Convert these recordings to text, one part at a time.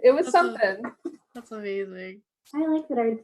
It was something. That's amazing. I like that our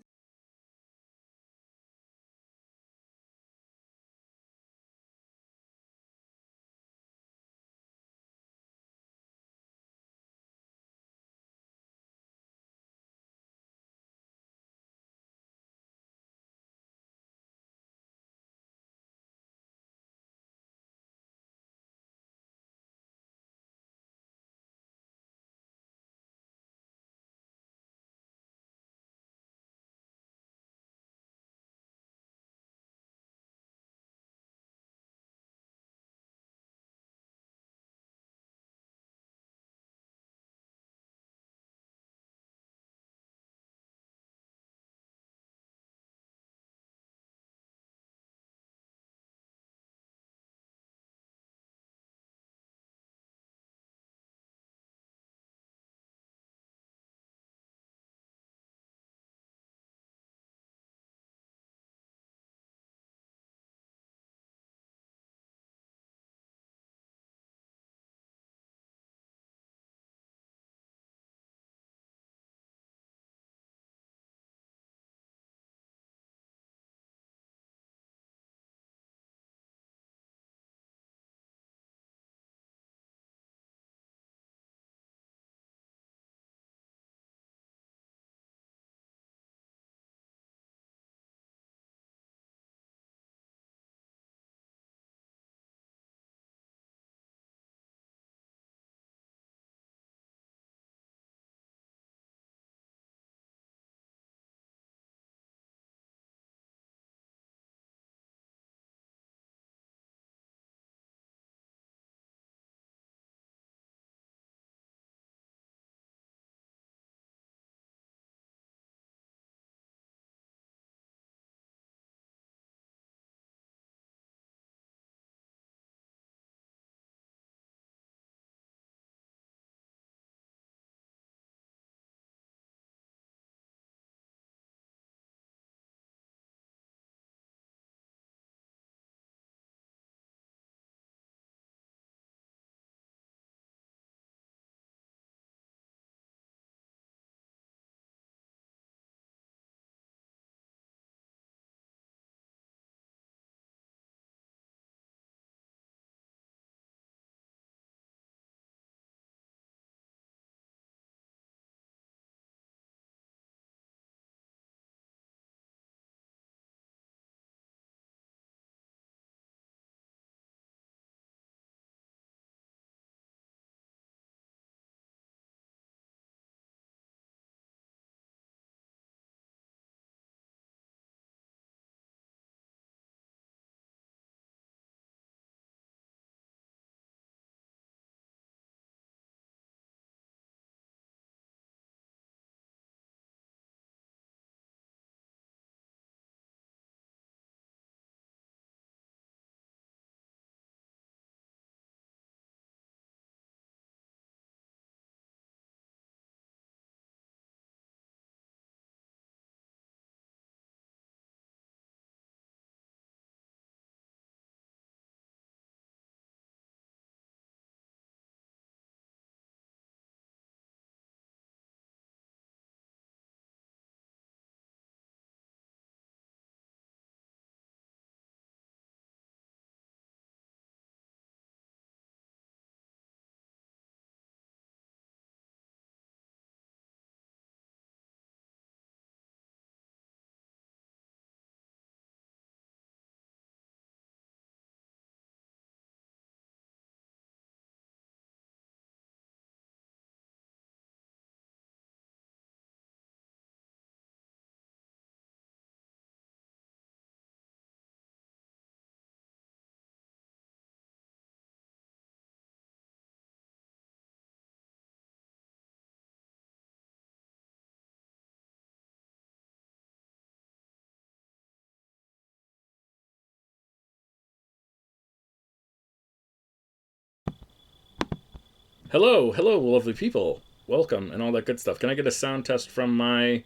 Hello, hello, lovely people. Welcome and all that good stuff. Can I get a sound test from my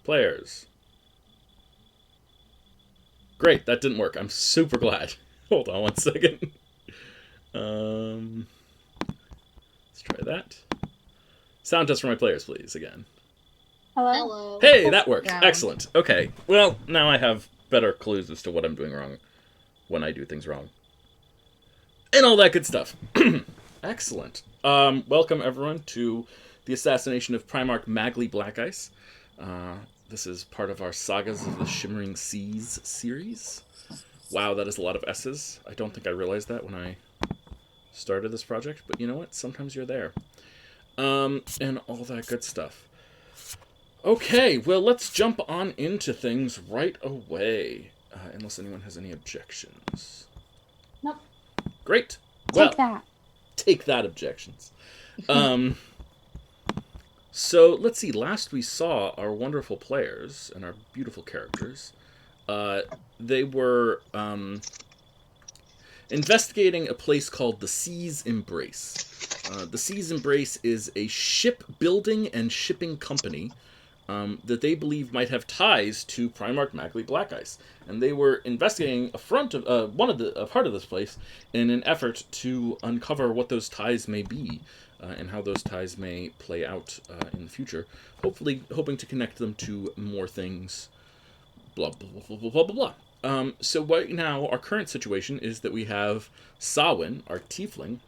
players? Great, that didn't work. I'm super glad. Hold on one second. Let's try that. Sound test for my players, please, again. Hello. Hey, that worked. Down. Excellent. Okay. Well, now I have better clues as to what I'm doing wrong when I do things wrong. And all that good stuff. Excellent. Welcome, everyone, to the Assassination of Primarch Magli Blackice. This is part of our Sagas of the Shimmering Seas series. Wow, that is a lot of S's. I don't think I realized that when I started this project, but you know what? Sometimes you're there. And all that good stuff. Okay, well, let's jump on into things right away. Unless anyone has any objections. Nope. Great. Well, Take that. Take that, objections. So, let's see. Last we saw our wonderful players and our beautiful characters. They were investigating a place called the Sea's Embrace. The Sea's Embrace is a shipbuilding and shipping company that they believe might have ties to Primarch Magli Blackice, and they were investigating a part of this place in an effort to uncover what those ties may be and how those ties may play out in the future. Hopefully, hoping to connect them to more things. Blah blah blah blah blah blah. So right now, our current situation is that we have Sawin, our tiefling,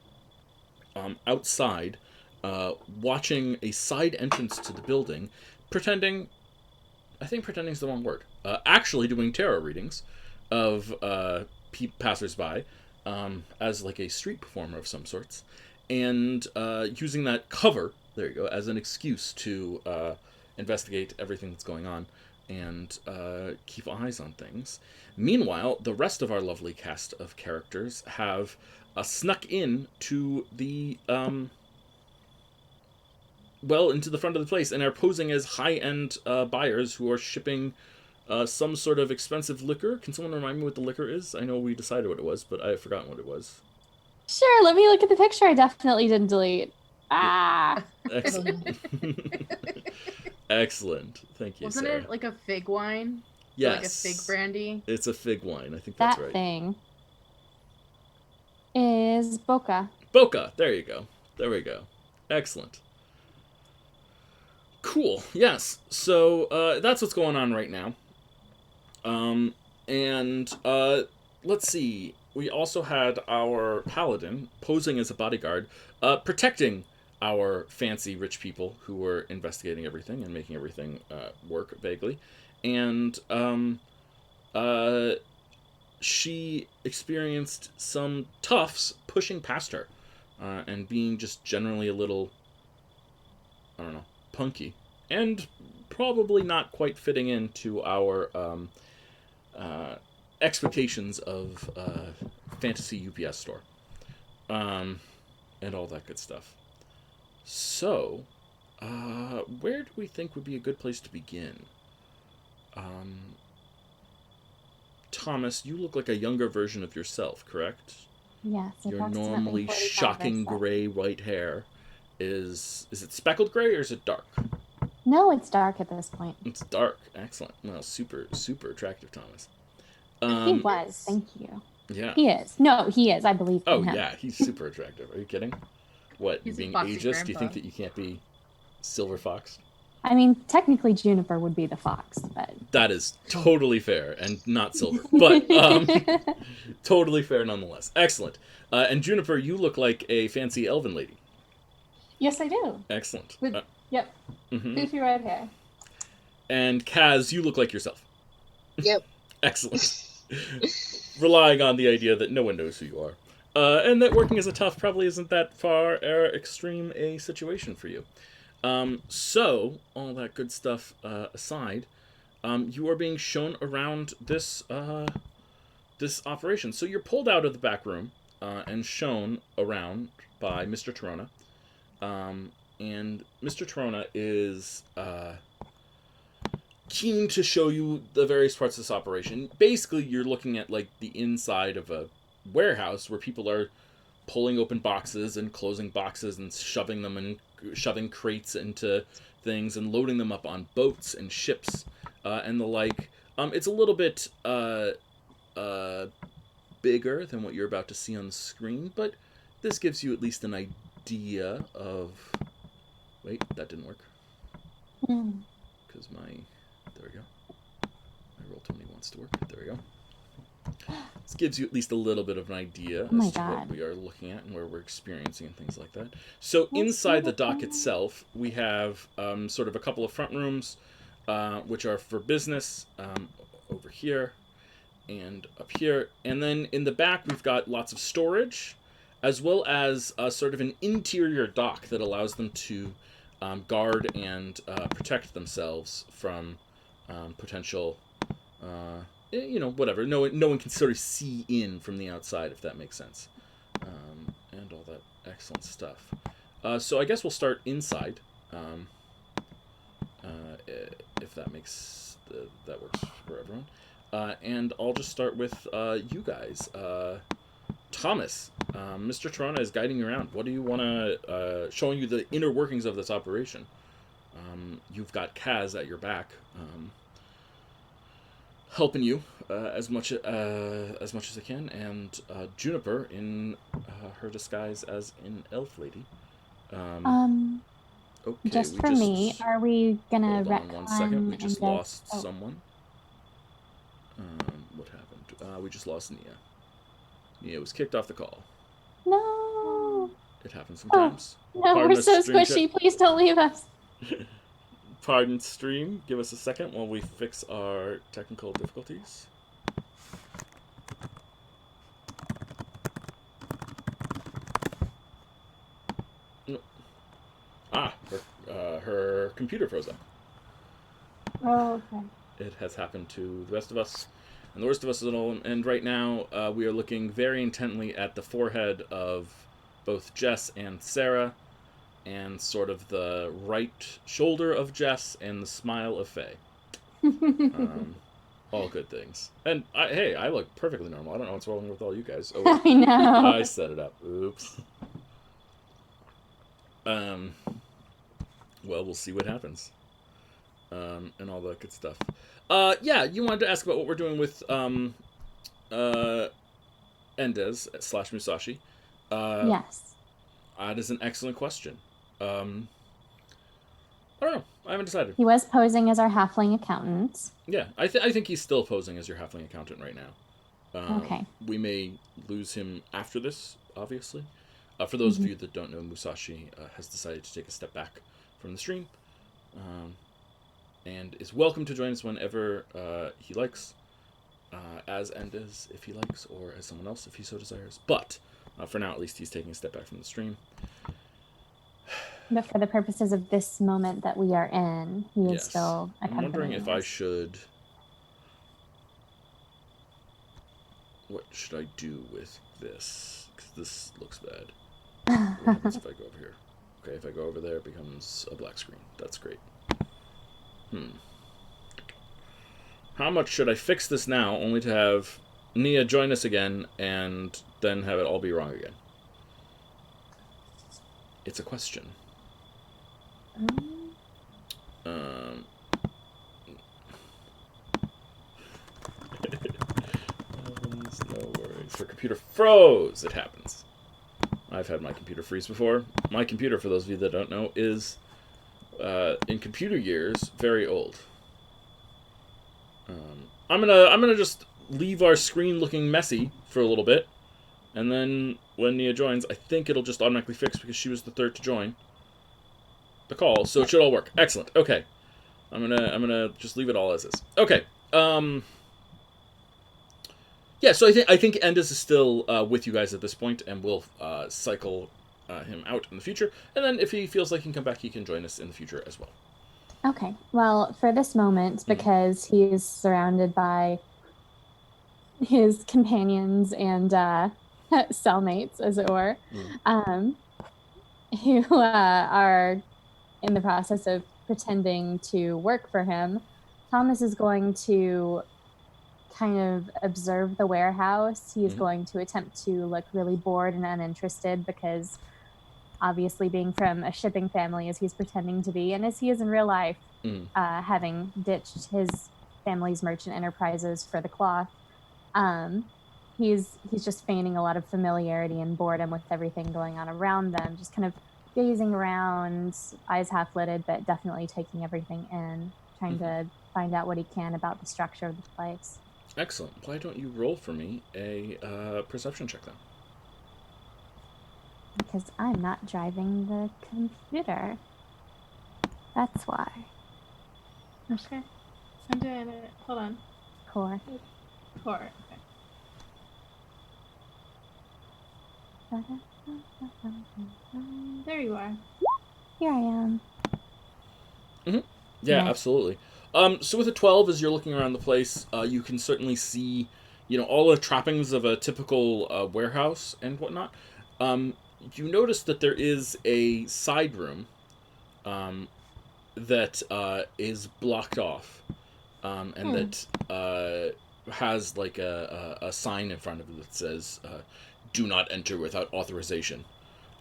outside, watching a side entrance to the building, pretending is the wrong word. Actually doing tarot readings of passersby as like a street performer of some sorts, and using that cover, there you go, as an excuse to investigate everything that's going on and keep eyes on things. Meanwhile, the rest of our lovely cast of characters have snuck in to the into the front of the place and are posing as high-end buyers who are shipping some sort of expensive liquor. Can someone remind me what the liquor is? I know we decided what it was, but I've forgotten what it was. Sure, let me look at the picture. I definitely didn't delete. Excellent. Excellent. Thank you, Wasn't Sarah. it like a fig wine? Yes. Like a fig brandy? It's a fig wine. I think that's That right. thing is Boca. Boca. There you go. There we go. Excellent. Cool. Yes. So that's what's going on right now. Let's see. We also had our paladin posing as a bodyguard, protecting our fancy rich people who were investigating everything and making everything work vaguely. And she experienced some toughs pushing past her and being just generally a little, I don't know, punky, and probably not quite fitting into our expectations of fantasy UPS store, and all that good stuff. So, where do we think would be a good place to begin? Thomas, you look like a younger version of yourself, correct? Yes, Your normally 45 shocking or so. gray white hair is it speckled gray or is it dark? No, it's dark at this point. It's dark. Excellent. Well, super attractive, Thomas. He was. Thank you. Yeah. He is. No, he is. I believe in him. Yeah, he's super attractive. Are you kidding? What, He's you being a foxy ageist? Do you grandpa. think that you can't be Silver Fox? I mean, technically Juniper would be the fox, but That is totally fair and not silver, but totally fair nonetheless. Excellent. And Juniper, you look like a fancy elven lady. yes, I do. Excellent. With, yep, Mhm. goofy red hair. And Kaz, you look like yourself. Yep. Excellent. Relying on the idea that no one knows who you are. And that working as a tough probably isn't that far extreme a situation for you. So, all that good stuff aside, you are being shown around this this operation. So you're pulled out of the back room and shown around by Mr. Torona. And Mr. Torona is keen to show you the various parts of this operation. Basically, you're looking at like the inside of a warehouse where people are pulling open boxes and closing boxes and shoving them and shoving crates into things and loading them up on boats and ships and the like. It's a little bit bigger than what you're about to see on the screen, but this gives you at least an idea of Wait, that didn't work. Mm. Because there we go. My Roll20 wants to work. There we go. This gives you at least a little bit of an idea Oh my as to what God. we are looking at and where we're experiencing and things like that. So That's inside the dock beautiful. itself, we have sort of a couple of front rooms, which are for business, over here and up here. And then in the back, we've got lots of storage, as well as sort of an interior dock that allows them to guard and protect themselves from potential, whatever. No one can sort of see in from the outside, if that makes sense, and all that excellent stuff. So I guess we'll start inside, if that works for everyone. And I'll just start with you guys. Thomas, Mr. Torona is guiding you around. What do you want to, showing you the inner workings of this operation? You've got Kaz at your back, helping you as much as I can, and Juniper in her disguise as an elf lady. Okay, Just for me, are we gonna hold on one second. retcon We just and lost someone. What happened? We just lost Nia. Nia was kicked off the call. No. It happens sometimes. No, Pardon we're us, so stream squishy. Please don't leave us. Pardon stream. Give us a second while we fix our technical difficulties. No. Her computer froze up. Oh, okay. It has happened to the rest of us, and the worst of us is all. And right now, we are looking very intently at the forehead of both Jess and Sarah, and sort of the right shoulder of Jess, and the smile of Faye. All good things. And I look perfectly normal. I don't know what's wrong with all you guys. Oh, I know. I set it up. Oops. Well, we'll see what happens. And all that good stuff. Yeah, you wanted to ask about what we're doing with Endez / Musashi. Yes. That is an excellent question. I don't know. I haven't decided. He was posing as our halfling accountant. Yeah, I think he's still posing as your halfling accountant right now. Okay. We may lose him after this, obviously. For those of you that don't know, Musashi has decided to take a step back from the stream, and is welcome to join us whenever he likes, as Endez if he likes, or as someone else if he so desires. But for now, at least, he's taking a step back from the stream. But for the purposes of this moment that we are in, he is still I'm wondering if I us. should... What should I do with this? Because this looks bad. What happens if I go over here? Okay, if I go over there, it becomes a black screen. That's great. How much should I fix this now, only to have Nia join us again, and then have it all be wrong again? It's a question. No worries. Her computer froze. It happens. I've had my computer freeze before. My computer, for those of you that don't know, is in computer years very old. I'm gonna just leave our screen looking messy for a little bit, and then when Nia joins, I think it'll just automatically fix because she was the third to join the call, so it should all work. Excellent. Okay, I'm gonna just leave it all as is. Okay. Yeah, so I think Endez is still with you guys at this point, and we'll cycle him out in the future. And then if he feels like he can come back, he can join us in the future as well. Okay. Well, for this moment, because he is surrounded by his companions and cellmates, as it were, who are in the process of pretending to work for him, Thomas is going to kind of observe the warehouse. He's going to attempt to look really bored and uninterested because obviously being from a shipping family as he's pretending to be, and as he is in real life, having ditched his family's merchant enterprises for the cloth, he's just feigning a lot of familiarity and boredom with everything going on around them, just kind of gazing around, eyes half-lidded, but definitely taking everything in, trying to find out what he can about the structure of the place. Excellent. Why don't you roll for me a perception check then? Because I'm not driving the computer. That's why. Okay. I'm doing it. Hold on. Core. Core. Okay. There you are. Here I am. Mm-hmm. Yeah, Nice. absolutely. So with a 12, as you're looking around the place, you can certainly see, all the trappings of a typical warehouse and whatnot. You notice that there is a side room that is blocked off, and that has like a sign in front of it that says, "Do not enter without authorization."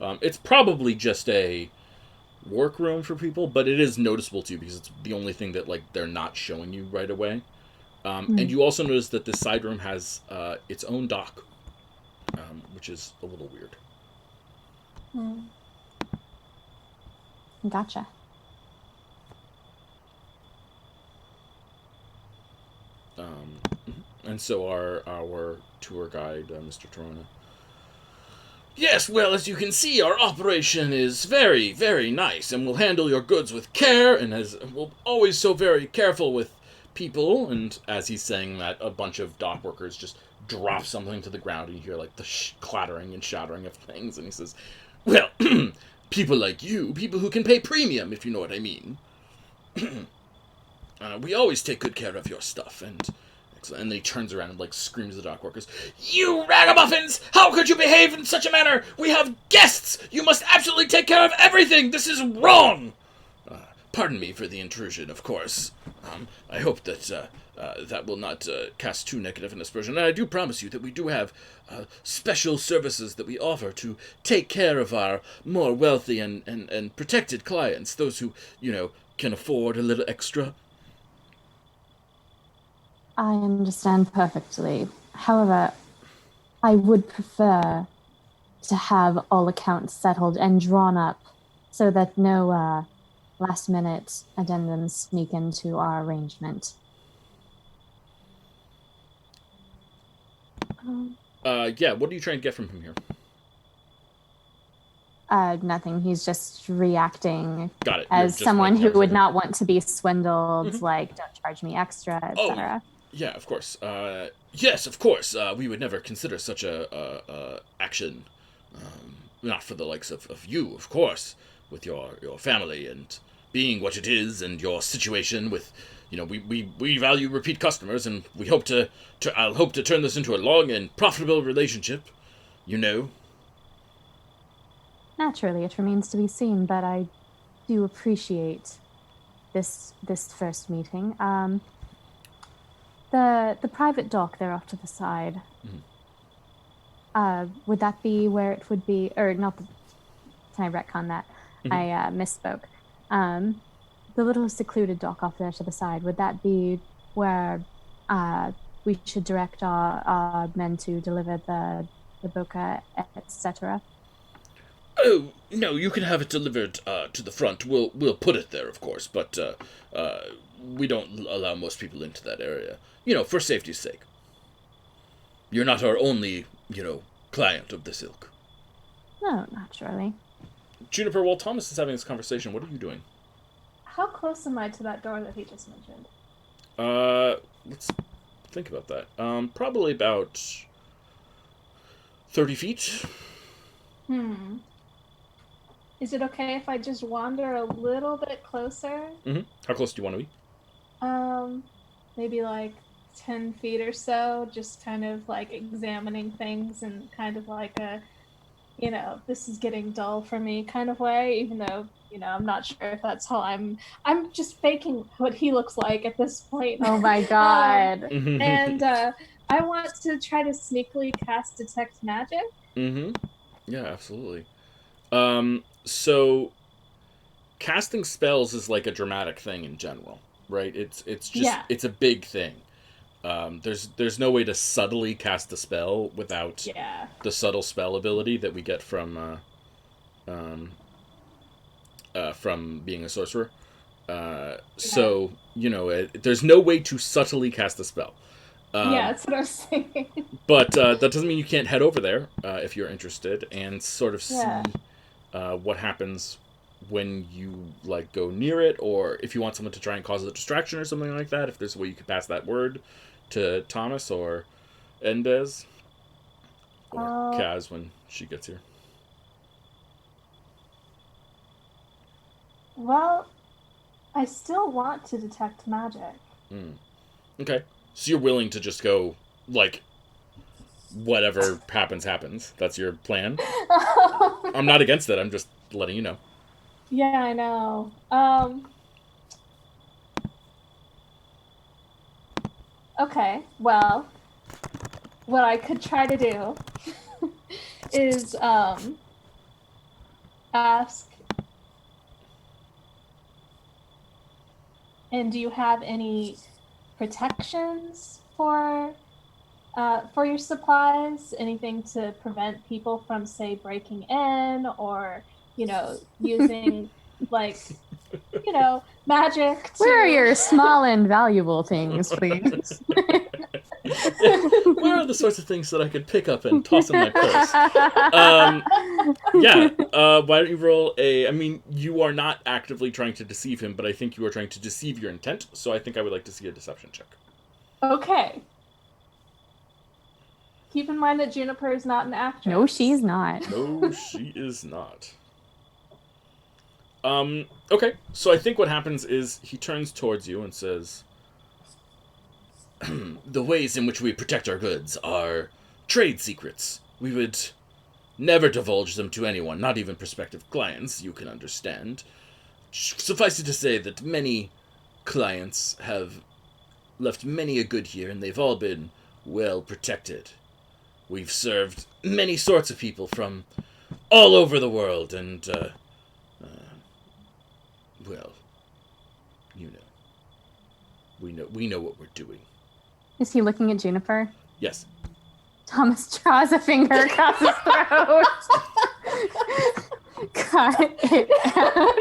It's probably just a workroom for people, but it is noticeable too because it's the only thing that like they're not showing you right away. And you also notice that this side room has its own dock, which is a little weird. Gotcha. And so our tour guide, Mr. Torona. Yes, well, as you can see, our operation is very, very nice, and we'll handle your goods with care, and we're always so very careful with people. And as he's saying that, a bunch of dock workers just drop something to the ground, and you hear like the clattering and shattering of things. And he says, "Well, people like you, people who can pay premium, if you know what I mean. We always take good care of your stuff." And then he turns around and like screams at the dock workers, "You ragamuffins! How could you behave in such a manner? We have guests! You must absolutely take care of everything! This is wrong!" Pardon me for the intrusion, of course. I hope that that will not cast too negative an aspersion. And I do promise you that we do have special services that we offer to take care of our more wealthy and protected clients, those who, can afford a little extra. I understand perfectly. However, I would prefer to have all accounts settled and drawn up so that no last-minute addendums sneak into our arrangement. Yeah, what are you trying to get from him here? Nothing. He's just reacting Got it. as someone who would not want to be swindled, like, don't charge me extra, etc. Yeah, of course. Yes, of course. We would never consider such a action. Not for the likes of you, of course, with your family and being what it is and your situation with, we value repeat customers, and we hope I'll hope to turn this into a long and profitable relationship, Naturally, it remains to be seen, but I do appreciate this first meeting. The private dock there off to the side. Would that be where it would be, or not? Can I retcon that? I misspoke. The little secluded dock off there to the side. Would that be where we should direct our men to deliver the boca, etc.? Oh, no, you can have it delivered to the front. We'll put it there, of course, but we don't allow most people into that area. For safety's sake. You're not our only, client of this ilk. No, naturally. Juniper, while Thomas is having this conversation, what are you doing? How close am I to that door that he just mentioned? Let's think about that. Probably about 30 feet. Is it okay if I just wander a little bit closer? How close do you want to be? Maybe like 10 feet or so, just kind of like examining things and kind of like a, this is getting dull for me kind of way, even though, I'm not sure if that's how I'm just faking what he looks like at this point. Oh my god. And I want to try to sneakily cast Detect Magic. Yeah, absolutely. So casting spells is like a dramatic thing in general, right? It's just it's a big thing. There's no way to subtly cast a spell without the subtle spell ability that we get from from being a sorcerer. So, there's no way to subtly cast a spell. Yeah, that's what I was saying. But that doesn't mean you can't head over there if you're interested and sort of see Yeah. what happens when you go near it, or if you want someone to try and cause a distraction or something like that. If there's a way you could pass that word to Thomas or Endez or Kaz when she gets here. Well, I still want to detect magic. Okay, so you're willing to just go whatever happens. That's your plan. I'm not against it. I'm just letting you know. Yeah, I know. Okay, well, what I could try to do is ask, and do you have any protections for your supplies? Anything to prevent people from, say, breaking in, or using magic to... Where are your small and valuable things, please? Where are the sorts of things that I could pick up and toss in my purse? Why don't you roll a... I mean, you are not actively trying to deceive him, but I think you are trying to deceive your intent, so I think I would like to see a deception check. Okay. Keep in mind that Juniper is not an actress. No, she's not. No, she is not. Okay, so I think what happens is he turns towards you and says, the ways in which we protect our goods are trade secrets. We would never divulge them to anyone, not even prospective clients, you can understand. Suffice it to say that many clients have left many a good here, and they've all been well protected. We've served many sorts of people from all over the world, and, well, we know what we're doing. Is he looking at Juniper? Yes. Thomas draws a finger across his throat. Cut it out.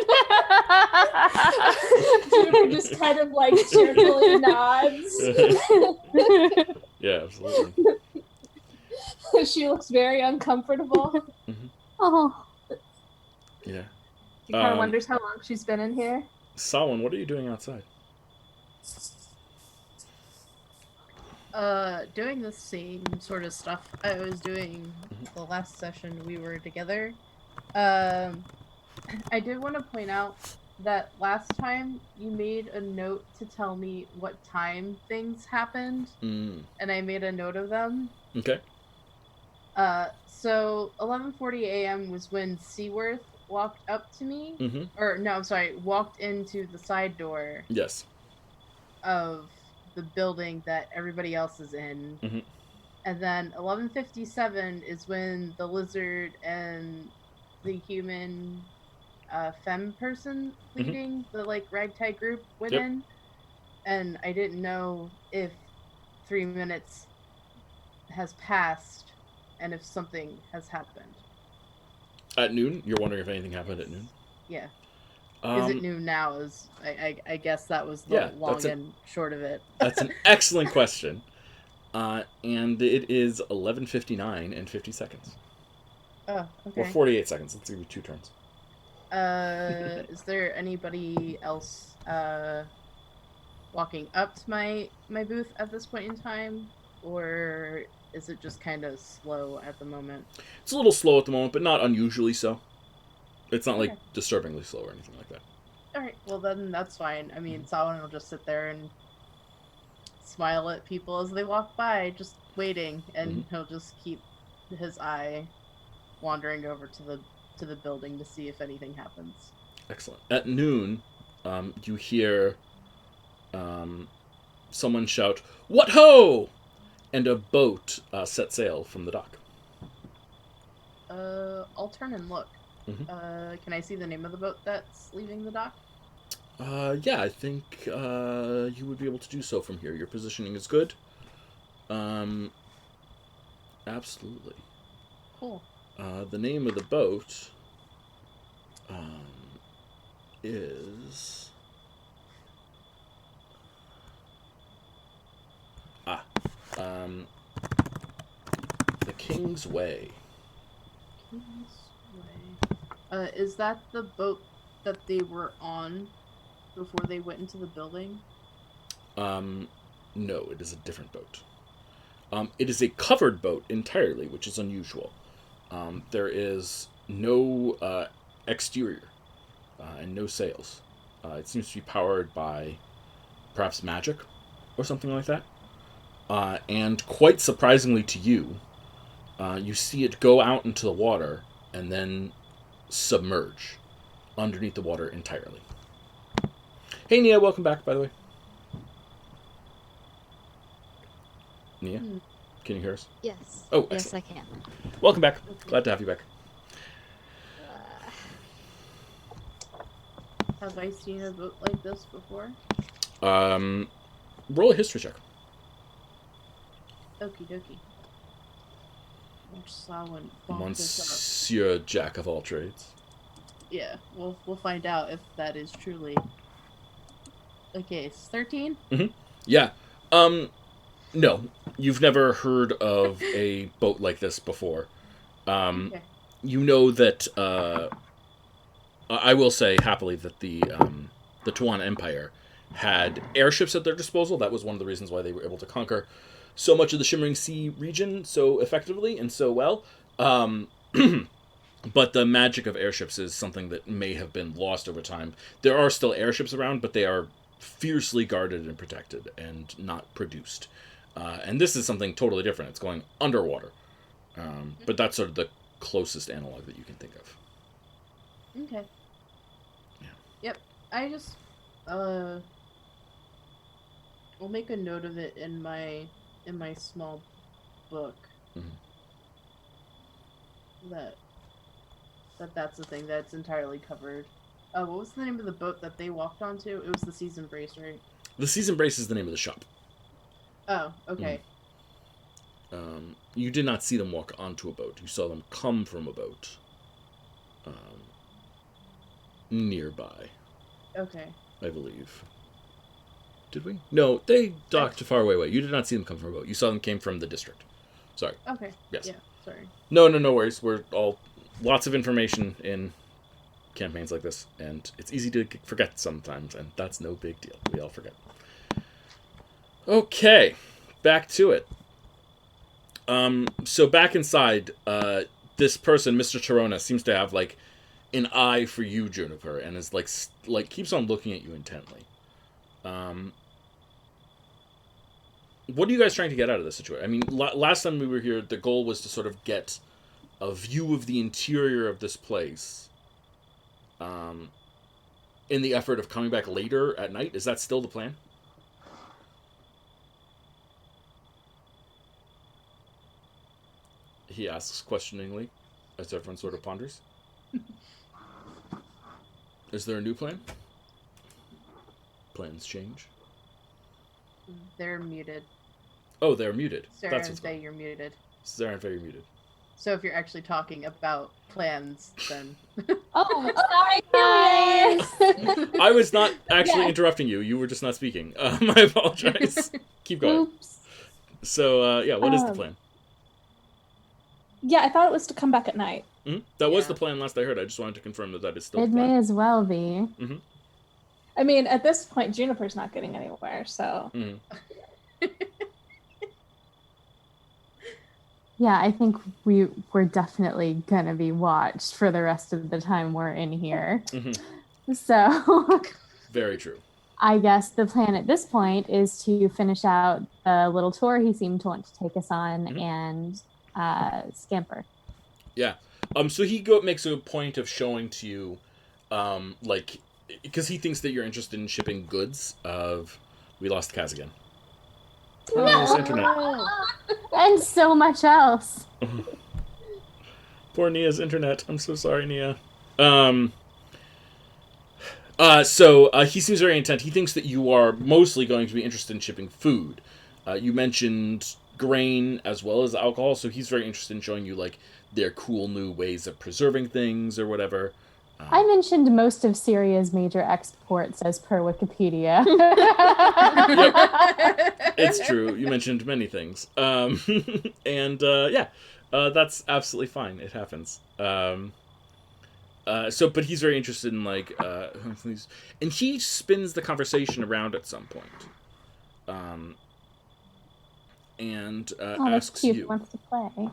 Juniper just kind of cheerfully nods. Yeah, absolutely. She looks very uncomfortable. Mm-hmm. Oh. Yeah. She kind of wonders how long she's been in here. Samhain, what are you doing outside? Doing the same sort of stuff I was doing the last session we were together. I did want to point out that last time you made a note to tell me what time things happened, and I made a note of them. Okay. So 11:40 a.m. was when Seaworth walked up to me, or no, I'm sorry, walked into the side door. Yes. Of the building that everybody else is in. And then 11:57 is when the lizard and the human femme person leading the ragtag group went in. And I didn't know if 3 minutes has passed and if something has happened. At noon? You're wondering if anything happened at noon? Yeah. Is it noon now? I guess that was the long and short of it. That's an excellent question. And it is 11:59 and 50 seconds. Oh, okay. Or 48 seconds. Let's give you 2 turns. Is there anybody else walking up to my booth at this point in time? Or is it just kind of slow at the moment? It's a little slow at the moment, but not unusually so. It's not disturbingly slow or anything like that. Alright, well then that's fine. I mean, Samhain will just sit there and smile at people as they walk by, just waiting, and he'll just keep his eye wandering over to the building to see if anything happens. Excellent. At noon, you hear someone shout, "What ho!" and a boat set sail from the dock. I'll turn and look. Can I see the name of the boat that's leaving the dock? Yeah, I think you would be able to do so from here. Your positioning is good. Absolutely. Cool. The name of the boat is... the King's Way. King's Way. Is that the boat that they were on before they went into the building? No, it is a different boat. It is a covered boat entirely, which is unusual. There is no exterior and no sails. It seems to be powered by perhaps magic or something like that. And quite surprisingly to you, you see it go out into the water and then submerge underneath the water entirely. Hey, Nia, welcome back, by the way. Nia, can you hear us? Yes. Oh, yes, excellent. I can. Welcome back. Glad to have you back. Have I seen a boat like this before? Roll a history check. Okie dokie. Someone bump this Monsieur Jack of all trades. up. Yeah, we'll find out if that is truly the case. 13? Mm-hmm. Yeah. No, you've never heard of a boat like this before. Okay. You know that, I will say happily that the Tuan Empire had airships at their disposal. That was one of the reasons why they were able to conquer so much of the Shimmering Sea region so effectively and so well. But the magic of airships is something that may have been lost over time. There are still airships around, but they are fiercely guarded and protected and not produced. And this is something totally different. It's going underwater. But that's sort of the closest analog that you can think of. Okay. Yeah. Yep. I just I'll make a note of it in my small book. That's the thing that's entirely covered. What was the name of the boat that they walked onto? It was the Seas Embrace, right? The Seas Embrace is the name of the shop. Oh, okay. You did not see them walk onto a boat. You saw them come from a boat nearby, Okay. I believe. Did we? No, they docked far away. You did not see them come from a boat. You saw them came from the district. Sorry. Okay. Yes. Yeah, sorry. No worries. We're all... Lots of information in campaigns like this, and it's easy to forget sometimes, and that's no big deal. We all forget. Okay, back to it. So back inside, this person, Mr. Torona, seems to have like an eye for you, Juniper, and is like keeps on looking at you intently. What are you guys trying to get out of this situation? I mean, last time we were here, the goal was to sort of get a view of the interior of this place. In the effort of coming back later at night. Is that still the plan? He asks questioningly, as everyone sort of ponders. Is there a new plan? Plans change? They're muted. Oh, they're muted. Sarah That's and what's Faye, going on. you're muted. Sarah and Faye, you're muted. So if you're actually talking about plans, then... Oh, sorry, guys. I was not actually interrupting you. You were just not speaking. I apologize. Keep going. Oops. So, what is the plan? Yeah, I thought it was to come back at night. Mm-hmm. That was the plan last I heard. I just wanted to confirm that is still It the plan. may as well be. Mm-hmm. I mean, at this point, Juniper's not getting anywhere, so... Mm-hmm. Yeah, I think we're definitely gonna be watched for the rest of the time we're in here. Mm-hmm. So Very true. I guess the plan at this point is to finish out the little tour he seemed to want to take us on and scamper. Yeah. So he makes a point of showing to you, because he thinks that you're interested in shipping goods. We lost Kaz again. No. Nia's internet. And so much else. Poor Nia's internet. I'm so sorry, Nia. So he seems very intent. He thinks that you are mostly going to be interested in shipping food. You mentioned grain as well as alcohol, so he's very interested in showing you like their cool new ways of preserving things or whatever. I mentioned most of Syria's major exports as per Wikipedia. It's true. You mentioned many things. And that's absolutely fine. It happens. But he's very interested in and he spins the conversation around at some point, and that's asks cute. you. Wants to play.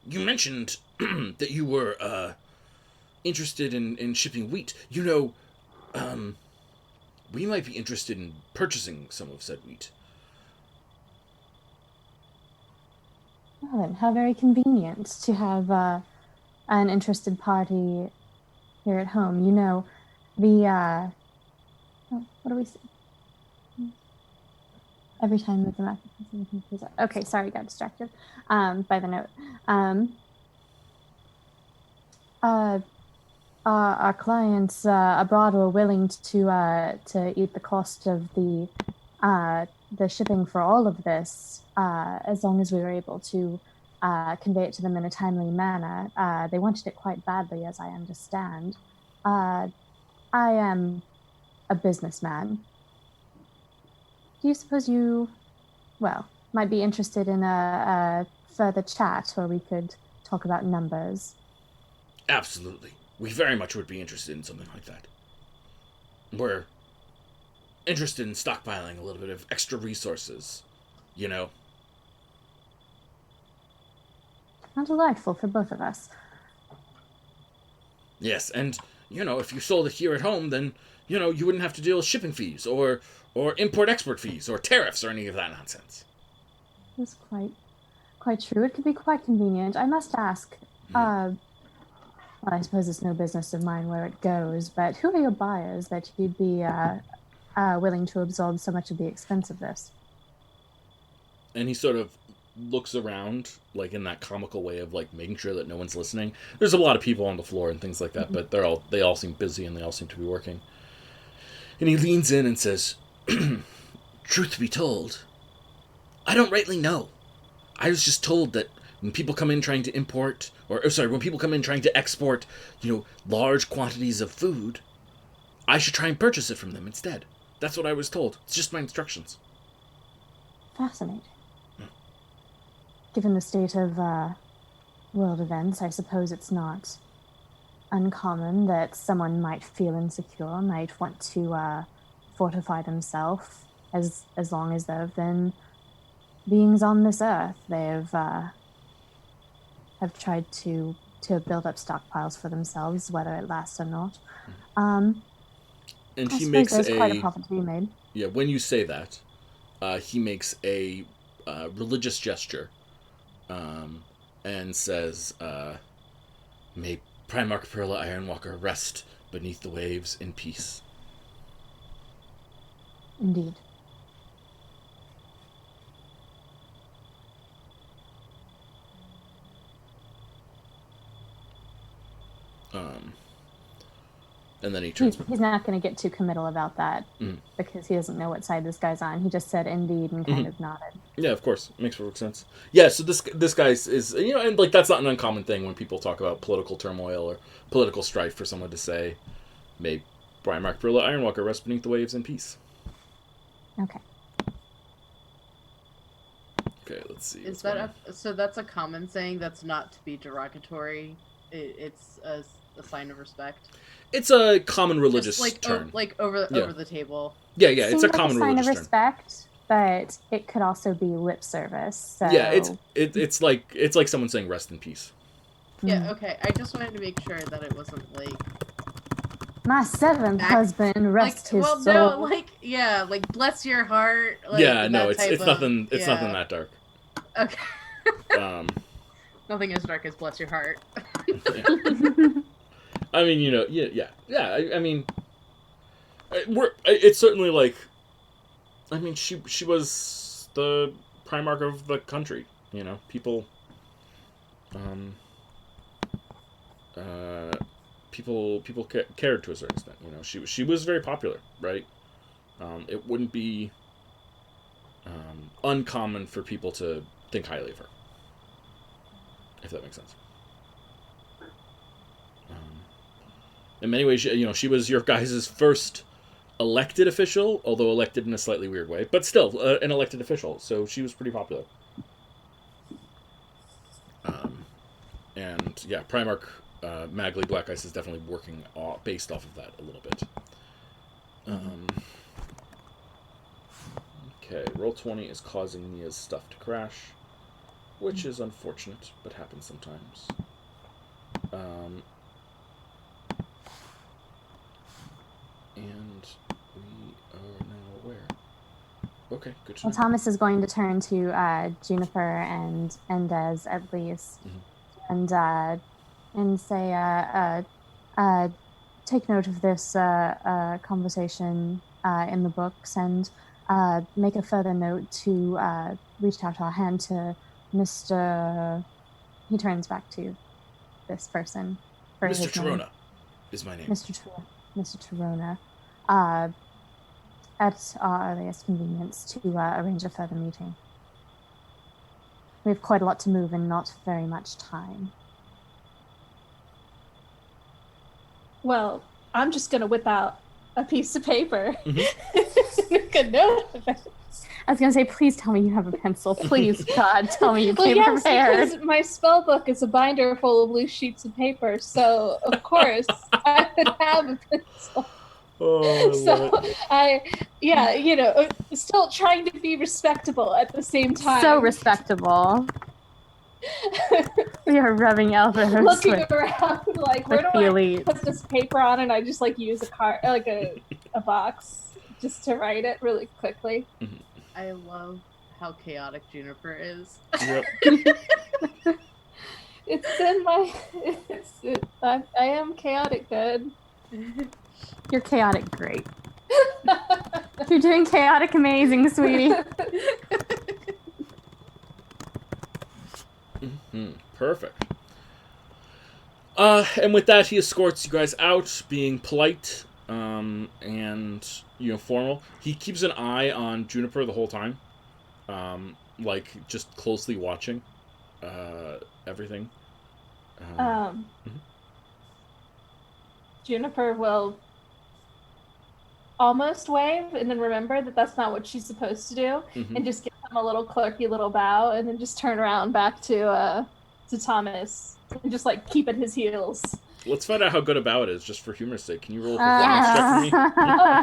You mentioned that you were interested in shipping wheat. We might be interested in purchasing some of said wheat. Well, then, how very convenient to have an interested party here at home. What do we say? Every time with the map. Okay, sorry, got distracted by the note. Our clients abroad were willing to eat the cost of the shipping for all of this, as long as we were able to convey it to them in a timely manner. They wanted it quite badly, as I understand. I am a businessman. Do you suppose you, might be interested in a further chat where we could talk about numbers? Absolutely. We very much would be interested in something like that. We're interested in stockpiling a little bit of extra resources, How delightful for both of us. Yes, and, if you sold it here at home, then, you wouldn't have to deal with shipping fees or import-export fees or tariffs or any of that nonsense. That's quite true. It could be quite convenient. I must ask, I suppose it's no business of mine where it goes, but who are your buyers that you'd be willing to absorb so much of the expense of this? And he sort of looks around, in that comical way of, making sure that no one's listening. There's a lot of people on the floor and things like that, but they all seem busy and they all seem to be working. And he leans in and says, "Truth be told, I don't rightly know. I was just told that when people come in trying to import, when people come in trying to export, large quantities of food, I should try and purchase it from them instead. That's what I was told. It's just my instructions." Fascinating. Given the state of world events, I suppose it's not uncommon that someone might feel insecure, might want to fortify themselves. As long as there have been beings on this earth, they have tried to build up stockpiles for themselves, whether it lasts or not. And I suppose there's quite a profit to be made. Yeah, when you say that, he makes a religious gesture, and says, "May Primarch Perla Ironwalker rest beneath the waves in peace." Indeed. And then he turns. He's not going to get too committal about that because he doesn't know what side this guy's on. He just said "indeed" and kind of nodded. Yeah, of course, makes perfect sense. Yeah, so this guy is and that's not an uncommon thing when people talk about political turmoil or political strife for someone to say, "May Primarch Perla Ironwalker rest beneath the waves in peace." Okay. Okay, let's see. Is that so? That's a common saying. That's not to be derogatory. It's a sign of respect. It's a common religious term. Over the table. Yeah, it's a common sign religious of respect, but it could also be lip service. So... Yeah, it's like someone saying "rest in peace." Yeah, okay. I just wanted to make sure that it wasn't my seventh husband, rest his soul. No, bless your heart. It's nothing. It's nothing that dark. Okay. Nothing as dark as bless your heart. I mean, yeah. I mean, it's certainly I mean, she was the Primarch of the country. People. People cared to a certain extent. She was very popular, right? It wouldn't be uncommon for people to think highly of her, if that makes sense. In many ways, she was your guys' first elected official, although elected in a slightly weird way, but still an elected official. So she was pretty popular. And yeah, Primarch Magli Blackice is definitely working based off of that a little bit. Okay, Roll20 is causing Nia's stuff to crash, which is unfortunate, but happens sometimes. And we are now where? Okay, good to know. Well, Thomas is going to turn to Juniper and Endez at least, and say, take note of this conversation in the books, and make a further note to reach out our hand to Mr. He turns back to this person. For Mr. his Torona name. is my name. Mr. Torona. At our earliest convenience to arrange a further meeting. We have quite a lot to move and not very much time. Well, I'm just going to whip out a piece of paper. Make a note of it. I was going to say, please tell me you have a pencil. Please, God, tell me you Well, came yes, prepared. because my spell book is a binder full of loose sheets of paper, so of course I would have a pencil. Oh, Still trying to be respectable at the same time. So respectable. We are rubbing elbows. Looking around, like, where do I elite. put this paper on? And I just use a card, like a box, just to write it really quickly. I love how chaotic Juniper is. Yep. It's in my. I am chaotic good. You're chaotic great. You're doing chaotic amazing, sweetie. Perfect. And with that, he escorts you guys out, being polite and formal. He keeps an eye on Juniper the whole time, just closely watching everything. Juniper will almost wave and then remember that that's not what she's supposed to do, and just give him a little quirky little bow, and then just turn around back to Thomas and just keep at his heels. Let's find out how good a bow it is, just for humor's sake. Can you roll a performance check for me?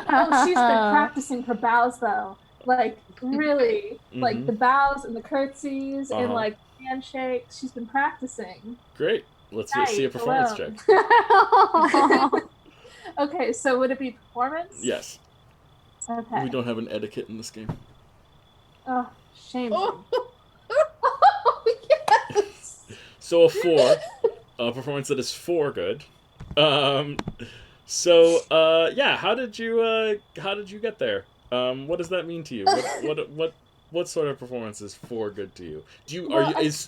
Oh, she's been practicing her bows though, really, the bows and the curtsies and handshakes. She's been practicing. Great. Let's see a performance check. Okay, so would it be performance? Yes. Okay. We don't have an etiquette in this game. Oh, shame. Oh. Yes. So a 4, a performance that is 4 good. How did you get there? What does that mean to you? What sort of performance is 4 good to you? Is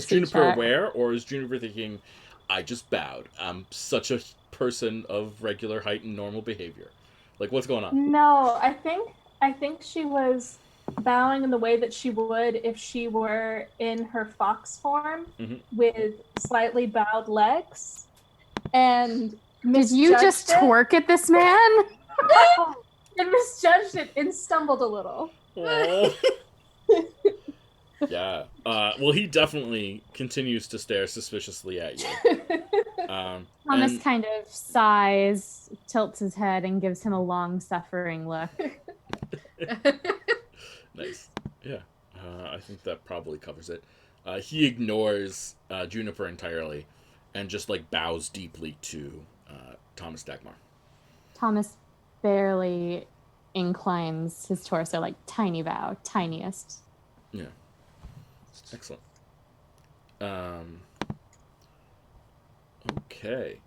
Juniper aware, or is Juniper thinking, I just bowed. I'm such a person of regular height and normal behavior. What's going on? No, I think she was bowing in the way that she would if she were in her fox form, with slightly bowed legs. And did you just twerk at this man? And misjudged it and stumbled a little. Yeah. Well, he definitely continues to stare suspiciously at you. Thomas kind of sighs, tilts his head, and gives him a long-suffering look. Nice. Yeah. I think that probably covers it. He ignores Juniper entirely and just bows deeply to Thomas Dagmar. Thomas barely inclines his torso, tiny bow, tiniest. Yeah. Excellent. Okay.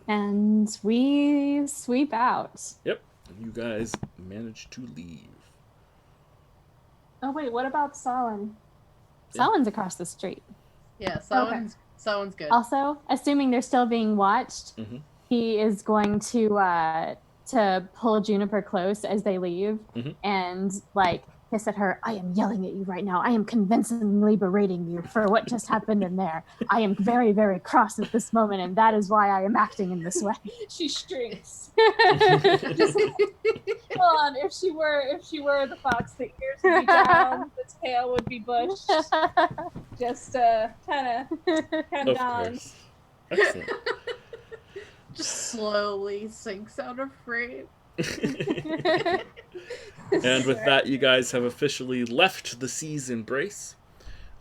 And we sweep out. Yep. You guys managed to leave. Oh wait, what about Solon? Solon's across the street. Yeah, Solon's good. Also, assuming they're still being watched, he is going to pull Juniper close as they leave, and hiss at her, I am yelling at you right now. I am convincingly berating you for what just happened in there. I am very, very cross at this moment, and that is why I am acting in this way. She shrinks. Just hold on. If she were the fox, the ears would be down, the tail would be bushed. Just kind of Of down. course. Excellent. Just slowly sinks out of frame. And with that, you guys have officially left the sea's embrace.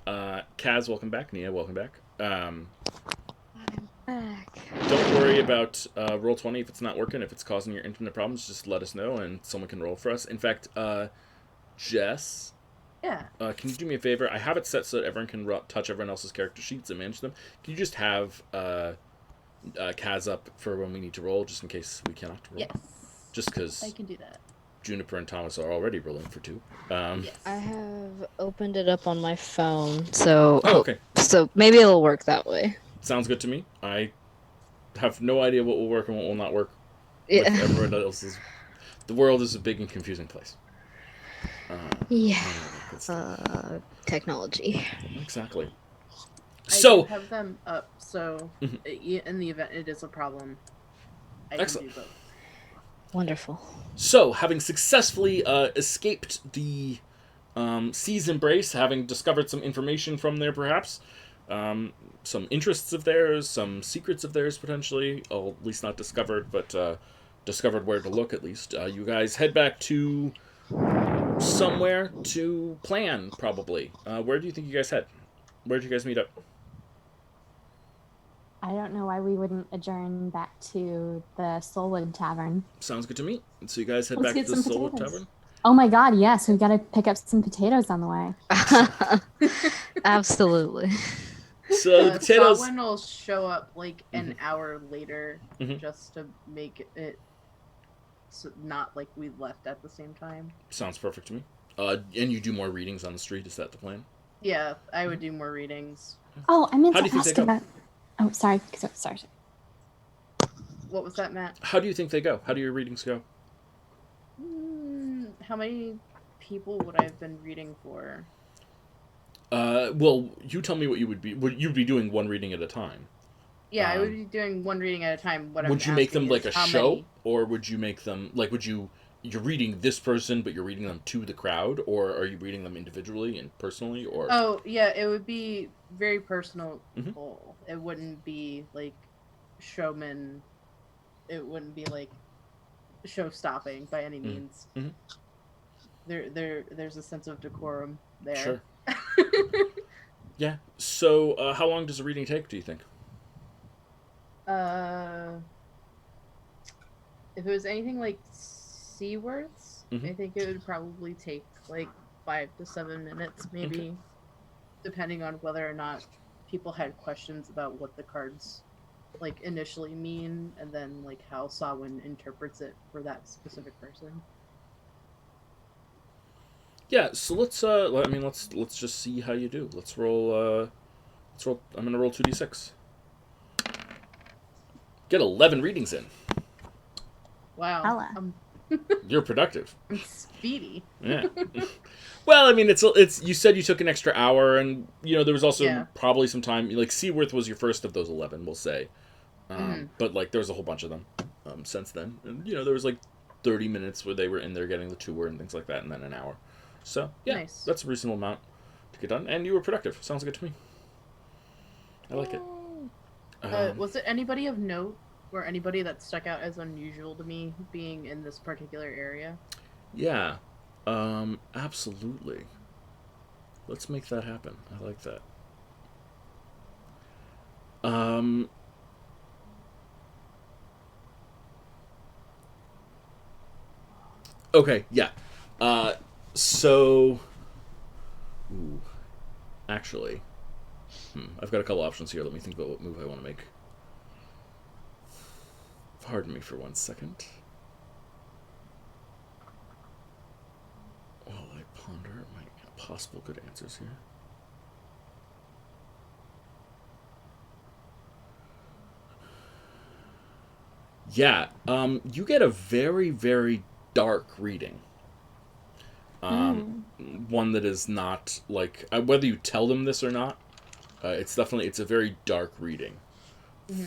Kaz, welcome back. Nia, welcome back. I'm back. Don't worry about Roll20 if it's not working. If it's causing your internet problems, just let us know and someone can roll for us. In fact, Jess, Yeah. can you do me a favor? I have it set so that everyone can touch everyone else's character sheets and manage them. Can you just have Kaz up for when we need to roll, just in case we cannot roll? Yes. Just because I can do that. Juniper and Thomas are already rolling for 2. Yes. I have opened it up on my phone, so okay. So maybe it'll work that way. Sounds good to me. I have no idea what will work and what will not work. Yeah. With everyone else's. The world is a big and confusing place. Yeah. Good stuff. Technology. Exactly. I So do have them up, so in the event it is a problem, I Excellent. can do both. Wonderful. So, having successfully escaped the sea's embrace, having discovered some information from there, perhaps, some interests of theirs, some secrets of theirs, potentially, or at least not discovered, but discovered where to look, at least, you guys head back to somewhere to plan, probably. Where do you think you guys head? Where did you guys meet up? I don't know why we wouldn't adjourn back to the Soulwood Tavern. Sounds good to me. So you guys head Let's back to get the some Soul potatoes. Tavern? Oh my god, yes, we've got to pick up some potatoes on the way. Absolutely. So the potatoes... Sawin will show up like an hour later Mhm. just to make it so not like we left at the same time. Sounds perfect to me. And you do more readings on the street, is that the plan? Yeah, I would do more readings. Oh, I meant How do to you think ask they go? about... Oh, sorry. Sorry. What was that, Matt? How do you think they go? How do your readings go? How many people would I have been reading for? Well, you tell me what you would be. You'd be doing one reading at a time. Yeah, I would be doing one reading at a time. What Would I'm you make them asking like a is how show, many... or would you make them like? Would you? You're reading this person, but you're reading them to the crowd, or are you reading them individually and personally, or? Oh yeah, it would be very personal. Mhm. It wouldn't be like showman. It wouldn't be like show stopping by any means. Mhm. There's a sense of decorum there. Sure. Yeah. So, how long does a reading take? Do you think? If it was anything like Seaworth's, Mhm. I think it would probably take like 5 to 7 minutes, maybe, depending on whether or not people had questions about what the cards like initially mean, and then like how Sawin interprets it for that specific person. Yeah. So let's. I mean, let's just see how you do. Let's roll. Let's roll. I'm gonna roll 2d6. Get 11 readings in. Wow. Hella. You're productive. I'm speedy. Yeah. Well, I mean, it's you said you took an extra hour, and there was also probably some time. Like Seaworth was your first of those 11, we'll say. But like there was a whole bunch of them since then, and there was like 30 minutes where they were in there getting the tour and things like that, and then an hour. So yeah, Nice. That's a reasonable amount to get done, and you were productive. Sounds good to me. I like it. Was it anybody of note, or anybody that stuck out as unusual to me being in this particular area? Yeah, absolutely. Let's make that happen. I like that. Okay, yeah. So... Ooh. Actually... I've got a couple options here. Let me think about what move I want to make. Pardon me for 1 second. While I ponder my possible good answers here. Yeah, you get a very, very dark reading. One that is not like whether you tell them this or not. It's a very dark reading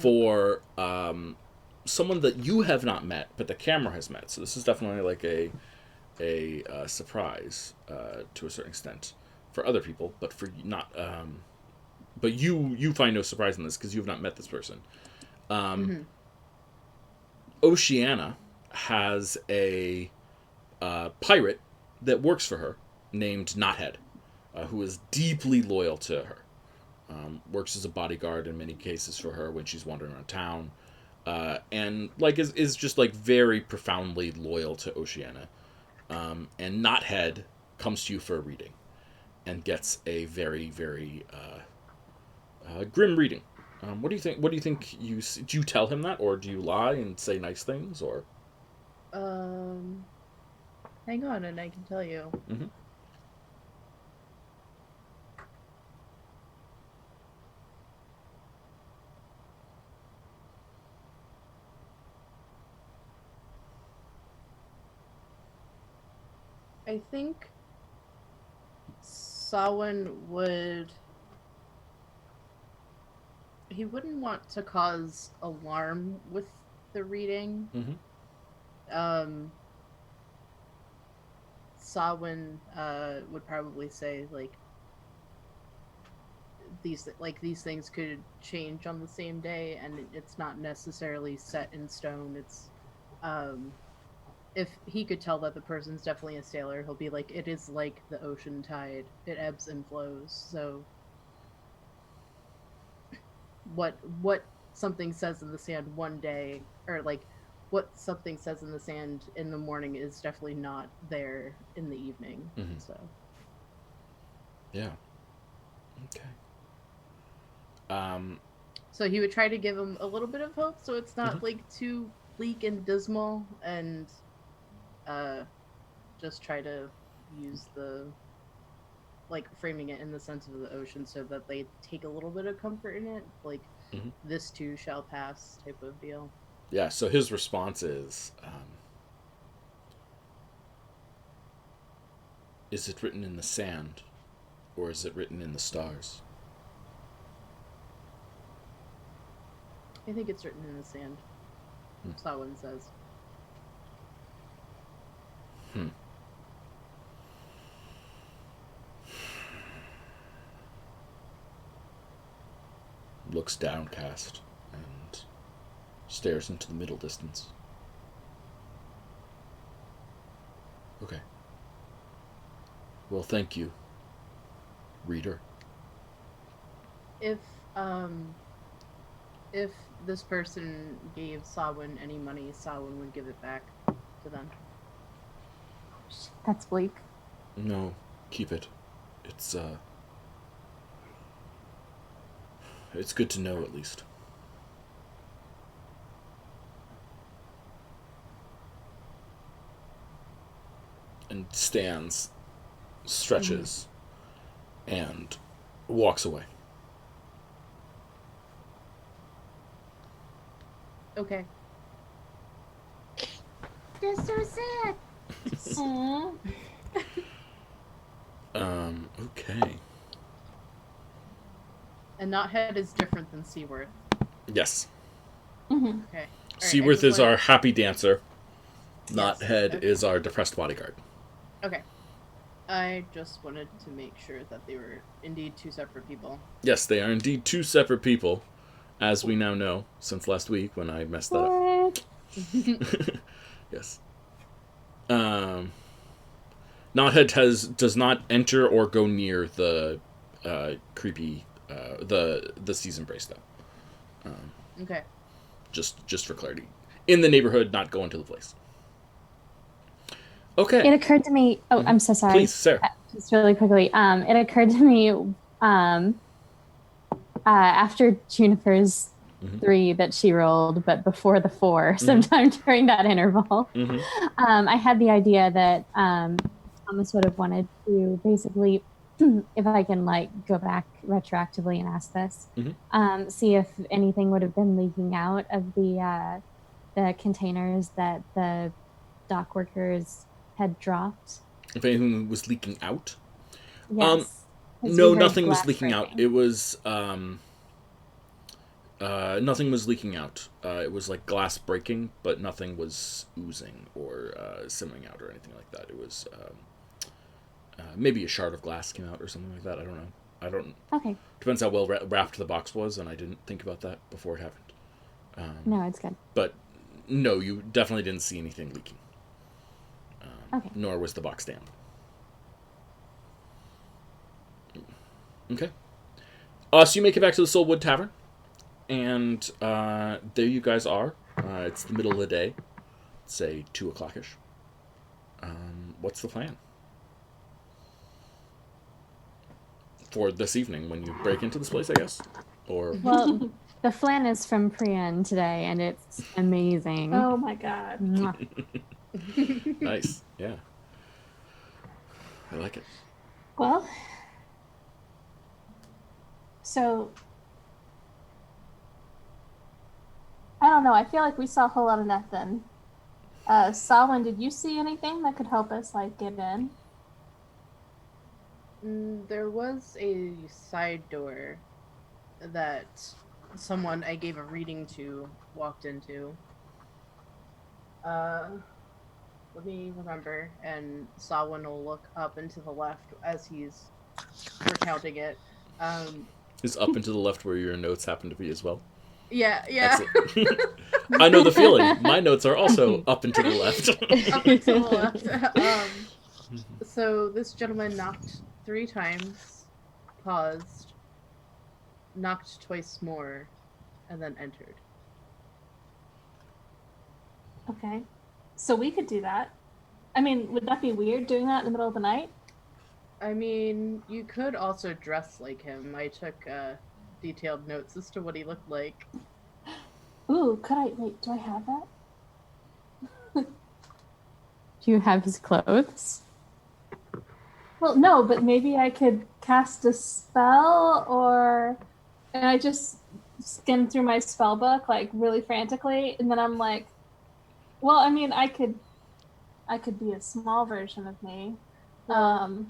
for someone that you have not met, but the camera has met. So this is definitely like a surprise to a certain extent for other people, but for not. But you find no surprise in this because you have not met this person. Oceana has a pirate that works for her named Knothead, who is deeply loyal to her. Works as a bodyguard in many cases for her when she's wandering around town, and like is just like very profoundly loyal to Oceana. And Knothead comes to you for a reading, and gets a very very grim reading. What do you think? What do you think? Do you tell him that, or do you lie and say nice things, or? Hang on, and I can tell you. I think Samhain would... He wouldn't want to cause alarm with the reading. Samhain would probably say these things could change on the same day, and it's not necessarily set in stone. It's if he could tell that the person's definitely a sailor, he'll be like, it is like the ocean tide. It ebbs and flows. So what something says in the sand one day, or like what something says in the sand in the morning, is definitely not there in the evening. So yeah. Okay. So he would try to give him a little bit of hope, so it's not like too bleak and dismal, and just try to use the framing it in the sense of the ocean so that they take a little bit of comfort in it, like this too shall pass type of deal. Yeah, so his response is it written in the sand, or is it written in the stars? I think it's written in the sand. Samhain says. Looks downcast and stares into the middle distance. Okay. Well, thank you, reader. If this person gave Samhain any money, Samhain would give it back to them. That's bleak. No, keep it. It's good to know, at least. And stands, stretches, and walks away. Okay. That's so sad. Okay. And Knothead is different than Seaworth. Yes. Okay. Seaworth is our happy dancer. Knothead is our depressed bodyguard. Okay. I just wanted to make sure that they were indeed two separate people. Yes, they are indeed two separate people, as we now know since last week when I messed that up. Yes. Knothead does not enter or go near the creepy the season brace though. Okay. Just for clarity, in the neighborhood, not go into the place. Okay. It occurred to me. Oh, I'm so sorry. Please, Sarah. Just really quickly. It occurred to me after Juniper's 3 that she rolled, but before the 4, sometime during that interval, I had the idea that Thomas would have wanted to basically, if I can go back retroactively and ask this, see if anything would have been leaking out of the containers that the dock workers had dropped if anything was leaking out. Yes. 'Cause No, we heard nothing was glass leaking out. breaking. It was nothing was leaking out. It was like glass breaking, but nothing was oozing or simmering out or anything like that. It was maybe a shard of glass came out or something like that. I don't know. I don't. Okay. Depends how well wrapped the box was, and I didn't think about that before it happened. No, it's good. But no, you definitely didn't see anything leaking. Okay. Nor was the box damp. Okay. So you make it back to the Soulwood Tavern, and there you guys are. It's the middle of the day, say 2 o'clock-ish. What's the plan for this evening when you break into this place, I guess? Or Well, the flan is from Priyan today, and it's amazing. Oh my god. Mwah. nice, yeah. I like it. Well, so I don't know. I feel like we saw a whole lot of nothing. Salwyn, did you see anything that could help us like get in? There was a side door that someone I gave a reading to walked into. Let me remember, and Salwyn will look up and to the left as he's recounting it. Is up and to the left where your notes happen to be as well? Yeah. Excellent. I know the feeling. My notes are also up and to the left. Up and to the left. So this gentleman knocked 3 times, paused, knocked twice more, and then entered. Okay. So we could do that. I mean, would that be weird doing that in the middle of the night? I mean, you could also dress like him. I took detailed notes as to what he looked like. Ooh, could I wait, do I have that? Do you have his clothes? Well, no, but maybe I could cast a spell and I just skim through my spell book like really frantically, and then I'm like, well, I mean, I could be a small version of me. Well,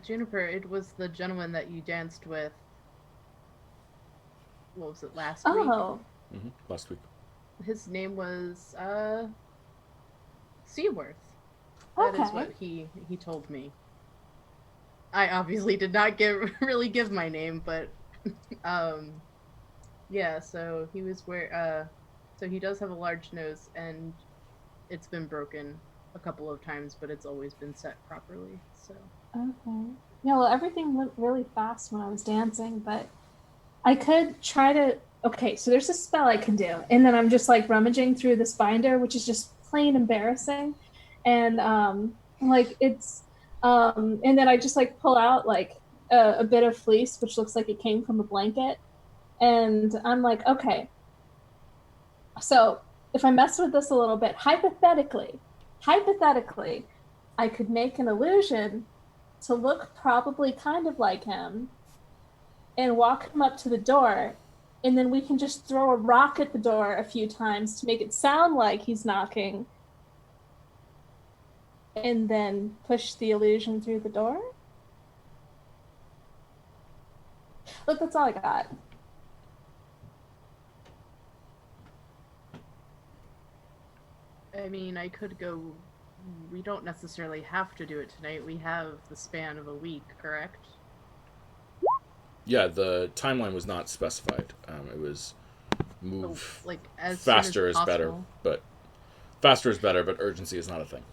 Juniper, it was the gentleman that you danced with. What was it, last week? Oh, Last week. His name was Seaworth. That is okay. what he told me. I obviously did not really give my name, but yeah. So he was so he does have a large nose, and it's been broken a couple of times, but it's always been set properly. So Okay. Yeah, well, everything went really fast when I was dancing, but I could try to. Okay, so there's a spell I can do, and then I'm just like rummaging through this binder, which is just plain embarrassing, and like it's, and then I just like pull out like a bit of fleece, which looks like it came from a blanket, and I'm like, okay, so if I mess with this a little bit, hypothetically, I could make an illusion to look probably kind of like him and walk him up to the door, and then we can just throw a rock at the door a few times to make it sound like he's knocking, and then push the illusion through the door. Look, that's all I got. I mean, I could go. We don't necessarily have to do it tonight. We have the span of a week, correct? Yeah, the timeline was not specified. It was move like as faster soon as is better, possible. but faster is better, but urgency is not a thing.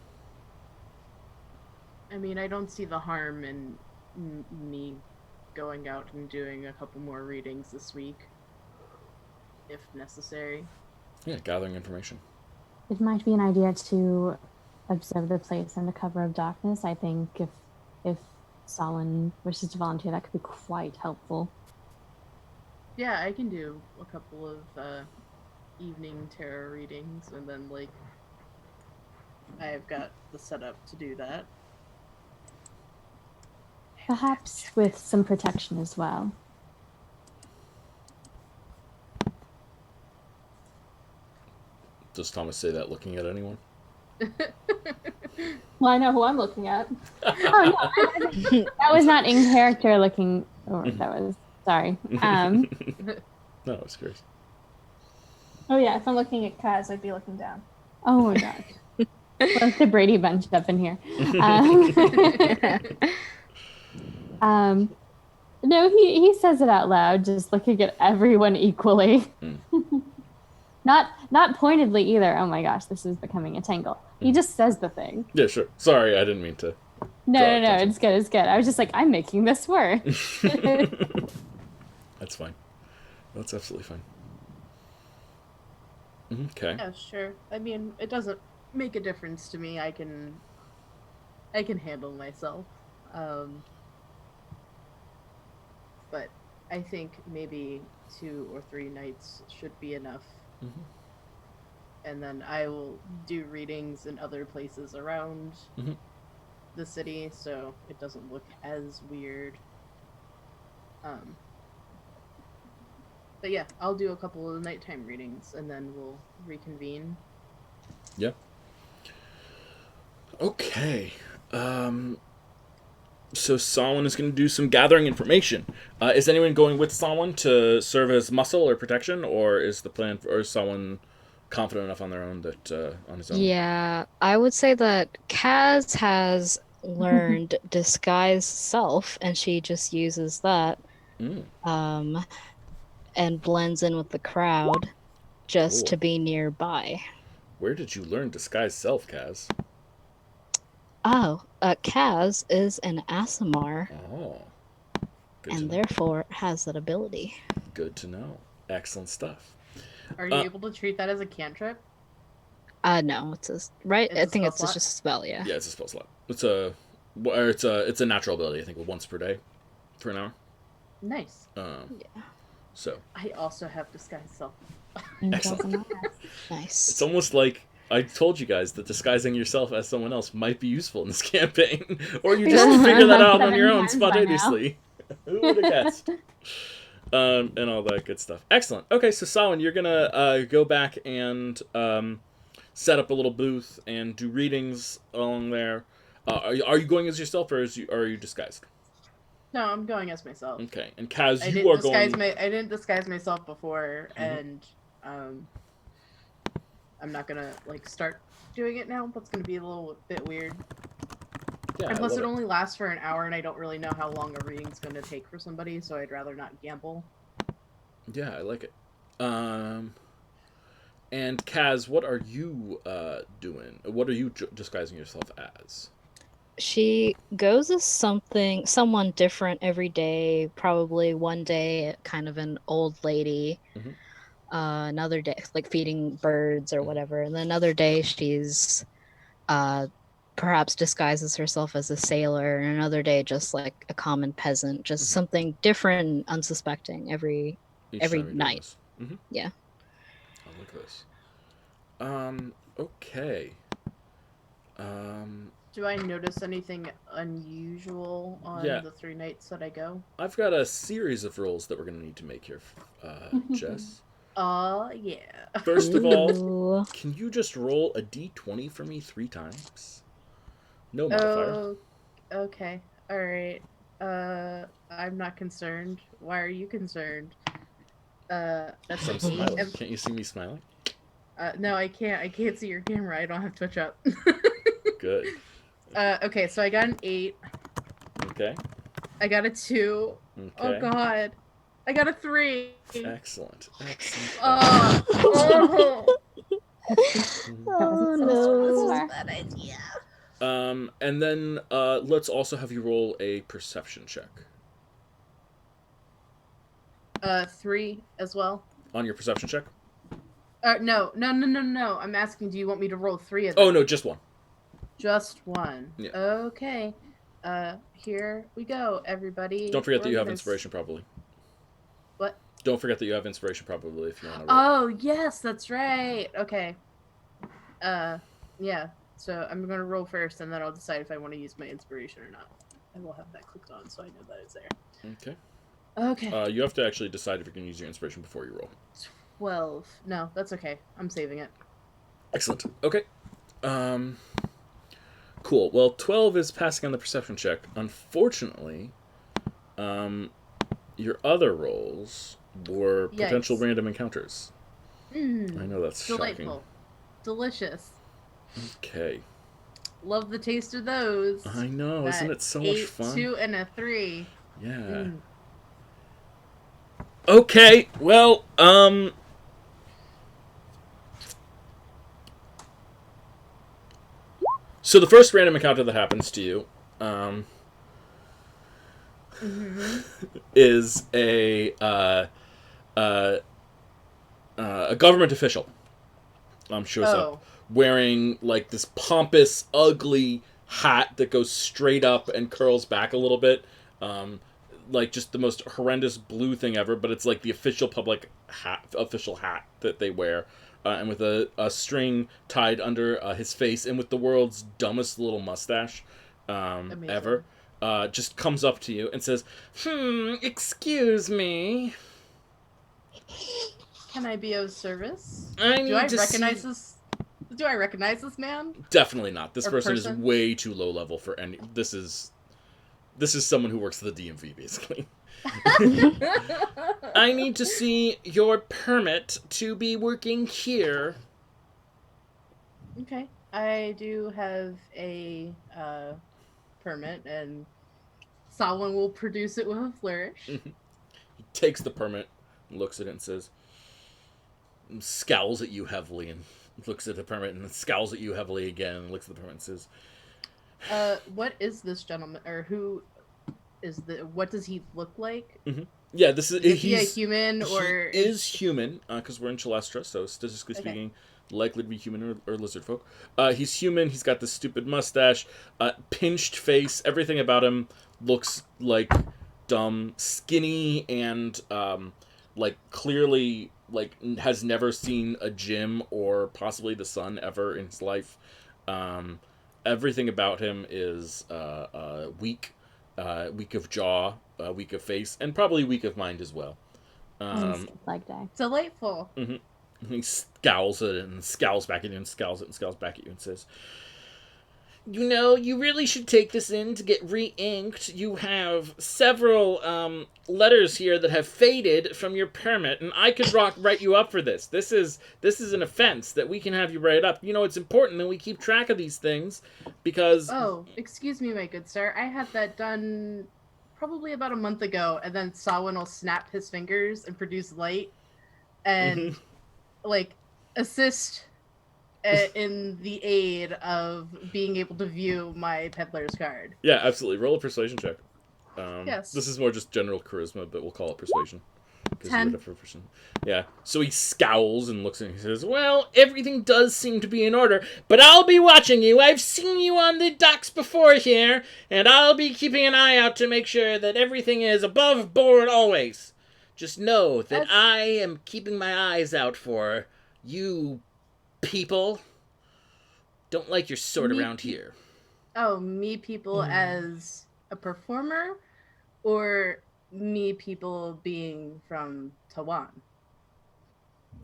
I mean, I don't see the harm in me going out and doing a couple more readings this week, if necessary. Yeah, gathering information. It might be an idea to observe the place under cover of darkness. I think if Solon wishes to volunteer, that could be quite helpful. Yeah, I can do a couple of evening tarot readings, and then like I've got the setup to do that. Perhaps with some protection as well. Does Thomas say that looking at anyone? Well, I know who I'm looking at. Oh no, that was not in character looking. Or that was sorry. No, I was curious. Oh yeah, if I'm looking at Kaz, I'd be looking down. Oh my gosh. What's the Brady Bunch up in here? No, he says it out loud, just looking at everyone equally. Not pointedly either. Oh my gosh, this is becoming a tangle. He just says the thing. Yeah, sure. Sorry, I didn't mean to. No, it's good. I was just like, I'm making this work. That's fine. That's absolutely fine. Okay. Yeah, sure. I mean, it doesn't make a difference to me. I can handle myself. But I think maybe 2 or 3 nights should be enough. And then I will do readings in other places around the city, so it doesn't look as weird. But yeah, I'll do a couple of nighttime readings, and then we'll reconvene. Yeah. Okay. So Samhain is going to do some gathering information. Is anyone going with Samhain to serve as muscle or protection, or is the plan, or is Samhain confident enough on their own that on his own? Yeah, I would say that Kaz has learned disguise self, and she just uses that, and blends in with the crowd just to be nearby. Where did you learn disguise self, Kaz? Oh, Kaz is an Aasimar. Oh. And therefore has that ability. Good to know. Excellent stuff. Are you able to treat that as a cantrip? No, it's I think it's just a spell, yeah. Yeah, it's a spell slot. It's a natural ability, I think, once per day for an hour. Nice. Yeah. So. I also have disguise self. Excellent. Nice. It's almost like I told you guys that disguising yourself as someone else might be useful in this campaign, or you just figure that out on your own spontaneously. Who would have guessed? And all that good stuff. Excellent. Okay, so Samhain, you're gonna go back and set up a little booth and do readings along there. Are you going as yourself, or are you disguised? No, I'm going as myself. Okay, and Kaz, I didn't disguise myself before, and I'm not gonna start doing it now. That's gonna be a little bit weird. Yeah, unless it only lasts for an hour, and I don't really know how long a reading's gonna take for somebody, so I'd rather not gamble. Yeah, I like it. And Kaz, what are you doing? What are you disguising yourself as? She goes as someone different every day. Probably one day, kind of an old lady. Another day, like feeding birds or whatever. And then another day, she's perhaps disguises herself as a sailor. And another day, just like a common peasant. Just something different and unsuspecting every night. Yeah. I like this. Okay. Do I notice anything unusual on the 3 nights that I go? I've got a series of rolls that we're going to need to make here, Jess. Yeah. First of all, can you just roll a d20 for me 3 times? No modifier. Okay. Alright. I'm not concerned. Why are you concerned? That's I'm smiling. Can't you see me smiling? No, I can't. I can't see your camera. I don't have Twitch up. Good. Okay, so I got an 8. Okay. I got a 2. Okay. Oh god. I got a 3. Excellent. Oh no. That's a bad idea. And then let's also have you roll a perception check. 3 as well. On your perception check? No. I'm asking, do you want me to roll 3 of them? Oh, no, just 1. Just 1. Yeah. Okay. Here we go, everybody. Don't forget that you have inspiration, probably. What? Don't forget that you have inspiration, probably, if you want to roll. Oh, yes, that's right. Okay. Yeah. So I'm going to roll first, and then I'll decide if I want to use my inspiration or not. I will have that clicked on, so I know that it's there. Okay. Okay. You have to actually decide if you're going to use your inspiration before you roll. 12. No, that's okay. I'm saving it. Excellent. Okay. Cool. Well, 12 is passing on the perception check. Unfortunately, your other rolls were potential Yikes. random encounters. I know that's Delightful. shocking. Delicious. Okay. Love the taste of those. I know, isn't it so much 8, fun? 2, and a 3. Yeah. Okay, well, so the first random encounter that happens to you, is a government official. Shows up wearing like this pompous, ugly hat that goes straight up and curls back a little bit. Like just the most horrendous blue thing ever, but it's like the official public official hat that they wear, and with a string tied under his face, and with the world's dumbest little mustache ever. Just comes up to you and says, excuse me. Can I be of service? Do I recognize this? Do I recognize this man? Definitely not. This person is person? way too low level for any. This is someone who works at the DMV, basically. I need to see your permit to be working here. Okay. I do have a permit, and Salwin will produce it with a flourish. He takes the permit, looks at it, and says, scowls at you heavily, and looks at the permit, and scowls at you heavily again, and looks at the permit, and says, what is this gentleman, or who is what does he look like? Yeah, this is he a human, or he is human, because we're in Chalestra, so statistically speaking, likely to be human or lizard folk. He's human. He's got this stupid mustache, pinched face. Everything about him looks like dumb, skinny, and like clearly like has never seen a gym or possibly the sun ever in his life. Everything about him is weak, weak of jaw, weak of face, and probably weak of mind as well. Leg day. Delightful. He scowls at it and scowls back at you and scowls at it and scowls back at you and says, you know, you really should take this in to get re-inked. You have several letters here that have faded from your permit, and I could write you up for this. This is an offense that we can have you write up. You know, it's important that we keep track of these things because... Oh, excuse me, my good sir. I had that done probably about a month ago, and then Sawin will snap his fingers and produce light and, like, assist in the aid of being able to view my peddler's card. Yeah, absolutely. Roll a persuasion check. Yes. This is more just general charisma, but we'll call it persuasion. 10. Yeah. So he scowls and looks at me and he says, well, everything does seem to be in order, but I'll be watching you. I've seen you on the docks before here, and I'll be keeping an eye out to make sure that everything is above board always. Just know that I am keeping my eyes out for you people. Don't like your sort around here. Oh, me people as a performer, or me people being from Tawan?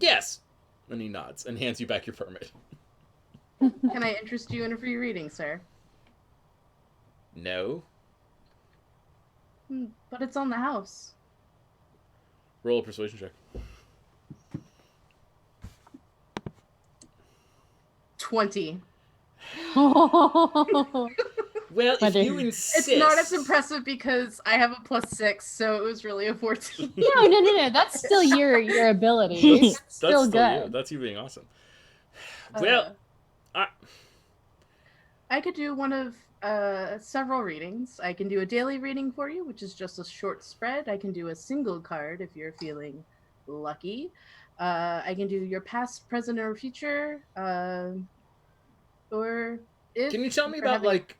Yes. And he nods and hands you back your permit. Can I interest you in a free reading, sir? No. But it's on the house. Roll a persuasion check. 20. Well, if you insist... It's not as impressive because I have a +6, so it was really a 14. No. That's still your ability. That's still good. You. That's you being awesome. Well, I could do one of several readings. I can do a daily reading for you, which is just a short spread. I can do a single card if you're feeling lucky. I can do your past, present, or future. Or if... Can you tell me about, like...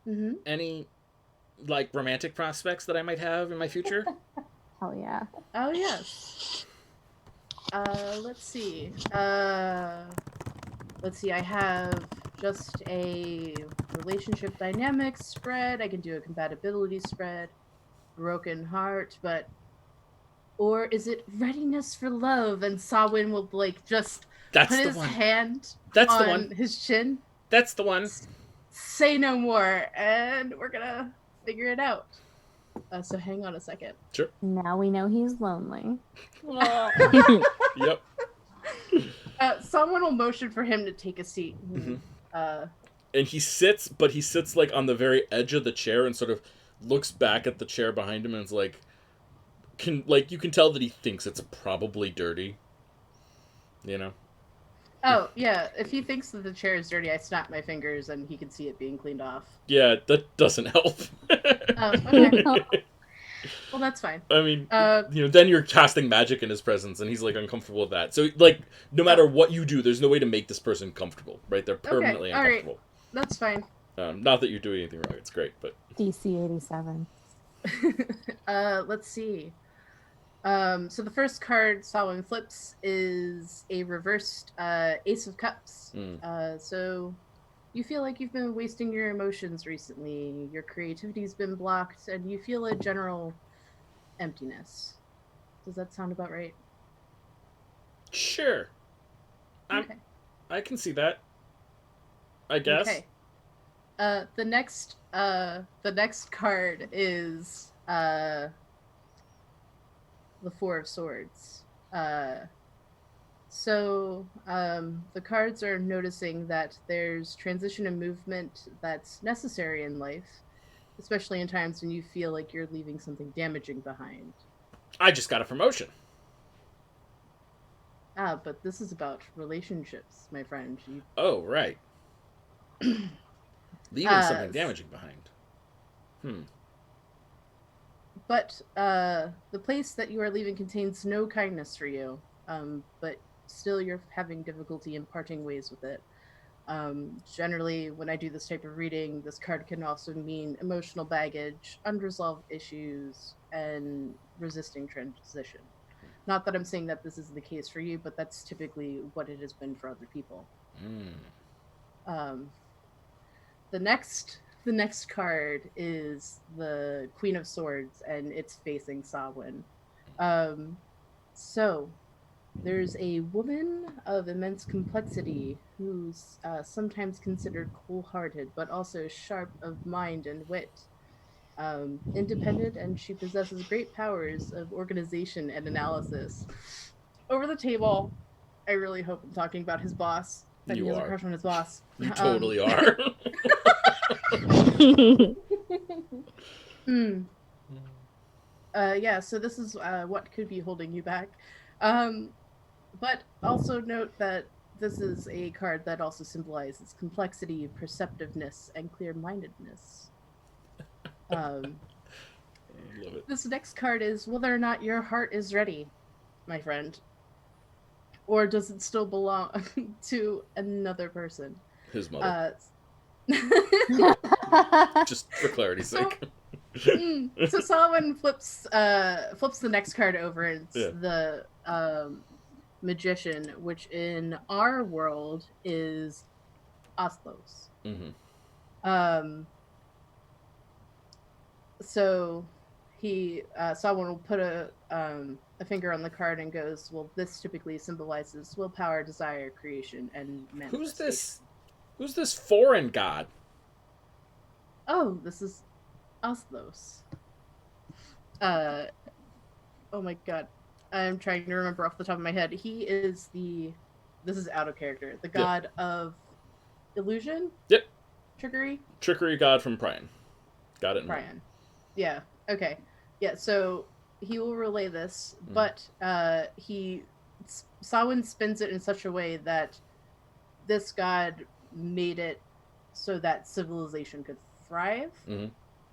Mm-hmm. Any, like, romantic prospects that I might have in my future? Hell yeah. Oh, yes. Let's see. I have just a relationship dynamics spread. I can do a compatibility spread. Broken heart, but... Or is it readiness for love? And Sawin will, like, just put his hand on his chin. That's the one. Say no more, and we're gonna figure it out. So hang on a second. Sure. Now we know he's lonely. Yep. Someone will motion for him to take a seat. And he sits, but he sits like on the very edge of the chair and sort of looks back at the chair behind him and is like, you can tell that he thinks it's probably dirty. You know? Oh, yeah. If he thinks that the chair is dirty, I snap my fingers and he can see it being cleaned off. Yeah, that doesn't help. Okay. Well, that's fine. I mean, then you're casting magic in his presence, and he's, like, uncomfortable with that. So, like, no matter what you do, there's no way to make this person comfortable, right? They're permanently uncomfortable. All right. That's fine. Not that you're doing anything wrong. It's great, but... DC 87. Let's see. So the first card Samhain flips is a reversed Ace of Cups. So you feel like you've been wasting your emotions recently. Your creativity's been blocked, and you feel a general emptiness. Does that sound about right? Sure. Okay. I can see that. I guess. Okay. The next card is the Four of Swords. So the cards are noticing that there's transition and movement that's necessary in life, especially in times when you feel like you're leaving something damaging behind. I just got a promotion. But this is about relationships, my friend. Oh, right. Leaving something damaging behind. But the place that you are leaving contains no kindness for you, but still you're having difficulty in parting ways with it. Generally, when I do this type of reading, this card can also mean emotional baggage, unresolved issues, and resisting transition. Not that I'm saying that this is the case for you, but that's typically what it has been for other people. The next card is the Queen of Swords, and it's facing Samhain. So there's a woman of immense complexity who's sometimes considered cool-hearted, but also sharp of mind and wit. Independent, and she possesses great powers of organization and analysis. Over the table, I really hope I'm talking about his boss. That he has a crush on his boss. You totally are. Yeah, so this is what could be holding you back. But also note that this is a card that also symbolizes complexity, perceptiveness, and clear-mindedness. I love it. This next card is whether or not your heart is ready, my friend. Or does it still belong to another person? His mother. Just for clarity's sake. So Solomon flips the next card over, and it's the Magician, which in our world is Oslos. So someone will put a finger on the card and goes, well, this typically symbolizes willpower, desire, creation, and manifestation. Who's this foreign god? Oh, this is Oslos. Oh my god. I'm trying to remember off the top of my head. He is this is out of character, the god of illusion? Yep. Trickery? Trickery god from Prian. Got it. Prian. Yeah, okay. Yeah, so he will relay this, but Samhain spins it in such a way that this god made it so that civilization could thrive,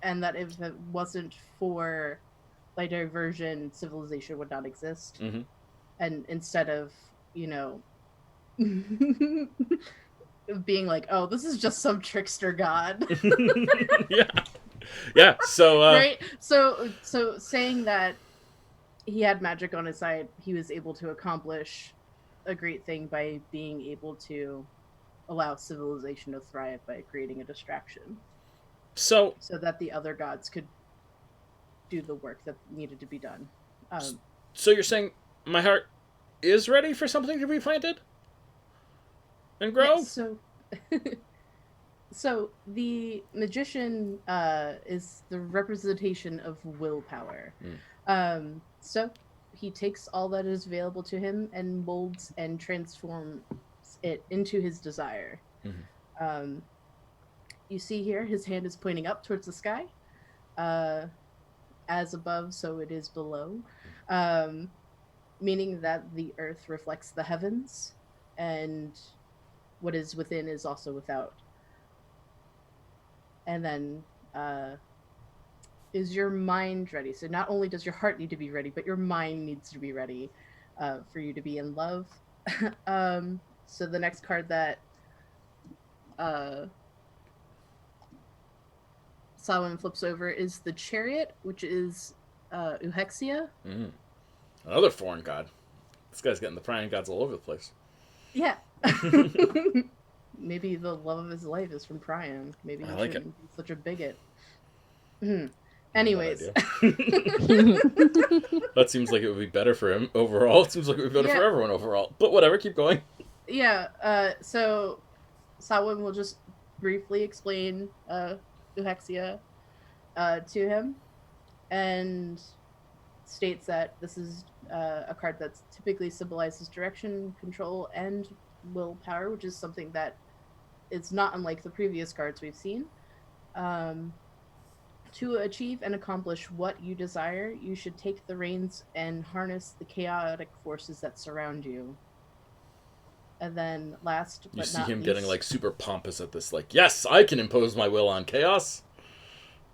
and that if it wasn't for like diversion, civilization would not exist. And instead of, being like, oh, this is just some trickster god. Yeah. So right. So saying that he had magic on his side, he was able to accomplish a great thing by being able to allow civilization to thrive by creating a distraction. So that the other gods could do the work that needed to be done. So you're saying my heart is ready for something to be planted and grow? Yeah, So the magician is the representation of willpower. So he takes all that is available to him and molds and transforms it into his desire. Um, you see here, his hand is pointing up towards the sky, as above, so it is below, meaning that the earth reflects the heavens, and what is within is also without. And then is your mind ready? So not only does your heart need to be ready, but your mind needs to be ready for you to be in love. So the next card that uh, Samhain flips over is the Chariot, which is Euhexia. Another foreign god. This guy's getting the prying gods all over the place. Yeah. Maybe the love of his life is from Priam. Maybe he shouldn't be such a bigot. Anyways. That seems like it would be better for him overall. It seems like it would be better for everyone overall. But whatever, keep going. Yeah, so Samhain will just briefly explain Euhexia to him, and states that this is a card that typically symbolizes direction, control, and willpower, which is something that is not unlike the previous cards we've seen. To achieve and accomplish what you desire, you should take the reins and harness the chaotic forces that surround you. And then last but not least... You see him getting, like, super pompous at this, like, yes, I can impose my will on chaos.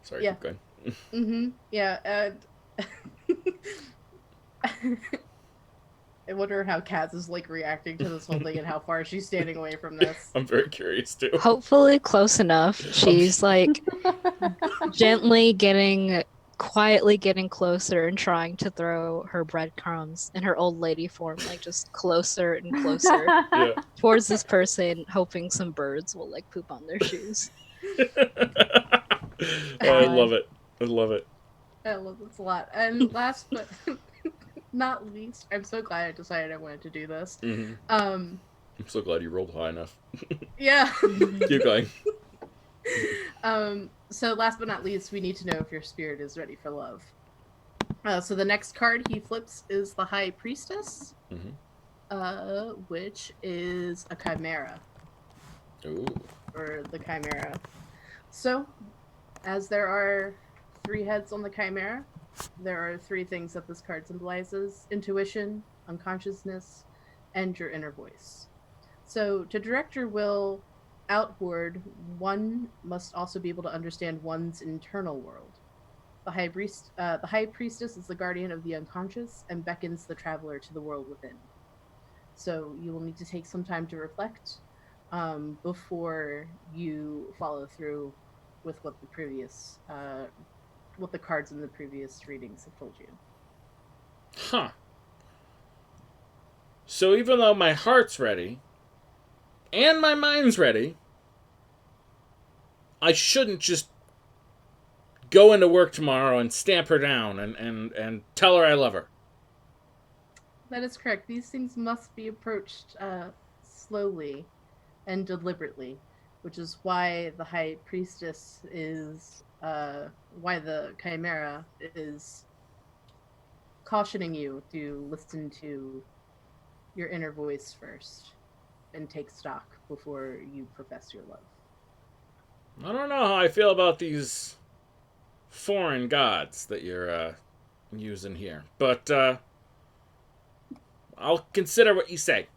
Sorry, keep going. Yeah, and... I wonder how Kaz is, like, reacting to this whole thing and how far she's standing away from this. I'm very curious, too. Hopefully close enough. She's, like, gently quietly getting closer and trying to throw her breadcrumbs in her old lady form, like, just closer and closer towards this person, hoping some birds will, like, poop on their shoes. I love it. I love it. I love this a lot. And last but... not least, I'm so glad I decided I wanted to do this. I'm so glad you rolled high enough. Yeah. Keep going. So last but not least, we need to know if your spirit is ready for love. So the next card he flips is the High Priestess, which is a chimera. Ooh. Or the chimera. So, as there are 3 heads on the chimera, there are 3 things that this card symbolizes: intuition, unconsciousness, and your inner voice. So to direct your will outward, one must also be able to understand one's internal world. The High Priestess is the guardian of the unconscious and beckons the traveler to the world within. So you will need to take some time to reflect before you follow through with what the previous what the cards in the previous readings have told you. Huh. So even though my heart's ready, and my mind's ready, I shouldn't just go into work tomorrow and stamp her down and tell her I love her. That is correct. These things must be approached slowly and deliberately, which is why the High Priestess is... why the Chimera is cautioning you to listen to your inner voice first and take stock before you profess your love. I don't know how I feel about these foreign gods that you're using here, but I'll consider what you say.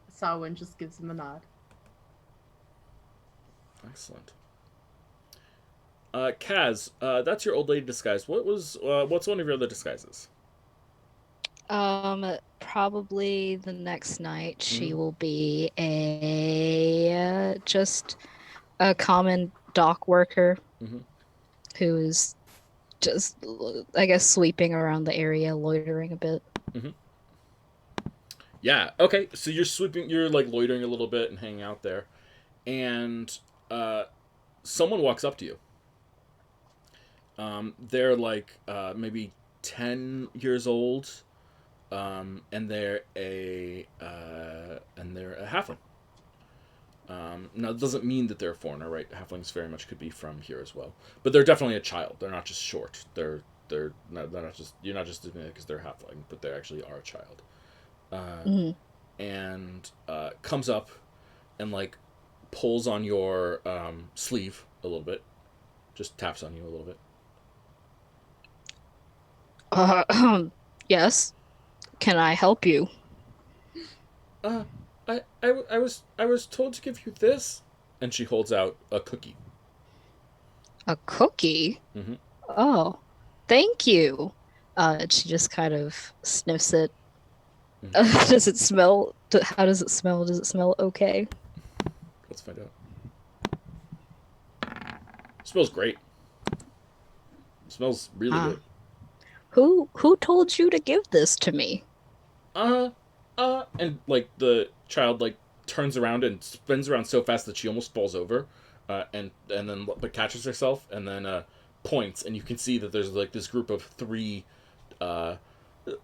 Samhain just gives him a nod. Excellent. Kaz, that's your old lady disguise. What's one of your other disguises? Probably the next night she will be just a common dock worker who is just, I guess, sweeping around the area, loitering a bit. Yeah. Okay. So you're like loitering a little bit and hanging out there, and someone walks up to you. They're like maybe 10 years old, and they're a halfling. Now, it doesn't mean that they're a foreigner, right? Halflings very much could be from here as well. But they're definitely a child. They're not just short. They're not just... You're not just doing it because they're halfling, but they actually are a child. And comes up and, like, pulls on your sleeve a little bit. Just taps on you a little bit. Yes. Can I help you? I was told to give you this, and she holds out a cookie. A cookie? Mm-hmm. Oh, thank you. She just kind of sniffs it. Mm-hmm. Does it smell? How does it smell? Does it smell okay? Let's find out. It smells great. It smells really good. Who told you to give this to me? And like the child like turns around and spins around so fast that she almost falls over, and then but catches herself and then points, and you can see that there's like this group of 3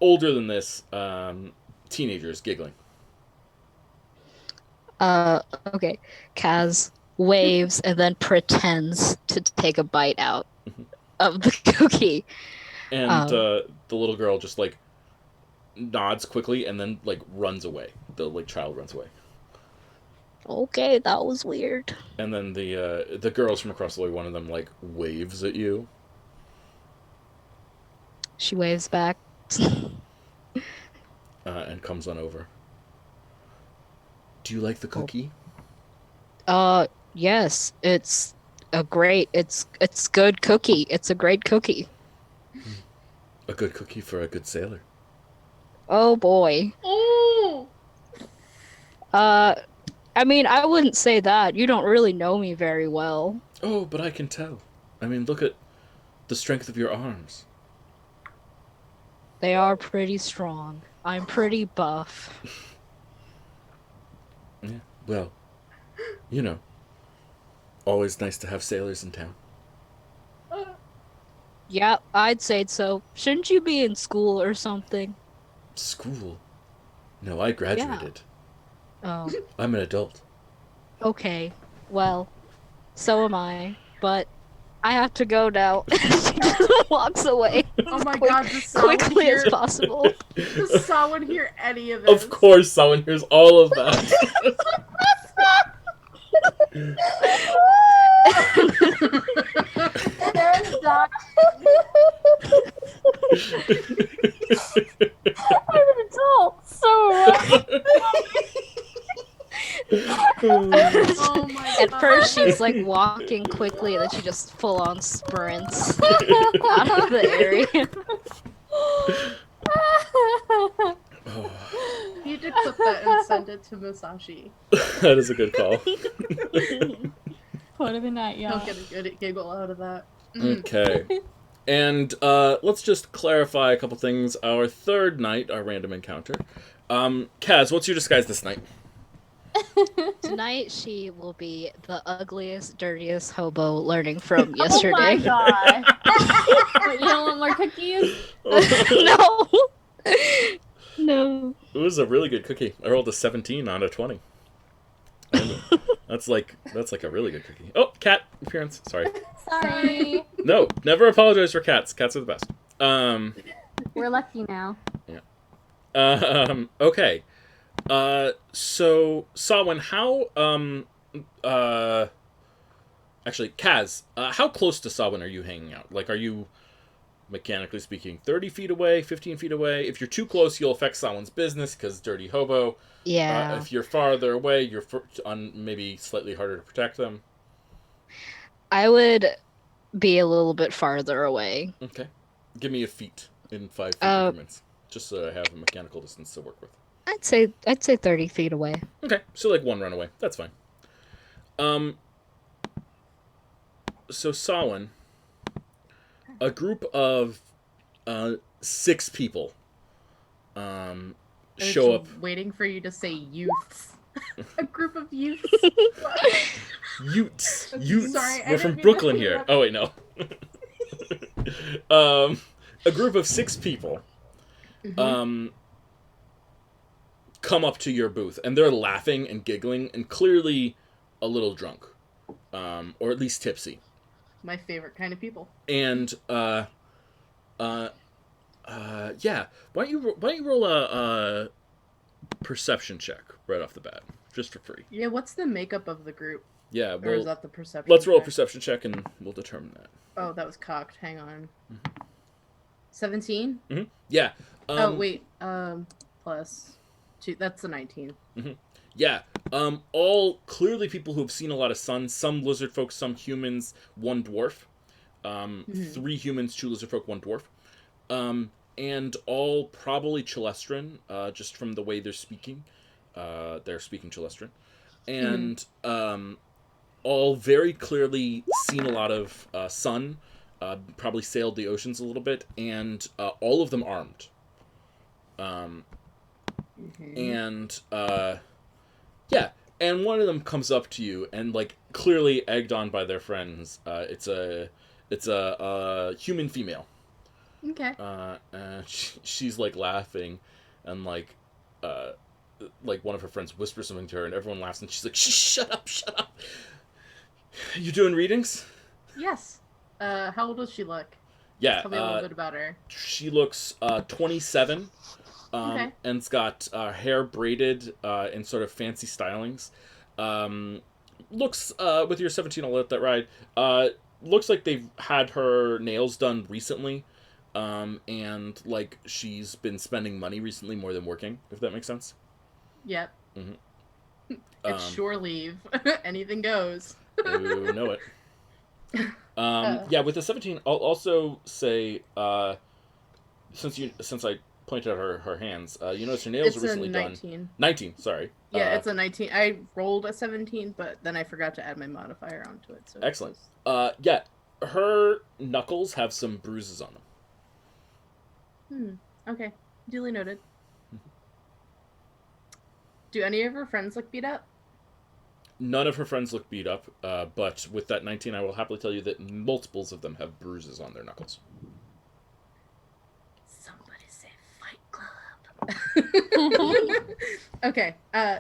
older than this teenagers giggling. Okay. Kaz waves and then pretends to take a bite out of the cookie. And the little girl just like nods quickly and then like runs away. The like child runs away. Okay, that was weird. And then the girls from across the way, one of them like waves at you. She waves back. And comes on over. Do you like the cookie? Yes. It's good cookie. It's a great cookie. A good cookie for a good sailor. Oh boy. Ooh. I mean, I wouldn't say that. You don't really know me very well. Oh, but I can tell. I mean, look at the strength of your arms. They are pretty strong. I'm pretty buff. Yeah, well, you know, always nice to have sailors in town. Yeah, I'd say so. Shouldn't you be in school or something? School? No, I graduated. Oh, I'm an adult. okay. Well, so am I. But I have to go now. She just walks away Oh my god, does Samhain quickly hear, as possible. does Samhain hear any of this? Of course, someone hears all of that. There's Doc. I'm an adult, so Oh my At god. first, she's like walking quickly, and then she just full on sprints out of the area. You need to clip that and send it to Musashi. That is a good call. What of a night, y'all. He'll get a good giggle out of that. Okay. And let's just clarify a couple things. Our third night, our random encounter. Kaz, what's your disguise this night? Tonight, she will be the ugliest, dirtiest hobo learning from yesterday. Oh my god. Wait, you don't want more cookies? No. No. It was a really good cookie. I rolled a 17 on a 20. That's like a really good cookie. Oh, cat appearance. Sorry. Sorry. No, never apologize for cats. Cats are the best. We're lucky now. Yeah. Okay. So Sawin, how actually Kaz, how close to Sawin are you hanging out? Like, are you mechanically speaking 30 feet away, 15 feet away? If you're too close, you'll affect Sawin's business because dirty hobo. Yeah. If you're farther away, you're maybe slightly harder to protect them. I would be a little bit farther away. Okay. Give me a feet in 5 feet increments, just so I have a mechanical distance to work with. I'd say 30 feet away. Okay, so like 1 run away. That's fine. So Sawin, a group of 6 people show up. Waiting for you to say youths. A group of youths. Utes. Sorry, I We're from didn't mean Brooklyn to here. interrupt. Oh wait, no. A group of 6 people come up to your booth, and they're laughing and giggling and clearly a little drunk, or at least tipsy. My favorite kind of people. And yeah. Why don't you roll a perception check right off the bat, just for free? Yeah, what's the makeup of the group? Yeah, Or is that the perception? Let's roll a check? perception check and we'll determine that. Oh, that was cocked. Hang on. 17? Mm-hmm. Yeah. Oh wait. Plus 2. That's the 19. Mm-hmm. Yeah. All clearly people who have seen a lot of sun. Some lizard folk, some humans, one dwarf. 3 humans, 2 lizard folk, 1 dwarf. And all probably Chelestrin, just from the way they're speaking. They're speaking Chelestrin. And all very clearly seen a lot of sun, probably sailed the oceans a little bit, and all of them armed. And yeah, and one of them comes up to you and, like, clearly egged on by their friends. It's a human female. Okay. She's like laughing, and like one of her friends whispers something to her, and everyone laughs, and she's like, "Shut up, shut up." You doing readings? Yes. How old does she look? Yeah. Tell me a little bit about her. She looks 27. Okay. And's got hair braided in sort of fancy stylings. Looks, with your 17, I'll let that ride. Looks like they've had her nails done recently. And, like, she's been spending money recently more than working, if that makes sense. Yep. Mm-hmm. It's shore leave. Anything goes. You know it. Yeah, with the 17, I'll also say, since I pointed out her hands, you notice her nails are recently done. 19. 19, sorry. Yeah, it's a 19. I rolled a 17, but then I forgot to add my modifier onto it. So excellent. Yeah, her knuckles have some bruises on them. Okay. Duly noted. Do any of her friends look beat up? None of her friends look beat up, but with that 19, I will happily tell you that multiples of them have bruises on their knuckles. Somebody say Fight Club. Okay.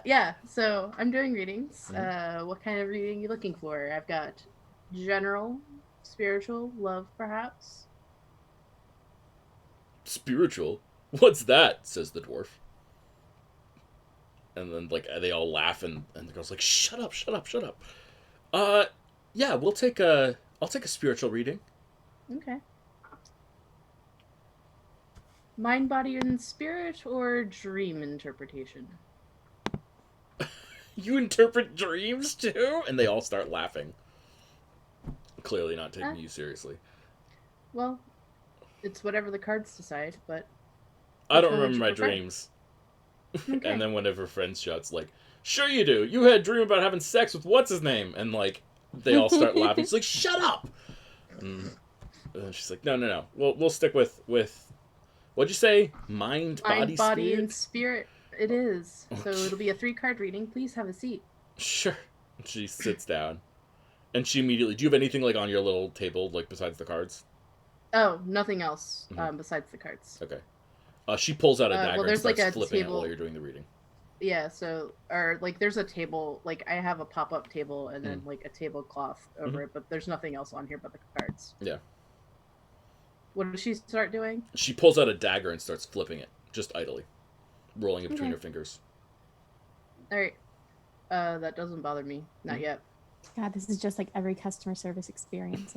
Yeah, so I'm doing readings. What kind of reading are you looking for? I've got general, spiritual, love, perhaps. Spiritual? What's that? Says the dwarf. And then, like, they all laugh, and the girl's like, shut up, shut up, shut up. Yeah, I'll take a spiritual reading. Okay. Mind, body, and spirit, or dream interpretation? You interpret dreams, too? And they all start laughing. Clearly not taking you seriously. Well, it's whatever the cards decide, but... I don't remember my dreams. Okay. And then one of her friends shouts, like, sure you do! You had a dream about having sex with what's-his-name! And, like, they all start laughing. She's like, shut up! And she's like, no. We'll stick with what'd you say? Mind, body, spirit? And spirit. It is. So it'll be a 3-card reading. Please have a seat. Sure. She sits down. And she immediately... Do you have anything, like, on your little table, like, besides the cards? Oh, nothing else besides the cards. Okay. She pulls out a dagger and starts like a flipping table... it while you're doing the reading. Yeah, so... Or, like, there's a table... Like, I have a pop-up table and then, like, a tablecloth over it, but there's nothing else on here but the cards. Yeah. What does she start doing? She pulls out a dagger and starts flipping it, just idly. Rolling it between her fingers. Alright. That doesn't bother me. Not yet. God, this is just like every customer service experience.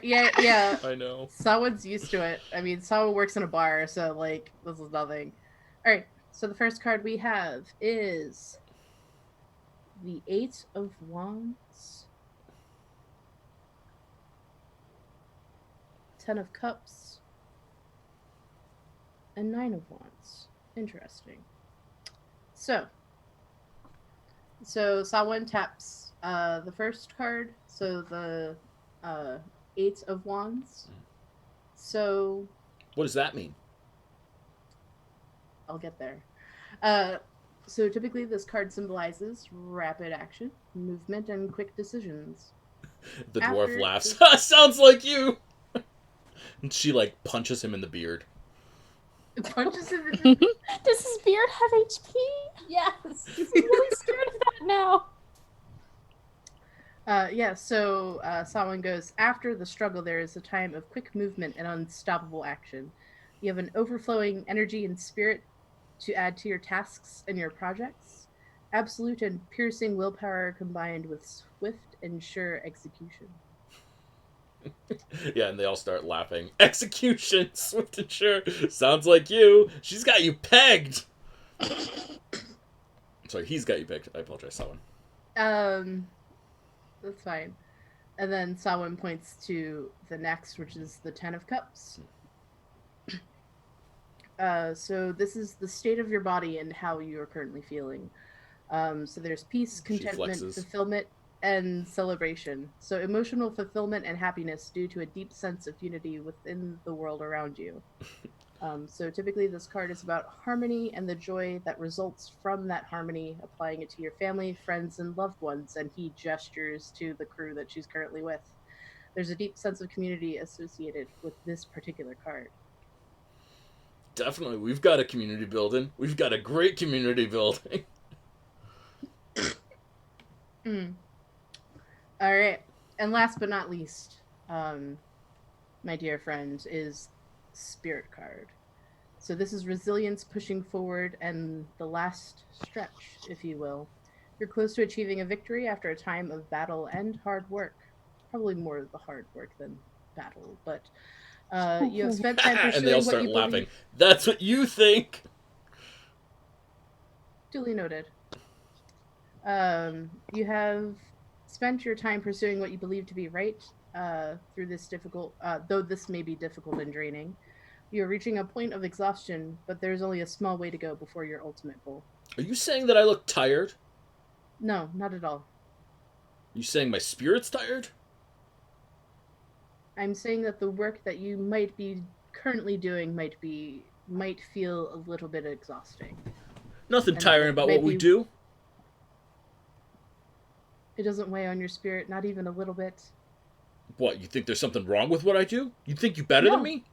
Yeah. I know. Sawa's used to it. I mean, Sawa works in a bar, so, like, this is nothing. Alright, so the first card we have is the 8 of Wands, 10 of Cups, and 9 of Wands. Interesting. So Sawa taps the first card, so the 8 of Wands. So... What does that mean? I'll get there. So typically this card symbolizes rapid action, movement, and quick decisions. The dwarf laughs. Sounds like you! And she, like, punches him in the beard. Punches him in the beard? Does his beard have HP? Yes! I'm really scared of that now. So Samhain goes, after the struggle, there is a time of quick movement and unstoppable action. You have an overflowing energy and spirit to add to your tasks and your projects. Absolute and piercing willpower combined with swift and sure execution. Yeah, and they all start laughing. Execution, swift and sure. Sounds like you. She's got you pegged. Sorry, he's got you pegged. I apologize, Samhain. That's fine. And then Samhain points to the next, which is the Ten of Cups. So this is the state of your body and how you are currently feeling. So there's peace, contentment, fulfillment, and celebration. So emotional fulfillment and happiness due to a deep sense of unity within the world around you. So typically this card is about harmony and the joy that results from that harmony, applying it to your family, friends, and loved ones. And he gestures to the crew that she's currently with. There's a deep sense of community associated with this particular card. Definitely. We've got a community building. We've got a great community building. All right. And last but not least, my dear friend, is Spirit card. So this is resilience pushing forward and the last stretch, if you will. You're close to achieving a victory after a time of battle and hard work. Probably more the hard work than battle, but you have spent time pursuing and they all start laughing. That's what you think. Duly noted. You have spent your time pursuing what you believe to be right through this difficult, though this may be difficult and draining. You're reaching a point of exhaustion, but there's only a small way to go before your ultimate goal. Are you saying that I look tired? No, not at all. Are you saying my spirit's tired? I'm saying that the work that you might be currently doing might feel a little bit exhausting. Nothing tiring about what we do. It doesn't weigh on your spirit, not even a little bit. What, you think there's something wrong with what I do? You think you better than me?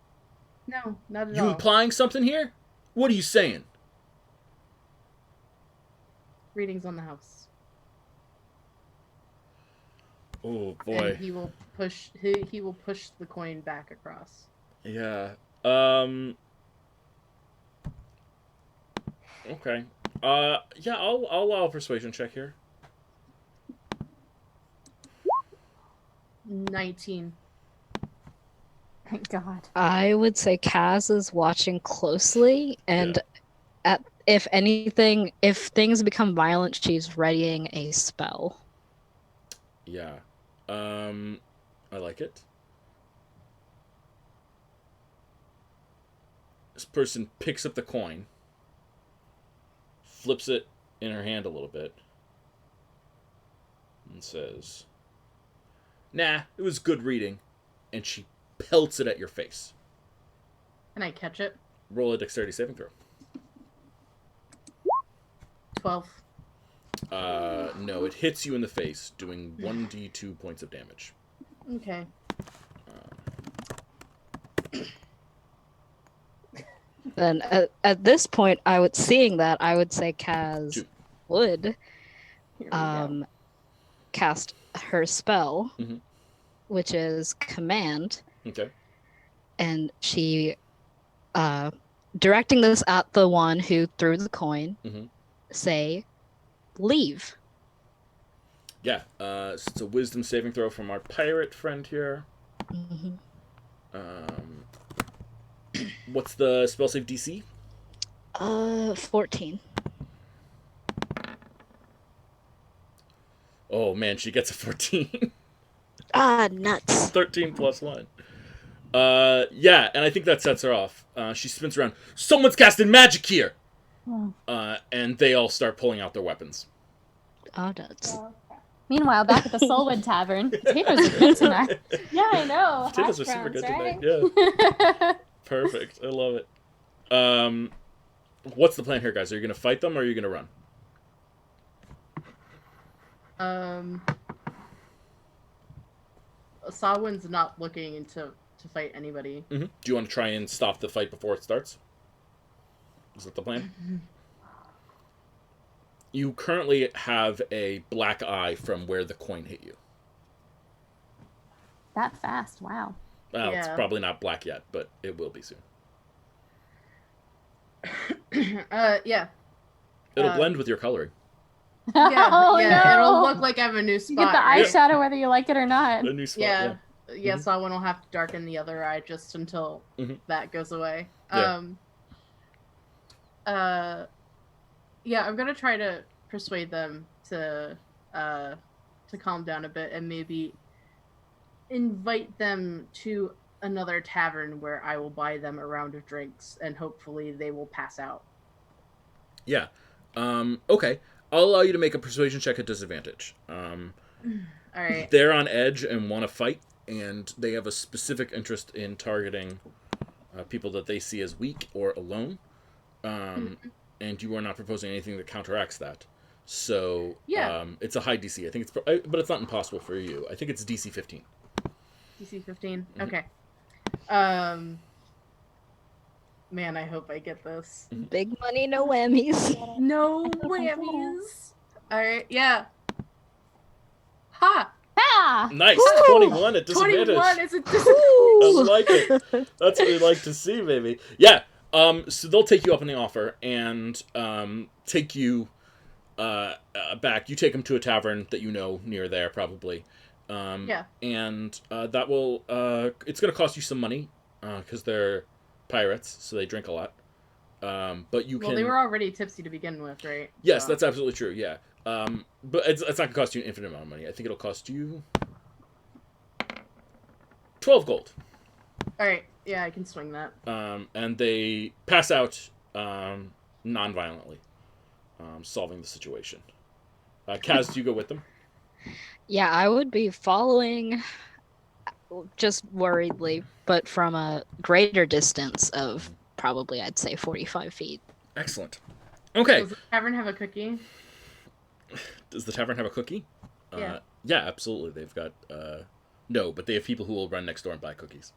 No, not at all. You implying something here? What are you saying? Readings on the house. Oh boy. And he will push the coin back across. Yeah. Okay. Yeah, I'll allow a persuasion check here. 19. Thank God. I would say Kaz is watching closely, and if things become violent, she's readying a spell. Yeah. I like it. This person picks up the coin, flips it in her hand a little bit, and says, "Nah, it was good reading," and she pelts it at your face. Can I catch it? Roll a dexterity saving throw. 12. No, it hits you in the face, doing 1d2 points of damage. Okay. Then at this point, I would say Kaz would cast her spell, which is command. Okay. And she, directing this at the one who threw the coin, say, "Leave." Yeah, it's a wisdom saving throw from our pirate friend here. What's the spell save DC? 14. Oh man, she gets a 14. Nuts. 13 plus 1. Yeah, and I think that sets her off. She spins around. Someone's casting magic here! And they all start pulling out their weapons. Oh, nuts. Meanwhile, back at the Soulwood Tavern, potatoes are good tonight. Yeah, I know. Potatoes Hash are super browns, good right? tonight. Yeah. Perfect. I love it. What's the plan here, guys? Are you going to fight them or are you going to run? Sawin's not looking to fight anybody. Do you want to try and stop the fight before it starts? Is that the plan? You currently have a black eye from where the coin hit you. That fast, wow. Well, it's Yeah. probably not black yet, but it will be soon. Yeah. It'll blend with your coloring. Yeah, Oh, yeah. no. It'll look like I have a new spot. You get the right? eyeshadow whether you like it or not. A new spot, Yeah. yeah. So one will have to darken the other eye just until that goes away. Yeah. Yeah, I'm gonna try to persuade them to calm down a bit and maybe invite them to another tavern where I will buy them a round of drinks and hopefully they will pass out. Yeah. Okay. I'll allow you to make a persuasion check at disadvantage. All right. They're on edge and want to fight, and they have a specific interest in targeting people that they see as weak or alone. And you are not proposing anything that counteracts that. So it's a high DC. I think but it's not impossible for you. I think it's DC 15. DC 15. Okay. Man, I hope I get this. Big money, no whammies. No whammies. All right. Yeah. Ha! Ah! Nice. Woo! 21 at disadvantage. 21 is a I like it. That's what we like to see, baby. Yeah. So they'll take you up on the offer and take you back. You take them to a tavern that you know near there, probably. Yeah. And that will it's going to cost you some money because they're pirates, so they drink a lot. But you can. Well, they were already tipsy to begin with, right? Yes, that's absolutely true. Yeah. But it's not going to cost you an infinite amount of money. I think it'll cost you 12 gold. All right. Yeah, I can swing that. And they pass out non-violently, solving the situation. Kaz, do you go with them? Yeah, I would be following just worriedly, but from a greater distance of probably, I'd say, 45 feet. Excellent. Okay. Does the tavern have a cookie? Does the tavern have a cookie? Yeah. Yeah, absolutely. They've got... no, but they have people who will run next door and buy cookies.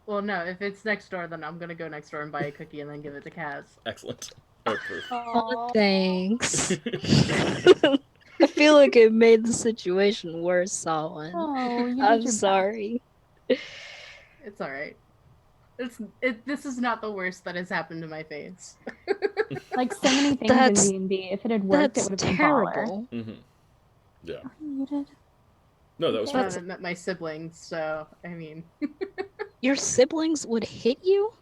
Well, no. If it's next door, then I'm going to go next door and buy a cookie and then give it to Kaz. Excellent. Approve. Oh, thanks. I feel like it made the situation worse, Solon. Oh, you did I'm your sorry. It's all right. This is not the worst that has happened to my face. best. Like so many things That's- in D&D. If it had worked, it That's would have been baller. terrible. Mm-hmm. Yeah. Muted. No, that was I fine. haven't met my siblings, so I mean, Your siblings would hit you?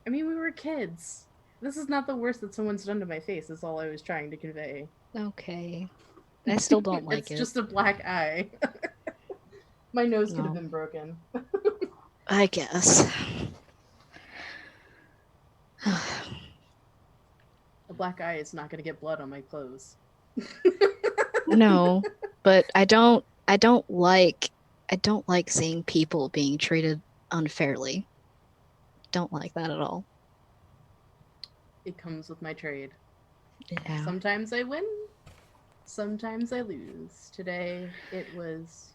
we were kids. This is not the worst that someone's done to my face. Is all I was trying to convey. Okay. I still don't like It's it. just a black eye. My nose could No. have been broken. I guess. A black eye is not going to get blood on my clothes. No, but I don't like seeing people being treated unfairly. Don't like that at all. It comes with my trade. Yeah. Sometimes I win, sometimes I lose. Today it was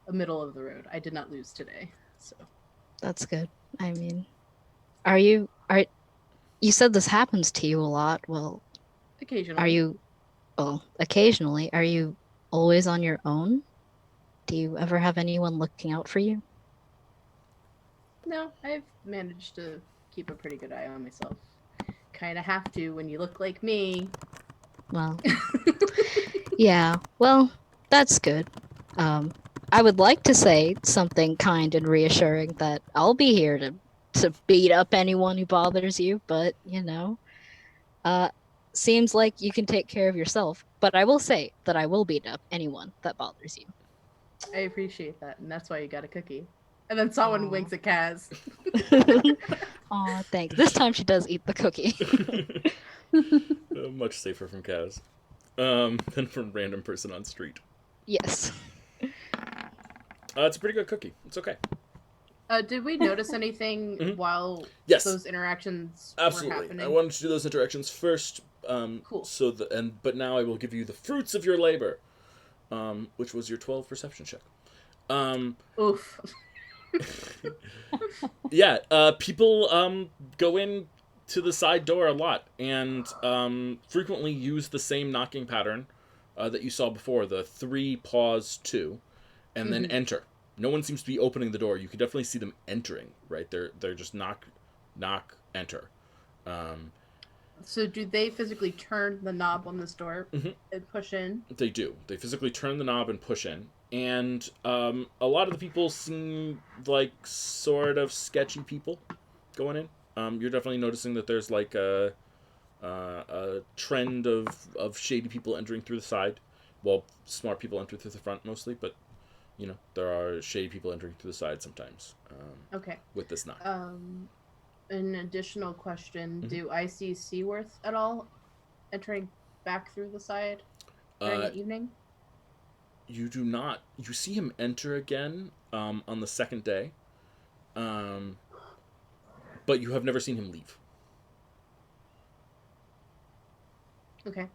a middle of the road. I did not lose today, so That's good. I mean, you said this happens to you a lot. Well, occasionally. Occasionally. Are you always on your own? Do you ever have anyone looking out for you? No, I've managed to keep a pretty good eye on myself. Kind of have to when you look like me. Well, yeah. Well, that's good. I would like to say something kind and reassuring that I'll be here to beat up anyone who bothers you, but seems like you can take care of yourself. But I will say that I will beat up anyone that bothers you. I appreciate that, and that's why you got a cookie. And then someone Aw. winks at Kaz. Aw, thanks. This time she does eat the cookie. Much safer from Kaz than from random person on street. Yes. It's a pretty good cookie. It's okay. Did we notice anything while Yes. those interactions were Absolutely. happening? I wanted to do those interactions first. Cool. But now I will give you the fruits of your labor, which was your 12 perception check. Oof. Yeah. People go in to the side door a lot and frequently use the same knocking pattern that you saw before, the 3 pause 2, and then enter. No one seems to be opening the door. You can definitely see them entering, right? They're just knock, enter. So do they physically turn the knob on this door and push in? They do. They physically turn the knob and push in. And a lot of the people seem like sort of sketchy people going in. You're definitely noticing that there's like a trend of shady people entering through the side. Well, smart people enter through the front mostly, but there are shady people entering through the side sometimes. Okay. With this knock. An additional question: do I see Seaworth at all entering back through the side during the evening? You do not. You see him enter again on the second day, but you have never seen him leave. Okay.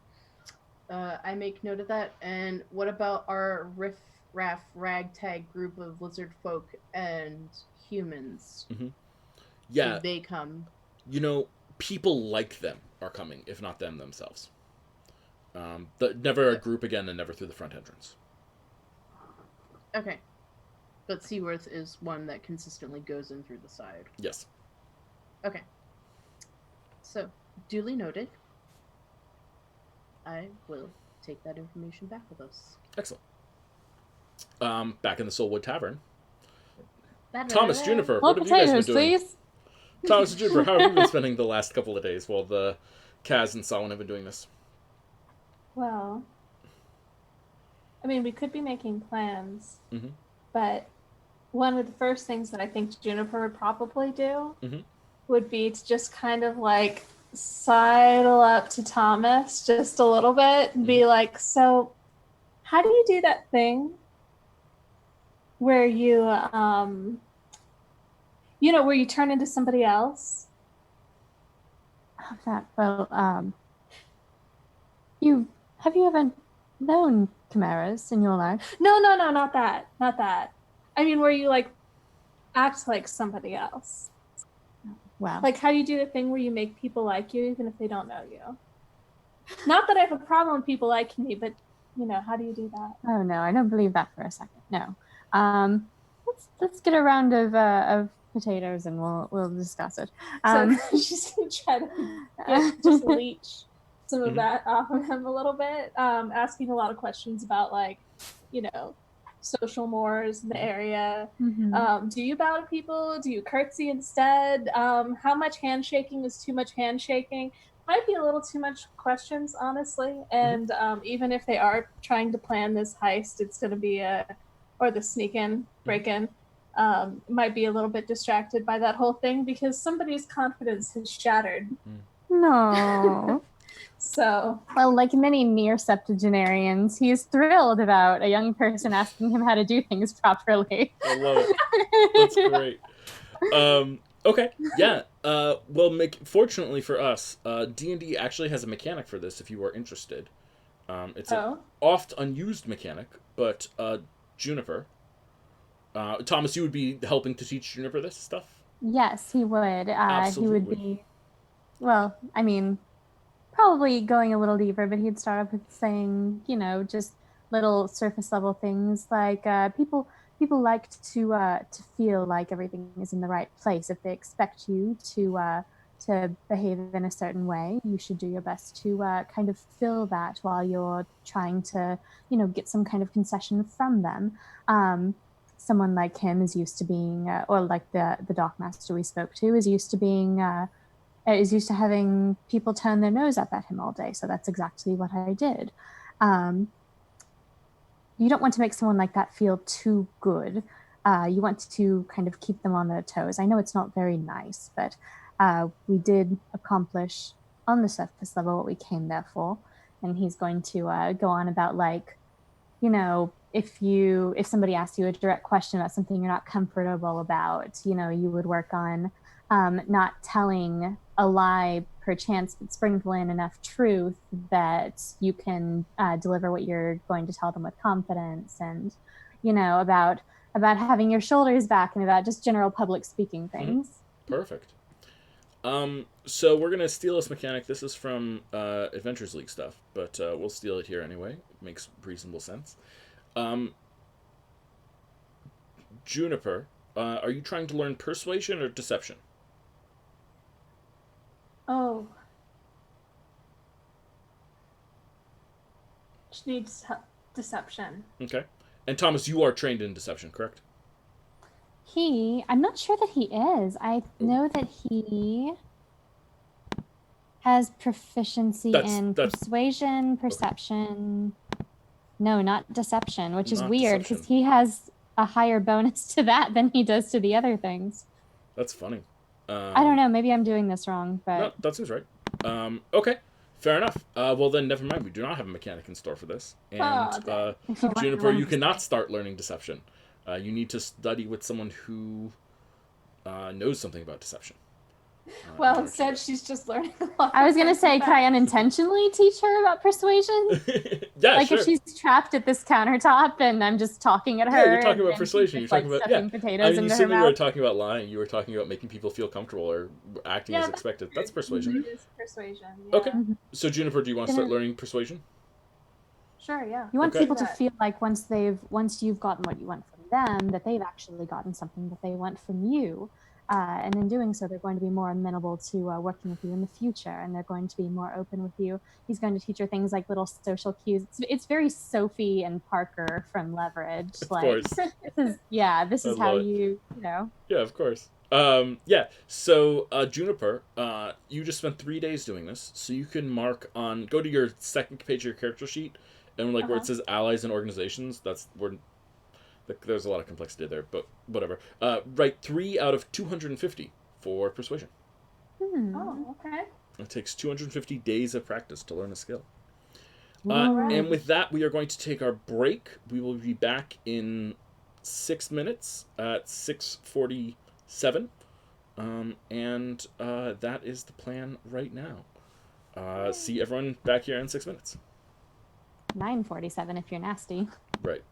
I make note of that. And what about our riff-raff ragtag group of lizard folk and humans? Yeah. Should they come? People like them are coming, if not them themselves. Never a group again, and never through the front entrance. Okay. But Seaworth is one that consistently goes in through the side. Yes. Okay. So, duly noted. I will take that information back with us. Excellent. Back in the Soulwood Tavern. Thomas, Juniper, what have you guys been doing? Please. Thomas and Juniper, how have you been spending the last couple of days while the Kaz and Solon have been doing this? Well, I mean, we could be making plans, but one of the first things that I think Juniper would probably do would be to just kind of like sidle up to Thomas just a little bit and be like, so how do you do that thing where you where you turn into somebody else? Have you ever known chimeras in your life? No, not that. I mean, where you like act like somebody else. Wow. Like, how do you do the thing where you make people like you even if they don't know you? Not that I have a problem with people liking me, but how do you do that? Oh no, I don't believe that for a second. No. Let's get a round of potatoes and we'll discuss it. So she's gonna try to just leech some of that off of him a little bit, asking a lot of questions about like, social mores in the area. Do you bow to people? Do you curtsy instead? How much handshaking is too much handshaking? Might be a little too much questions, honestly. And even if they are trying to plan this heist, it's going to be or the sneak in, break in, might be a little bit distracted by that whole thing because somebody's confidence has shattered. No. So, well, like many near septuagenarians, he is thrilled about a young person asking him how to do things properly. I love it. That's great. Okay, yeah. Fortunately for us, D&D actually has a mechanic for this if you are interested. It's an oft unused mechanic, but Juniper. Thomas, you would be helping to teach Juniper this stuff? Yes, he would. Absolutely. He would be, well, I mean, probably going a little deeper, but he'd start off with saying, just little surface level things like people like to feel like everything is in the right place. If they expect you to behave in a certain way, you should do your best to kind of fill that while you're trying to, get some kind of concession from them. Someone like him is used to being, or like the dockmaster we spoke to is used to being. Is used to having people turn their nose up at him all day. So that's exactly what I did. You don't want to make someone like that feel too good. You want to kind of keep them on their toes. I know it's not very nice, but we did accomplish on the surface level what we came there for. And he's going to go on about like, if somebody asks you a direct question about something you're not comfortable about, you would work on not telling a lie per chance, but sprinkle in enough truth that you can deliver what you're going to tell them with confidence, and about having your shoulders back and about just general public speaking things. Perfect. So we're gonna steal this mechanic. This is from Adventures League stuff, but we'll steal it here anyway. Makes reasonable sense. Juniper, are you trying to learn persuasion or deception? Oh. She needs deception. Okay. And Thomas, you are trained in deception, correct? I'm not sure that he is. I know that he has proficiency in That's persuasion, perception. No, not deception, which is Not weird deception. because he has a higher bonus to that than he does to the other things. That's funny. I don't know. Maybe I'm doing this wrong, but No, that seems right. Okay, fair enough. Well, then never mind. We do not have a mechanic in store for this. And Juniper, you cannot start learning deception. You need to study with someone who knows something about deception. Well, instead, she's just learning a lot. I was gonna say, could I unintentionally teach her about persuasion? Yeah, like sure. if she's trapped at this countertop and I'm just talking at her. Yeah, you're talking about persuasion. You're talking about stuffing potatoes I mean, you into her certainly mouth. were talking about lying. You were talking about making people feel comfortable or acting as expected. That's persuasion. It is persuasion. Yeah. Okay. So Juniper, do you want to start learning persuasion? Sure. Yeah. You want people to feel like once you've gotten what you want from them, that they've actually gotten something that they want from you. And in doing so, they're going to be more amenable to working with you in the future, and they're going to be more open with you. He's going to teach her things like little social cues. It's very Sophie and Parker from Leverage. Of course. This is how you know. Yeah, of course. Yeah. So Juniper, you just spent 3 days doing this, so you can go to your second page of your character sheet, and where it says allies and organizations. There's a lot of complexity there, but whatever. Write 3 out of 250 for persuasion. Oh, okay. It takes 250 days of practice to learn a skill. Right. And with that, we are going to take our break. We will be back in 6 minutes at 6:47. And that is the plan right now. See everyone back here in 6 minutes. 9:47 if you're nasty. Right.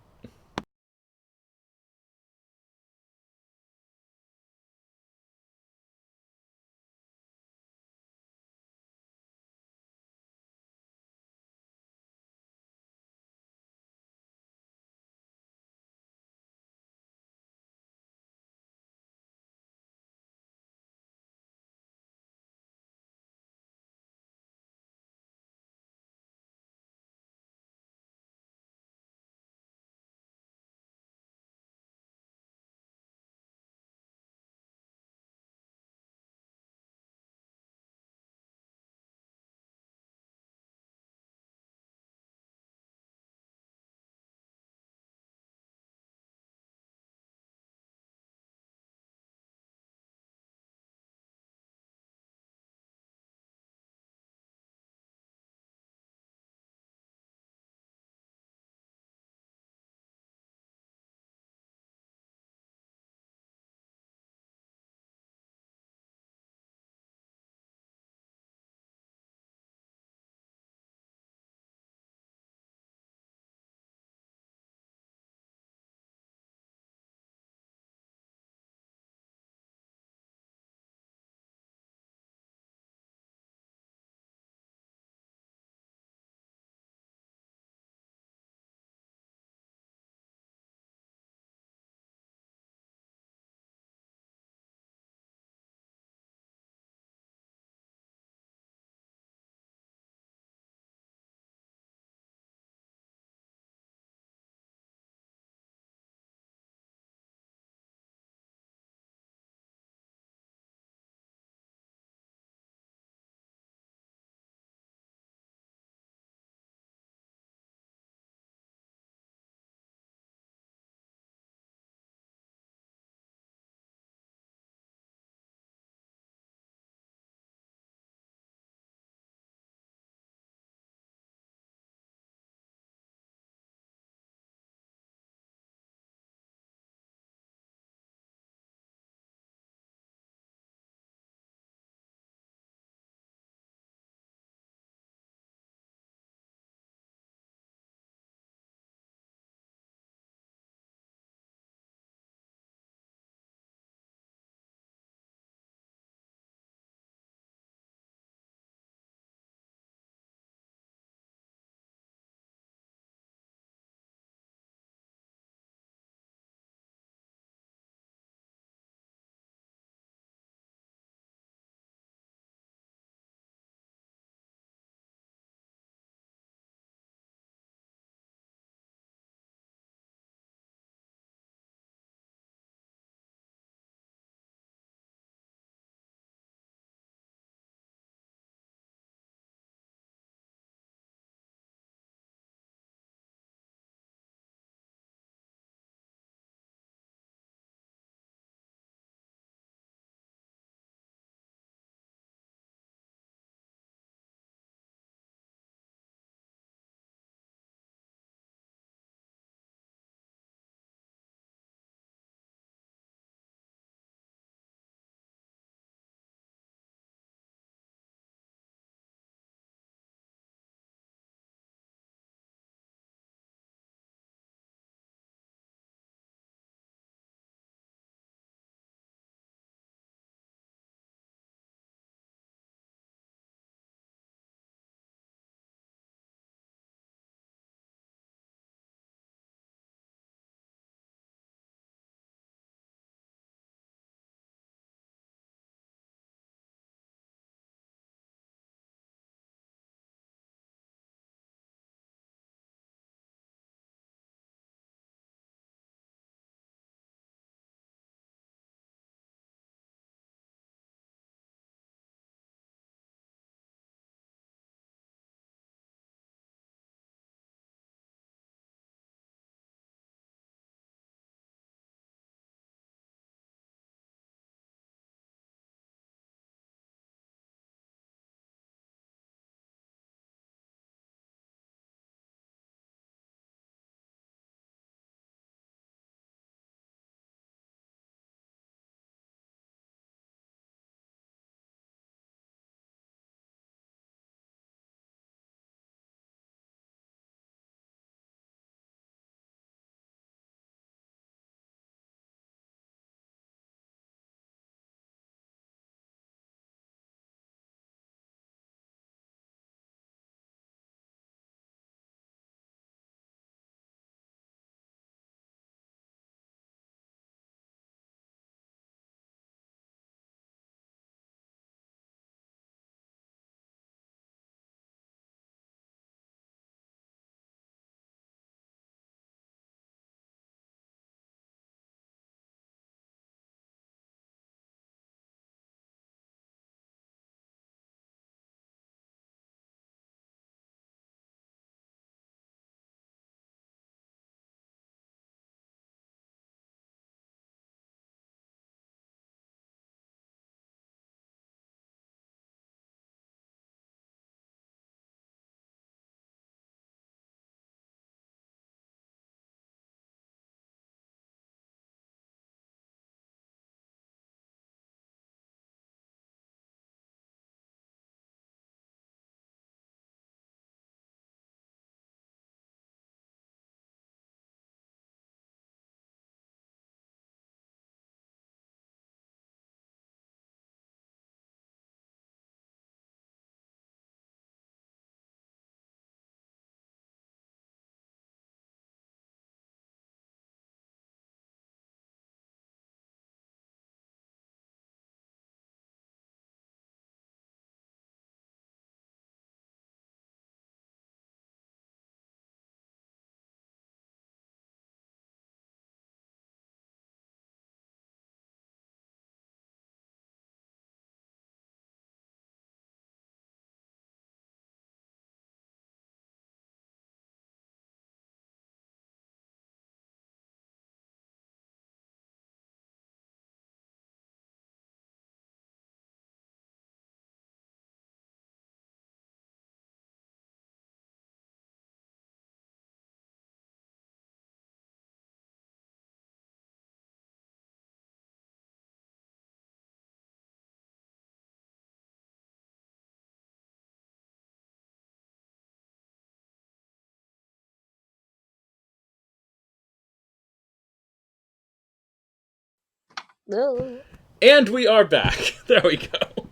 And we are back. There we go.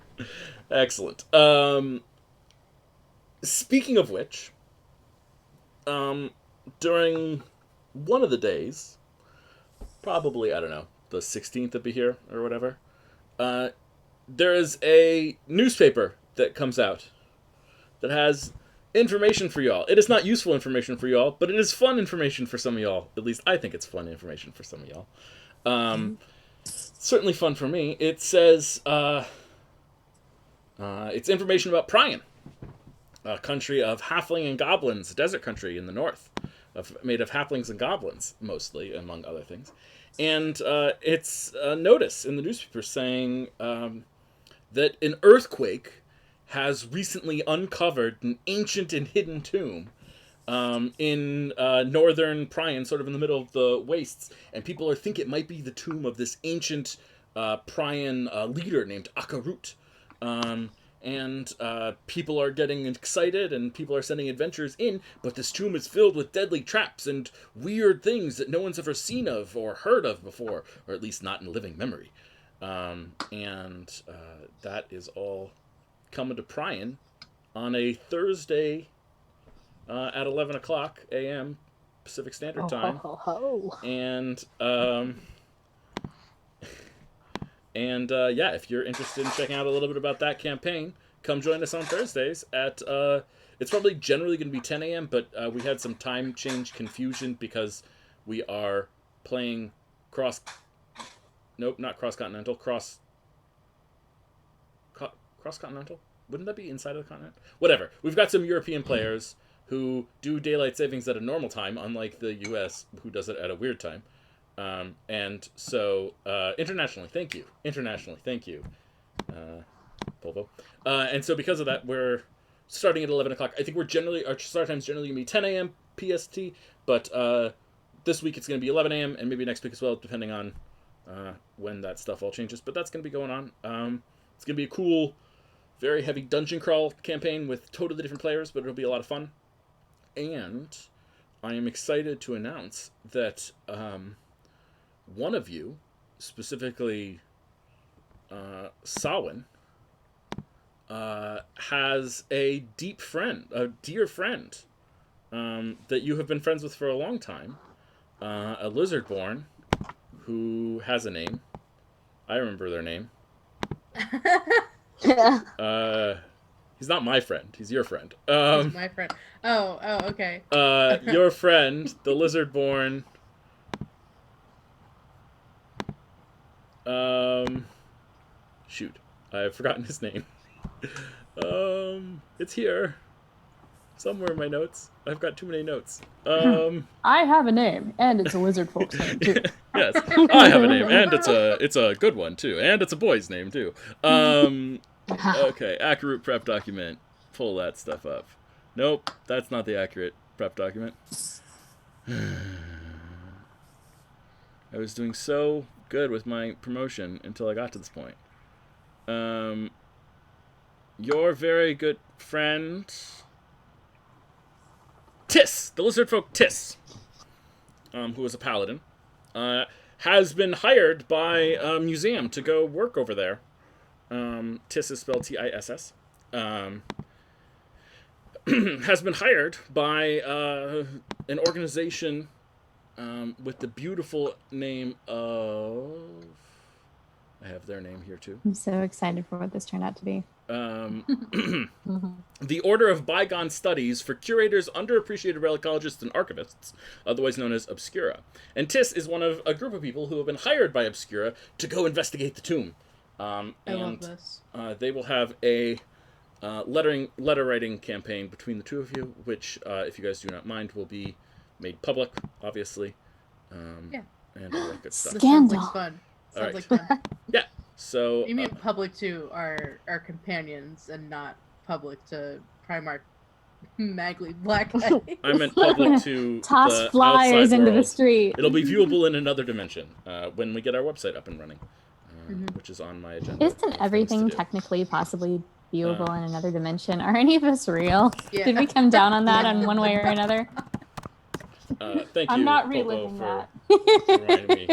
Excellent. Speaking of which, during one of the days, probably, I don't know, the 16th of the year or whatever, there is a newspaper that comes out that has information for y'all. It is not useful information for y'all, but it is fun information for some of y'all. At least I think it's fun information for some of y'all. Certainly fun for me. It says it's information about Prion, a country of halfling and goblins, a desert country in the north, made of halflings and goblins, mostly, among other things. And it's a notice in the newspaper saying that an earthquake has recently uncovered an ancient and hidden tomb in northern Prion, sort of in the middle of the wastes, and people think it might be the tomb of this ancient Prion leader named Akarut. And people are getting excited, and people are sending adventurers in, but this tomb is filled with deadly traps and weird things that no one's ever seen of or heard of before, or at least not in living memory. And that is all coming to Prion on a Thursday at 11 o'clock a.m. Pacific Standard Time. And yeah, if you're interested in checking out a little bit about that campaign, come join us on Thursdays at it's probably generally going to be 10 a.m., but we had some time change confusion because we are playing cross-continental. Wouldn't that be inside of the continent? Whatever. We've got some European players who do daylight savings at a normal time, unlike the U.S., who does it at a weird time. And so, internationally, thank you, Volvo. And so because of that, we're starting at 11 o'clock. I think our start time's generally going to be 10 a.m. PST, but this week it's going to be 11 a.m. and maybe next week as well, depending on when that stuff all changes. But that's going to be going on. It's going to be a cool, very heavy dungeon crawl campaign with totally different players, but it'll be a lot of fun. And I am excited to announce that one of you, specifically Sawin, has a dear friend, that you have been friends with for a long time, a lizardborn who has a name. I remember their name. He's not my friend. He's your friend. He's my friend. Oh, okay. Your friend, the lizardborn. Shoot, I've forgotten his name. It's here somewhere in my notes. I've got too many notes. I have a name, and it's a lizard folk's name too. Yes, I have a name, and it's a good one too, and it's a boy's name too. Okay, accurate prep document. Pull that stuff up. Nope, that's not the accurate prep document. I was doing so good with my promotion until I got to this point. Your very good friend Tis, the lizard folk Tis, who is a paladin, has been hired by a museum to go work over there. Tis is spelled Tiss. Has been hired by an organization with the beautiful name of... I have their name here too. I'm so excited for what this turned out to be. The Order of Bygone Studies for Curators, Underappreciated Relicologist, and Archivists, otherwise known as Obscura. And Tis is one of a group of people who have been hired by Obscura to go investigate the tomb. I love this. They will have a letter writing campaign between the two of you, which, if you guys do not mind, will be made public, obviously. Yeah. And all that good stuff. This sounds like fun. All right. Fun. Yeah. So You mean public to our companions and not public to Primarch, Magli, Blackice. I meant public to toss the flyers outside into world. the street. It'll be viewable in another dimension when we get our website up and running, which is on my agenda. Isn't everything technically possibly viewable in another dimension? Are any of us real? Yeah. Did we come down on that in one way or another? Thank you. I'm not Popo, reliving for that. reminding me.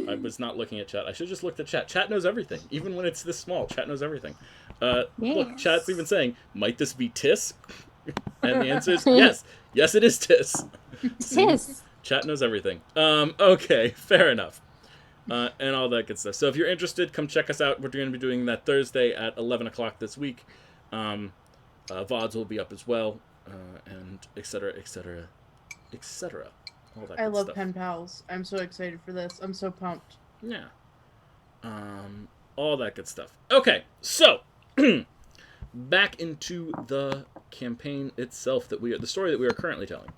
I was not looking at chat. I should have just looked at chat. Chat knows everything. Even when it's this small, chat knows everything. Look, chat's even saying, might this be Tis? And the answer is yes. Yes, it is Tis. Tis. Chat knows everything. Okay, fair enough. And all that good stuff. So if you're interested, come check us out. We're going to be doing that Thursday at 11 o'clock this week. VODs will be up as well, and etc., etc., etc. All that I good love stuff. pen pals. I'm so excited for this. I'm so pumped. Yeah. All that good stuff. Okay, so back into the campaign itself the story that we are currently telling,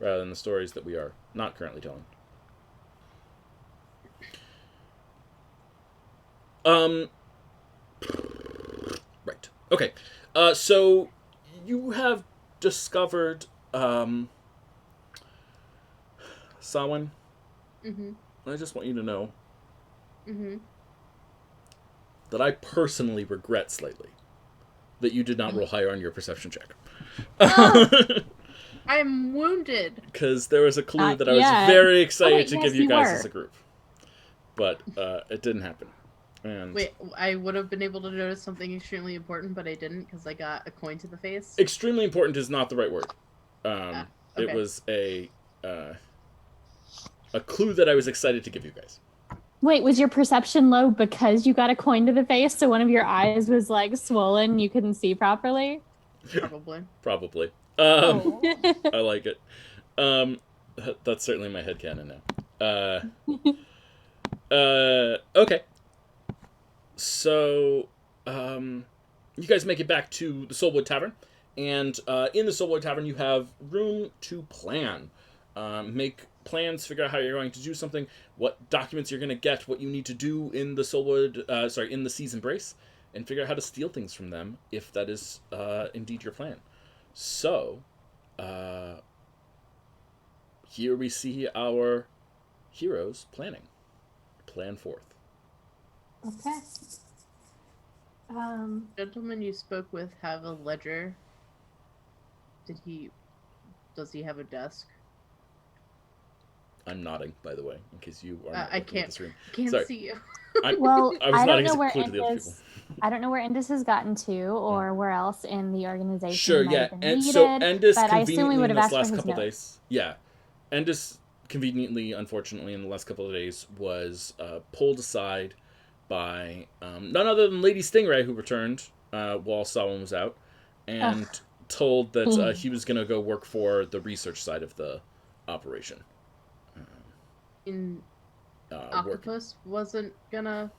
rather than the stories that we are not currently telling. Right. Okay. So you have discovered Samhain. Mm-hmm. I just want you to know Mm-hmm. that I personally regret slightly that you did not roll higher on your perception check. I'm wounded. Because there was a clue Not that I was yet. very excited Oh, wait, to yes, give you you guys were. as a group. But it didn't happen. And Wait, I would have been able to notice something extremely important, but I didn't because I got a coin to the face. extremely important is not the right word. Okay. It was a clue that I was excited to give you guys. Wait, was your perception low because you got a coin to the face, so one of your eyes was like swollen, you couldn't see properly? Probably. Probably. Oh. I like it. That's certainly my headcanon now. Okay. So, you guys make it back to the Soulwood Tavern, and in the Soulwood Tavern you have room to plan. Make plans, figure out how you're going to do something, what documents you're going to get, what you need to do in the in the Sea's Embrace, and figure out how to steal things from them, if that is indeed your plan. So, here we see our heroes planning. Plan forth. Okay. Gentleman you spoke with have a ledger. Does he have a desk? I'm nodding, by the way, in case you are not I looking at this room. Can't Sorry. see you. Well, I was I nodding don't know as a where clue to the other people. I don't know where Indus has gotten to, or where else in the organization. Sure, he might yeah, have been and needed, so Endus but I assume we conveniently would in have this asked for last his couple notes. days, yeah, Endus conveniently, unfortunately, in the last couple of days was pulled aside by none other than Lady Stingray, who returned while Samhain was out, and told that he was going to go work for the research side of the operation. Octopus wasn't gonna.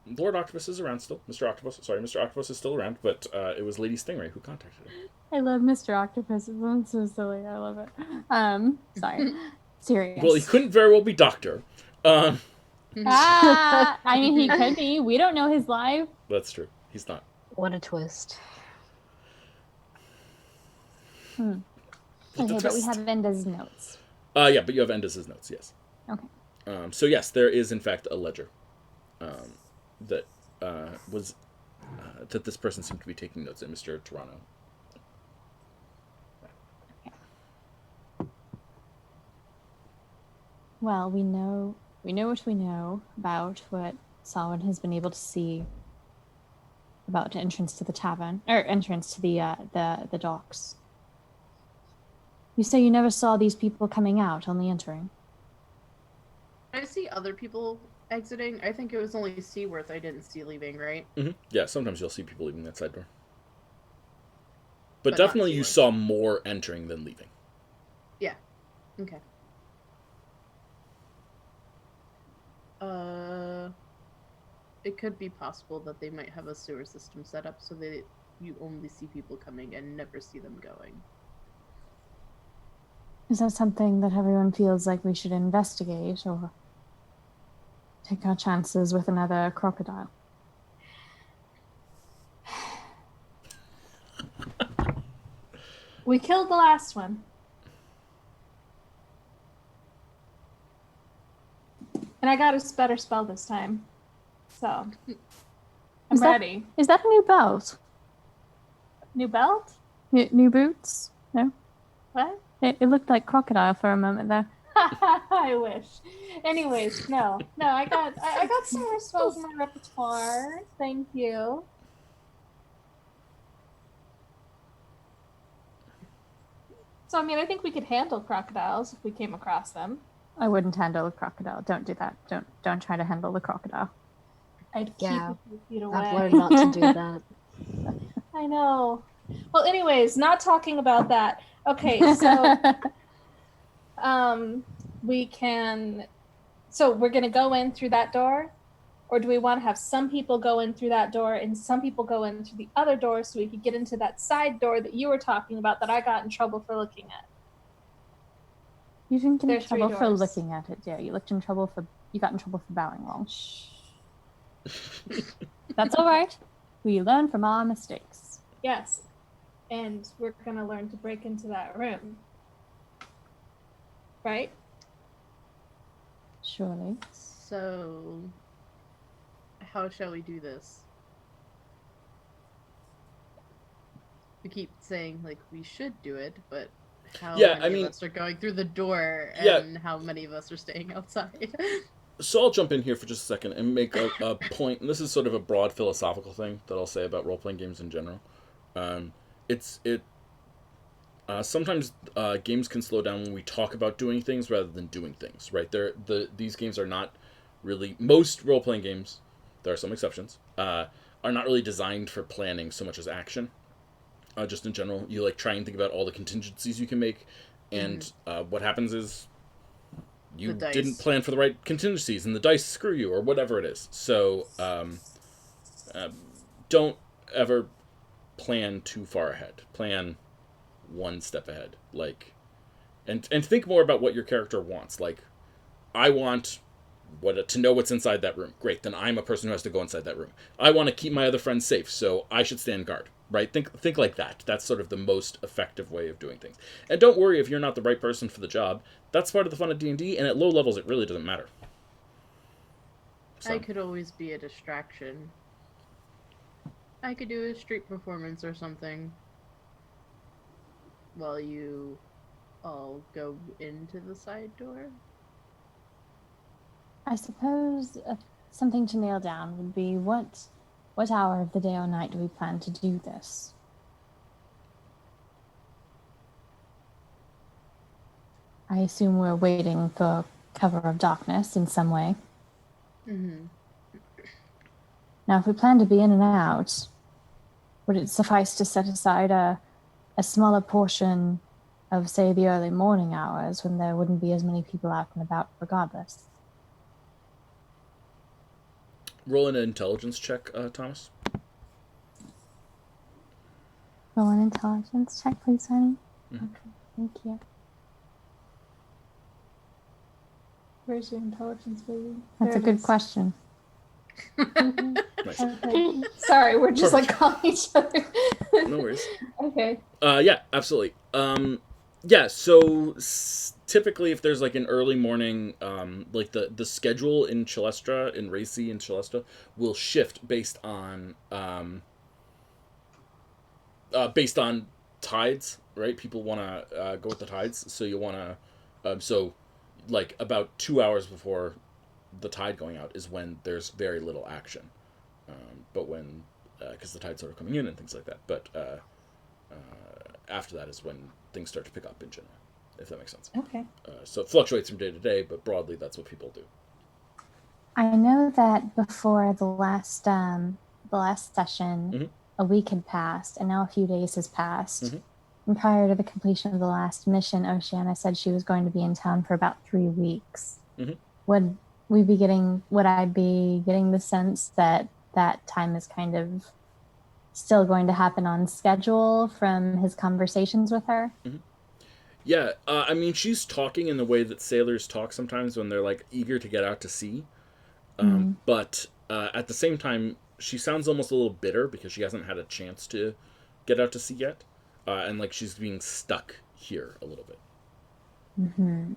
Lord Octopus is around still. Mr. Octopus is still around, but it was Lady Stingray who contacted him. I love Mr. Octopus. It's so silly. I love it. Sorry. Serious. Well, he couldn't very well be Doctor. I mean, he could be. We don't know his life. That's true. He's not. What a twist. Okay, but we have Venda's notes. Yeah, but you have Endus's notes, yes. Okay. So yes, there is in fact a ledger that was that this person seemed to be taking notes in, Mr. Toronto. Well, we know what we know about what Samhain has been able to see about the entrance to the tavern, or entrance to the docks. You say you never saw these people coming out, only entering. I see other people exiting. I think it was only Seaworth I didn't see leaving, right? Mm-hmm. Yeah, sometimes you'll see people leaving that side door. But But definitely not you Seaworth. saw more entering than leaving. Yeah. Okay. It could be possible that they might have a sewer system set up so that you only see people coming and never see them going. Is that something that everyone feels like we should investigate, or take our chances with another crocodile? We killed the last one. And I got a better spell this time. So, I'm ready. Is that a new belt? New belt? New boots? No? What? It looked like crocodile for a moment there. I wish. Anyways, no, I got some more spells in my repertoire. Thank you. So I mean, I think we could handle crocodiles if we came across them. I wouldn't handle a crocodile. Don't do that. Don't try to handle the crocodile. I'd keep Yeah, a few feet away. I've learned not to do that. I know. Well, anyways, not talking about that. Okay, so we can. So we're gonna go in through that door, or do we want to have some people go in through that door and some people go in through the other door so we could get into that side door that you were talking about that I got in trouble for looking at? You didn't get in There's three trouble for doors. looking at it, dear. You got in trouble for bowing wrong. That's all right. We learn from our mistakes. Yes, and we're gonna learn to break into that room, right? Surely. So, how shall we do this? We keep saying, like, we should do it, but how many of us are going through the door, and how many of us are staying outside? So I'll jump in here for just a second and make a point, and this is sort of a broad philosophical thing that I'll say about role-playing games in general. Sometimes games can slow down when we talk about doing things rather than doing things, right? These games are not really... Most role-playing games, there are some exceptions, are not really designed for planning so much as action. Just in general, you try and think about all the contingencies you can make, and what happens is you didn't plan for the right contingencies, and the dice screw you, or whatever it is. So don't ever plan too far ahead. Plan one step ahead, and think more about what your character wants. I want to know what's inside that room. Great, then I'm a person who has to go inside that room. I want to keep my other friends safe, so I should stand guard. Right? Think like that. That's sort of the most effective way of doing things. And don't worry if you're not the right person for the job. That's part of the fun of D&D, and at low levels it really doesn't matter. So. I could always be a distraction. I could do a street performance or something while you all go into the side door. I suppose something to nail down would be what hour of the day or night do we plan to do this? I assume we're waiting for cover of darkness in some way. Mm-hmm. Now, if we plan to be in and out, would it suffice to set aside a smaller portion of, say, the early morning hours when there wouldn't be as many people out and about regardless? Roll an intelligence check, Thomas. Roll an intelligence check, please, honey. Mm-hmm. Okay, thank you. Where's your intelligence, baby? That's a good question. Nice. Okay. Sorry, we're just calling each other. No worries. Okay. Yeah, absolutely. Yeah, so typically if there's an early morning, the schedule in Celestra, in Racy and Celestra, will shift based on tides, right? People want to go with the tides, so you want to, about 2 hours before the tide going out is when there's very little action. But when, because the tide's sort of coming in and things like that, but after that is when things start to pick up in general, if that makes sense. Okay. So it fluctuates from day to day, but broadly that's what people do. I know that before the last session, Mm-hmm. a week had passed, and now a few days has passed. Mm-hmm. And prior to the completion of the last mission, Oceana said she was going to be in town for about 3 weeks. Mm-hmm. Would I be getting the sense that time is kind of still going to happen on schedule from his conversations with her? Mm-hmm. Yeah, I mean, she's talking in the way that sailors talk sometimes when they're eager to get out to sea. But at the same time, she sounds almost a little bitter because she hasn't had a chance to get out to sea yet. And she's being stuck here a little bit. Mm-hmm.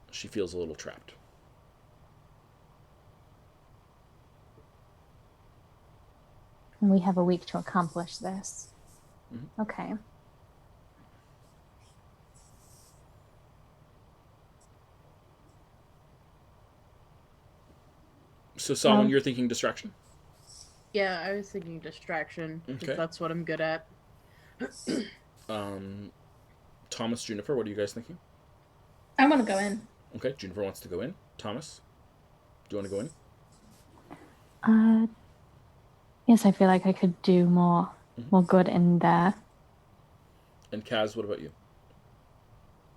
She feels a little trapped. And we have a week to accomplish this. Mm-hmm. Okay. So, Solomon, you're thinking distraction? Yeah, I was thinking distraction, because that's what I'm good at. Thomas, Juniper, what are you guys thinking? I want to go in. Okay, Juniper wants to go in. Thomas, do you want to go in? Yes, I feel like I could do more good in there. And Kaz, what about you?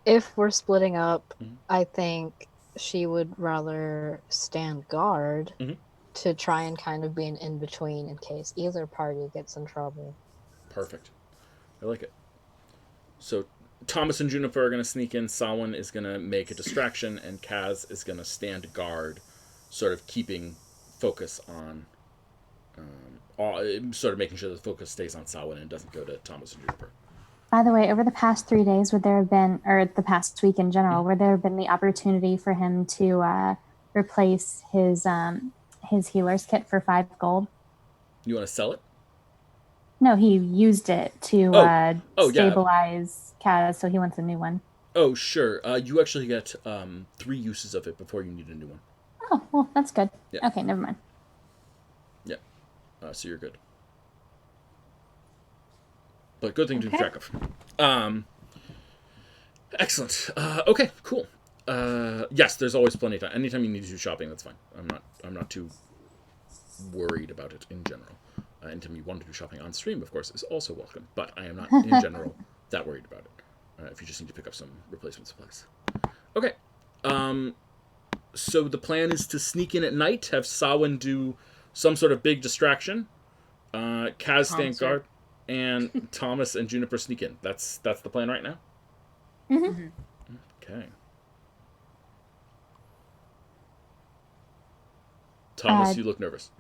If we're splitting up, I think she would rather stand guard to try and kind of be an in-between in case either party gets in trouble. Perfect. I like it. So Thomas and Juniper are going to sneak in, Samhain is going to make a distraction, and Kaz is going to stand guard, sort of keeping focus on, sort of making sure the focus stays on Samhain and doesn't go to Thomas and Juniper. By the way, over the past 3 days, would there have been, or the past week in general, would there have been the opportunity for him to replace his healer's kit for 5 gold? You want to sell it? No, he used it to stabilize Kaz, so he wants a new one. Oh, sure. You actually get 3 uses of it before you need a new one. Oh, well, that's good. Yeah. Okay, never mind. Yeah. So you're good. But good thing to keep track of. Excellent. Okay, cool. Yes, there's always plenty of time. Anytime you need to do shopping, that's fine. I'm not too worried about it in general. Anytime you want to do shopping on stream, of course, is also welcome. But I am not, in general, that worried about it. If you just need to pick up some replacement supplies. Okay. So the plan is to sneak in at night, have Samhain do some sort of big distraction, Kaz stand guard, and Thomas and Juniper sneak in. That's the plan right now? Mm-hmm. Okay. Thomas, you look nervous.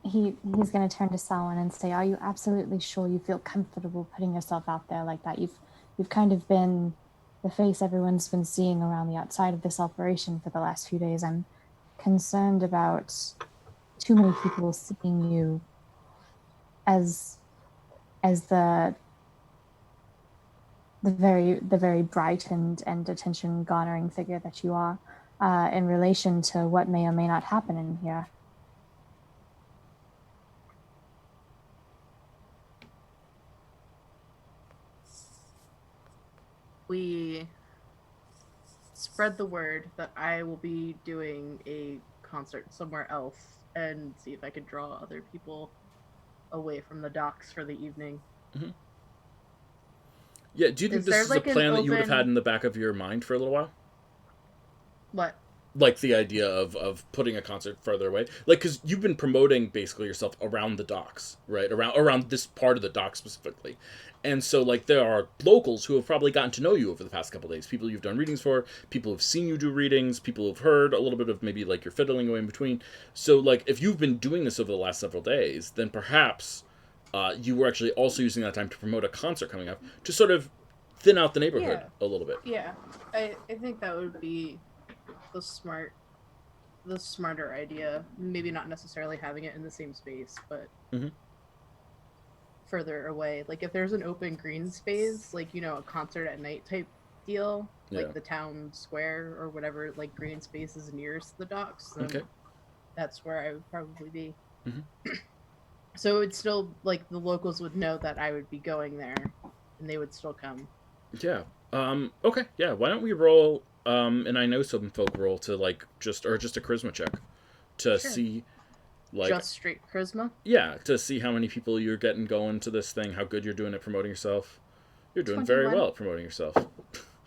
He's going to turn to Samhain and say, "Are you absolutely sure you feel comfortable putting yourself out there like that? You've kind of been the face everyone's been seeing around the outside of this operation for the last few days. I'm concerned about too many people seeing you as the very bright and attention garnering figure that you are in relation to what may or may not happen in here." We spread the word that I will be doing a concert somewhere else and see if I could draw other people away from the docks for the evening. Mm-hmm. Yeah, do you think this is a plan that you would have had in the back of your mind for a little while? What? Like the idea of putting a concert further away? Like, because you've been promoting basically yourself around the docks, right? Around this part of the dock specifically. And so, like, there are locals who have probably gotten to know you over the past couple of days. People you've done readings for, people who've seen you do readings, people who've heard a little bit of maybe, like, your fiddling away in between. So, like, if you've been doing this over the last several days, then perhaps you were actually also using that time to promote a concert coming up to sort of thin out the neighborhood a little bit. Yeah, I think that would be the smarter idea. Maybe not necessarily having it in the same space, but further away. Like if there's an open green space, like, you know, a concert at night type deal, like the town square or whatever, like green space is nearest the docks, then that's where I would probably be. So it's still like the locals would know that I would be going there and they would still come. Yeah. Okay. Yeah. Why don't we roll? And I know some folk roll to like just a charisma check to see, like, just straight charisma. Yeah, to see how many people you're getting going to this thing, how good you're doing at promoting yourself. You're doing 21. very well at promoting yourself.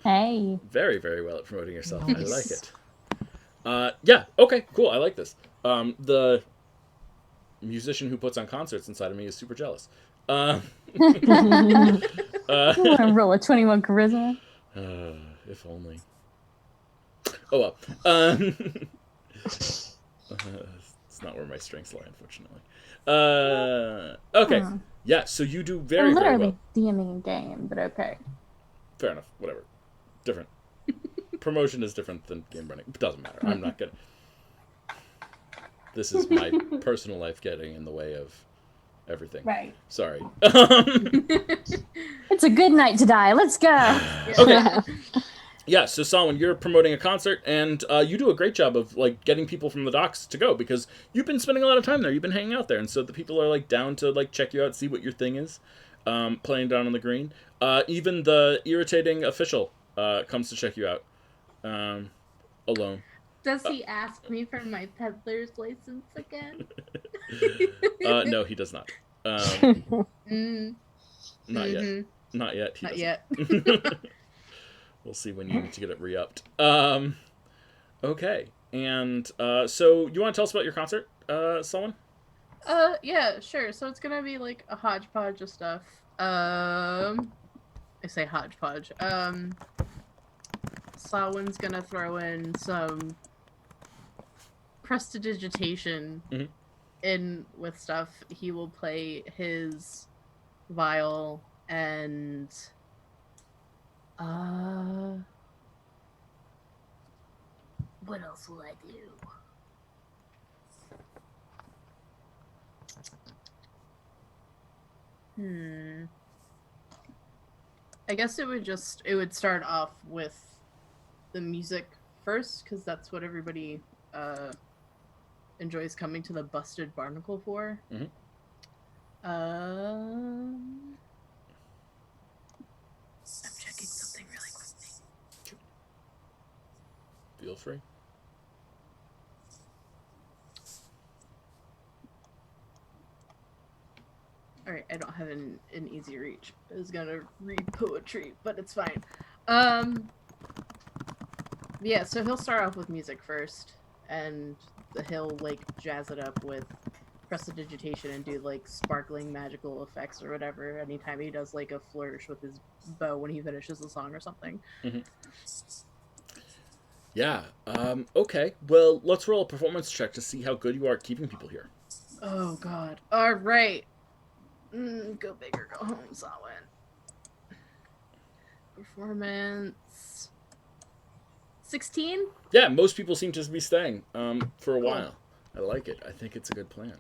Hey. Very, very well at promoting yourself. Nice. I like it. Yeah. Okay. Cool. I like this. The musician who puts on concerts inside of me is super jealous. You want to roll a 21 charisma? If only. Oh well. It's not where my strengths lie, unfortunately. Okay. Yeah, so you do very, very well. DMing a game, but okay. Fair enough. Whatever. Different. Promotion is different than game running. It doesn't matter. I'm not gonna. This is my personal life getting in the way of everything. Right. Sorry. It's a good night to die. Let's go. Okay. Yeah, so Salwin, you're promoting a concert, and you do a great job of like getting people from the docks to go because you've been spending a lot of time there. You've been hanging out there, and so the people are like down to like check you out, see what your thing is, playing down on the green. Even the irritating official comes to check you out alone. Does he ask me for my peddler's license again? No, he does not. Not yet. Not yet. He Not doesn't. yet. We'll see when you need to get it re-upped. Okay. And so you want to tell us about your concert, someone? Yeah, sure. So it's gonna be like a hodgepodge of stuff. I say hodgepodge. Sawin's gonna throw in some prestidigitation in with stuff. He will play his viol and what else will I do? I guess it would start off with the music first, because that's what everybody enjoys coming to the Busted Barnacle for. I'm checking something really quickly. Feel free. Alright, I don't have an easy reach. I was gonna read poetry, but it's fine. Yeah, so he'll start off with music first, and he'll like jazz it up with prestidigitation and do like sparkling magical effects or whatever anytime he does like a flourish with his bow when he finishes the song or something. Yeah. Okay. Well, let's roll a performance check to see how good you are at keeping people here. Oh god. Alright. Go big or go home, Sawin. Performance 16? Yeah, most people seem to be staying for a while. I like it. I think it's a good plan.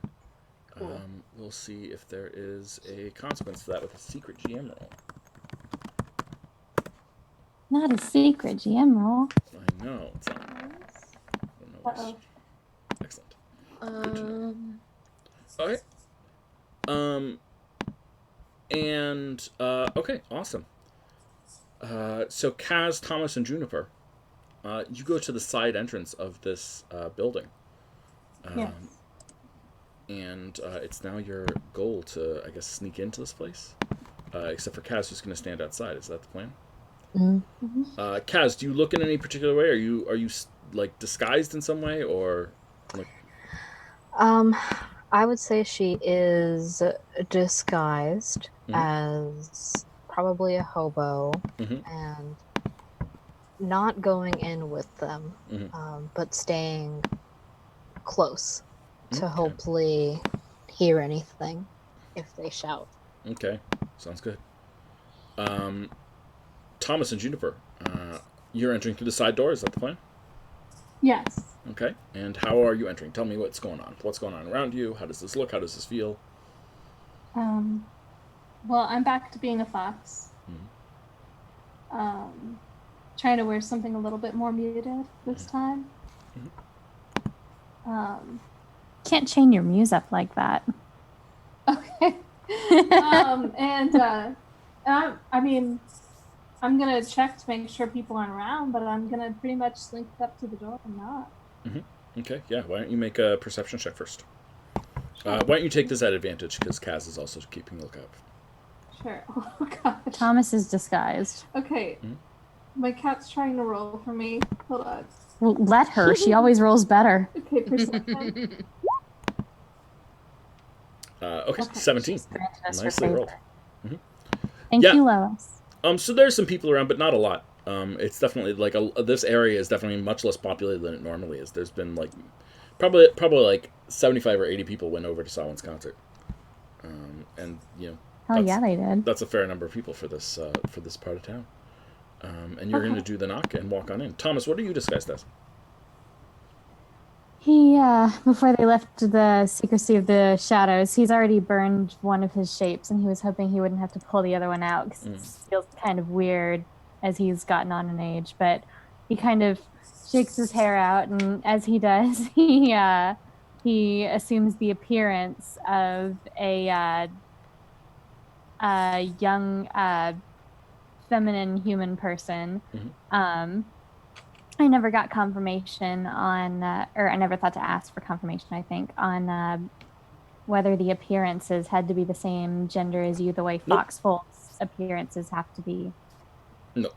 Cool. We'll see if there is a consequence to that with a secret GM roll. Not a secret GM roll. I know. It's not. I don't know. Excellent. Good to know. Okay. Okay, awesome. So Kaz, Thomas, and Juniper, you go to the side entrance of this building. Yes. And it's now your goal to, I guess, sneak into this place. Except for Kaz, who's going to stand outside. Is that the plan? Kaz, do you look in any particular way? Are you like disguised in some way, or like? I would say she is disguised as probably a hobo and not going in with them, but staying close to hopefully hear anything if they shout. Okay, sounds good. Thomas and Juniper, you're entering through the side door. Is that the plan? Yes. Okay, and how are you entering? Tell me what's going on. What's going on around you? How does this look? How does this feel? Well, I'm back to being a fox. Trying to wear something a little bit more muted this time. Can't chain your muse up like that. Okay. I mean, I'm gonna check to make sure people aren't around, but I'm gonna pretty much slink up to the door and knock. Okay, yeah. Why don't you make a perception check first? Why don't you take this at advantage, because Kaz is also keeping a lookout. Sure. Oh god. Thomas is disguised. Okay. My cat's trying to roll for me. Hold on. Well, let her. She always rolls better. Okay, perception. Okay, 17. Nicely rolled. Thank you, Lois. So there's some people around, but not a lot. It's definitely like this area is definitely much less populated than it normally is. There's been like probably like 75 or 80 people went over to Sawin's concert, and you know. Hell yeah, they did. That's a fair number of people for this part of town. And you're going to do the knock and walk on in. Thomas, what are you disguised as? He, before they left the secrecy of the shadows, he's already burned one of his shapes, and he was hoping he wouldn't have to pull the other one out, because it feels kind of weird as he's gotten on in age, but he kind of shakes his hair out, and as he does, he assumes the appearance of a young feminine human person. I never got confirmation on, or I never thought to ask for confirmation, I think, on whether the appearances had to be the same gender as you, the way Foxfolk's appearances have to be. No.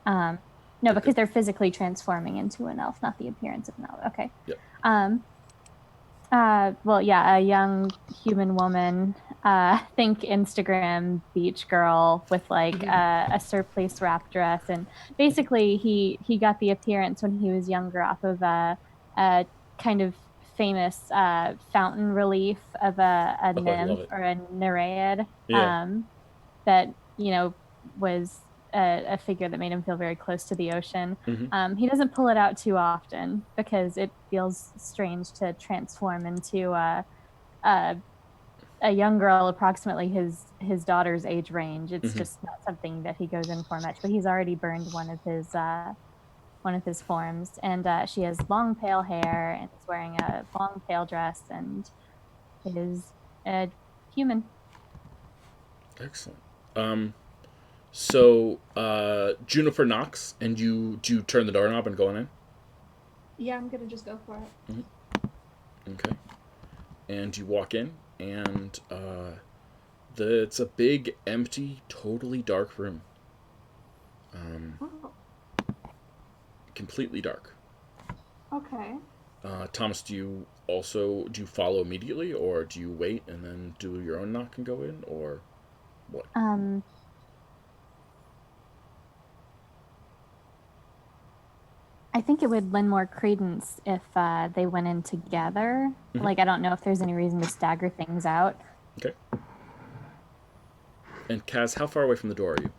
No, because they're physically transforming into an elf, not the appearance of an elf. Okay. Yep. Well, yeah, a young human woman. Think Instagram beach girl with like a surplice wrap dress, and basically he got the appearance when he was younger off of a kind of famous fountain relief of a nymph or a nereid. That was a figure that made him feel very close to the ocean. He doesn't pull it out too often because it feels strange to transform into a young girl approximately his daughter's age range. It's just not something that he goes in for much. But he's already burned one of his forms, and she has long pale hair and is wearing a long pale dress and is a human. Excellent. So Juniper knocks, and do you turn the doorknob and go in? Yeah, I'm gonna just go for it. Okay. And you walk in, and it's a big, empty, totally dark room. Completely dark. Okay. Thomas, do you follow immediately, or do you wait and then do your own knock and go in, or what? I think it would lend more credence if they went in together. Like, I don't know if there's any reason to stagger things out. Okay. And Kaz, how far away from the door are you?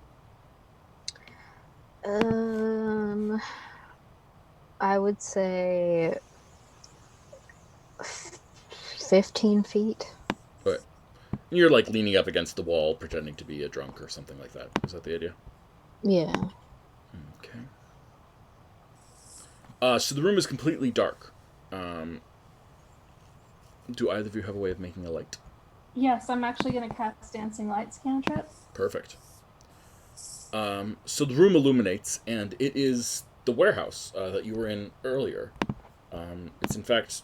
I would say 15 feet. Okay. You're like leaning up against the wall, pretending to be a drunk or something like that. Is that the idea? Yeah. Okay. So the room is completely dark. Do either of you have a way of making a light? Yes, I'm actually going to cast Dancing Lights cantrip. Perfect. So the room illuminates, and it is the warehouse that you were in earlier. It's in fact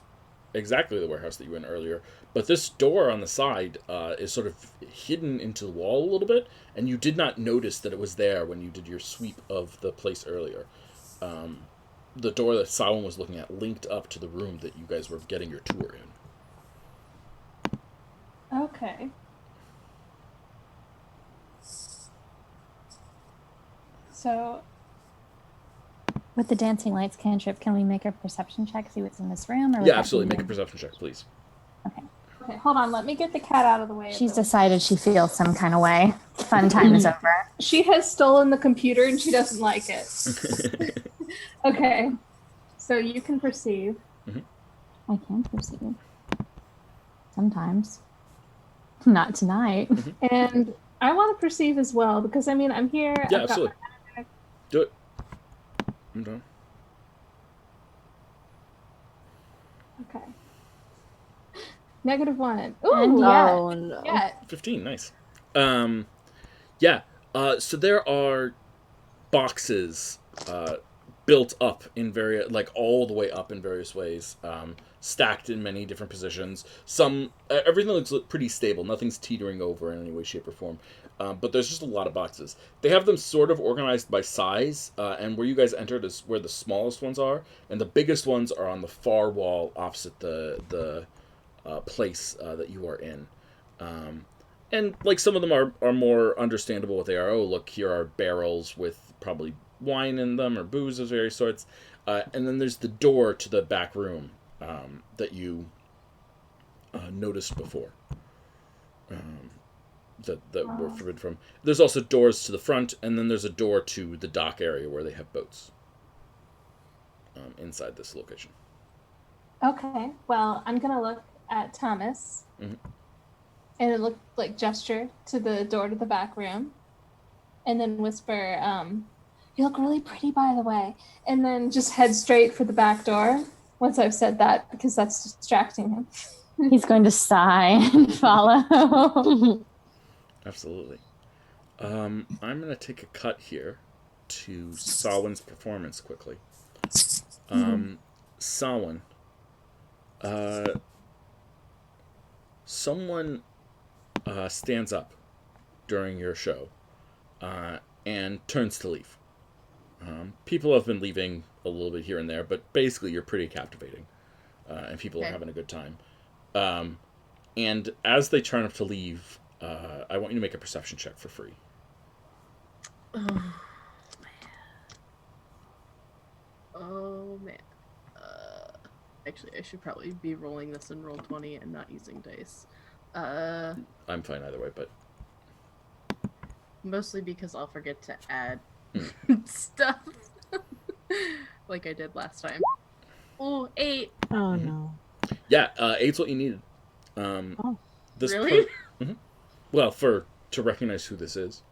exactly the warehouse that you were in earlier, but this door on the side is sort of hidden into the wall a little bit, and you did not notice that it was there when you did your sweep of the place earlier. The door that Samhain was looking at linked up to the room that you guys were getting your tour in. Okay. So, with the Dancing Lights cantrip, can we make a perception check, see what's in this room? Or yeah, absolutely. Make a perception check, please. Okay. Okay, hold on. Let me get the cat out of the way. She's decided she feels some kind of way. Fun time is over. She has stolen the computer and she doesn't like it. Okay. So you can perceive. I can perceive. Sometimes. Not tonight. And I want to perceive as well, because I mean, I'm here. Yeah, absolutely. Do it. I'm done. Okay. -1. Ooh, and no. Yeah. 15, nice. Yeah. So there are boxes built up in various, like all the way up in various ways, stacked in many different positions. Everything looks pretty stable. Nothing's teetering over in any way, shape, or form. But there's just a lot of boxes. They have them sort of organized by size, and where you guys entered is where the smallest ones are, and the biggest ones are on the far wall opposite the place that you are in. And like some of them are more understandable what they are. Oh, look, here are barrels with probably wine in them or booze of various sorts. And then there's the door to the back room that you noticed before. That were forbidden from. There's also doors to the front, and then there's a door to the dock area where they have boats inside this location. Okay. Well, I'm going to look at Thomas. And it looked like gesture to the door to the back room. And then whisper, You look really pretty, by the way. And then just head straight for the back door once I've said that, because that's distracting him. He's going to sigh and follow. Absolutely. I'm going to take a cut here to Sawin's performance quickly. Sawin, someone stands up during your show and turns to leave. People have been leaving a little bit here and there, but basically you're pretty captivating, and people are having a good time. And as they turn up to leave, I want you to make a perception check for free. Oh man. Actually, I should probably be rolling this in Roll20 and not using dice. I'm fine either way, but mostly because I'll forget to add stuff like I did last time. Oh, 8. Oh no. Yeah, 8's what you needed. This really? Well, to recognize who this is.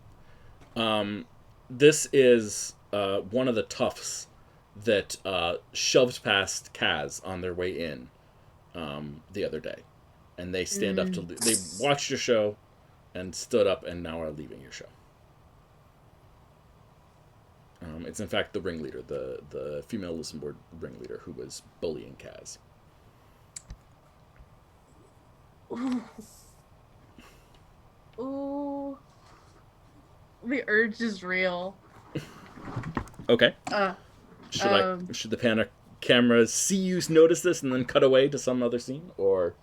This is one of the toughs that shoved past Kaz on their way in the other day, and they stand up to. They watched your show, and stood up, and now are leaving your show. It's in fact the ringleader, the female listen board ringleader who was bullying Kaz. Ooh. The urge is real. Okay. Should the camera see you notice this and then cut away to some other scene, or?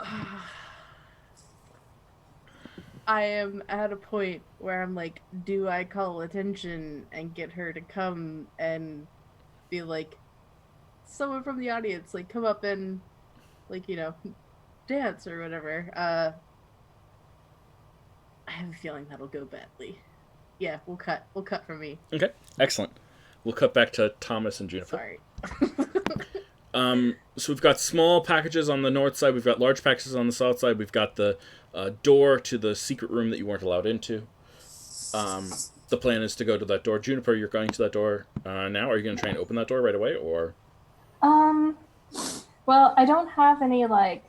I am at a point where I'm like, do I call attention and get her to come and be like, someone from the audience, like, come up and, like, dance or whatever. I have a feeling that'll go badly. Yeah, we'll cut from me. Okay, excellent. We'll cut back to Thomas and Juniper. Sorry. So we've got small packages on the north side. We've got large packages on the south side. We've got the door to the secret room that you weren't allowed into. The plan is to go to that door. Juniper, you're going to that door now. Are you going to try and open that door right away, or? Well, I don't have any, I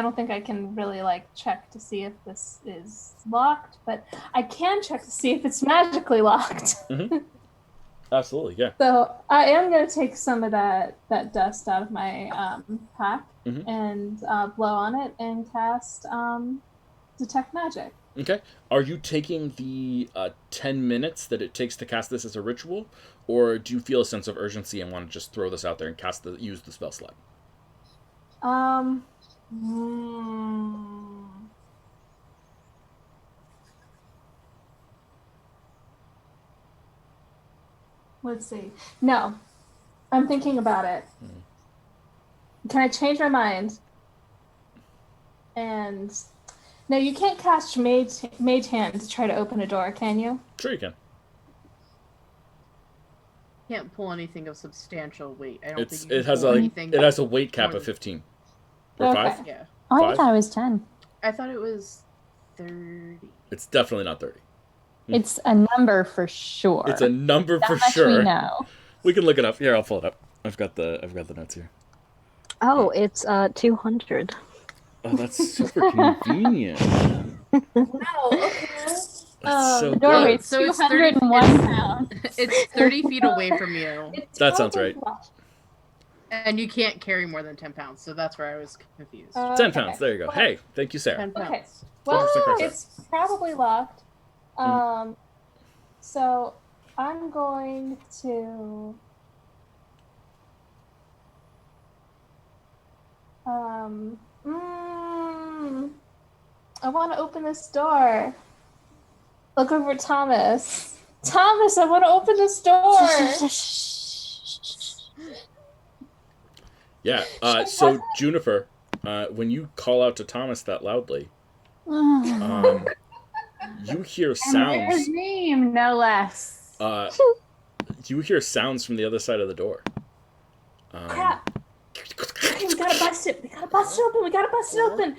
don't think I can really, check to see if this is locked, but I can check to see if it's magically locked. Mm-hmm. Absolutely, yeah. So I am going to take some of that dust out of my pack and blow on it and cast Detect Magic. Okay. Are you taking the 10 minutes that it takes to cast this as a ritual, or do you feel a sense of urgency and want to just throw this out there and use the spell slot? Let's see. No, I'm thinking about it. Can I change my mind? And no, you can't cast Mage Hand to try to open a door, can you? Sure you can. Can't pull anything of substantial weight. I don't think it has a weight cap of 15. Or 5? Yeah. Oh, I thought it was 10. I thought it was 30. It's definitely not 30. It's a number for sure. It's a number that for much sure. We know. We can look it up. Here, I'll pull it up. I've got the notes here. Oh, it's 200. Oh, that's super convenient. Wow, okay. That's so The doorway good. is So it's 201 pounds. It's 30 feet away from you. That sounds right. And you can't carry more than 10 pounds, so that's where I was confused. 10 pounds. There you go. Well, hey, thank you, Sarah. 10 pounds. Okay. Well, 100% correct. it's probably locked. So I'm going to I want to open this door. Look over at Thomas. Thomas, I want to open this door. Yeah. So Juniper, when you call out to Thomas that loudly, you hear sounds. His name, no less. You hear sounds from the other side of the door. Crap. Okay, we gotta bust it. We gotta bust it open.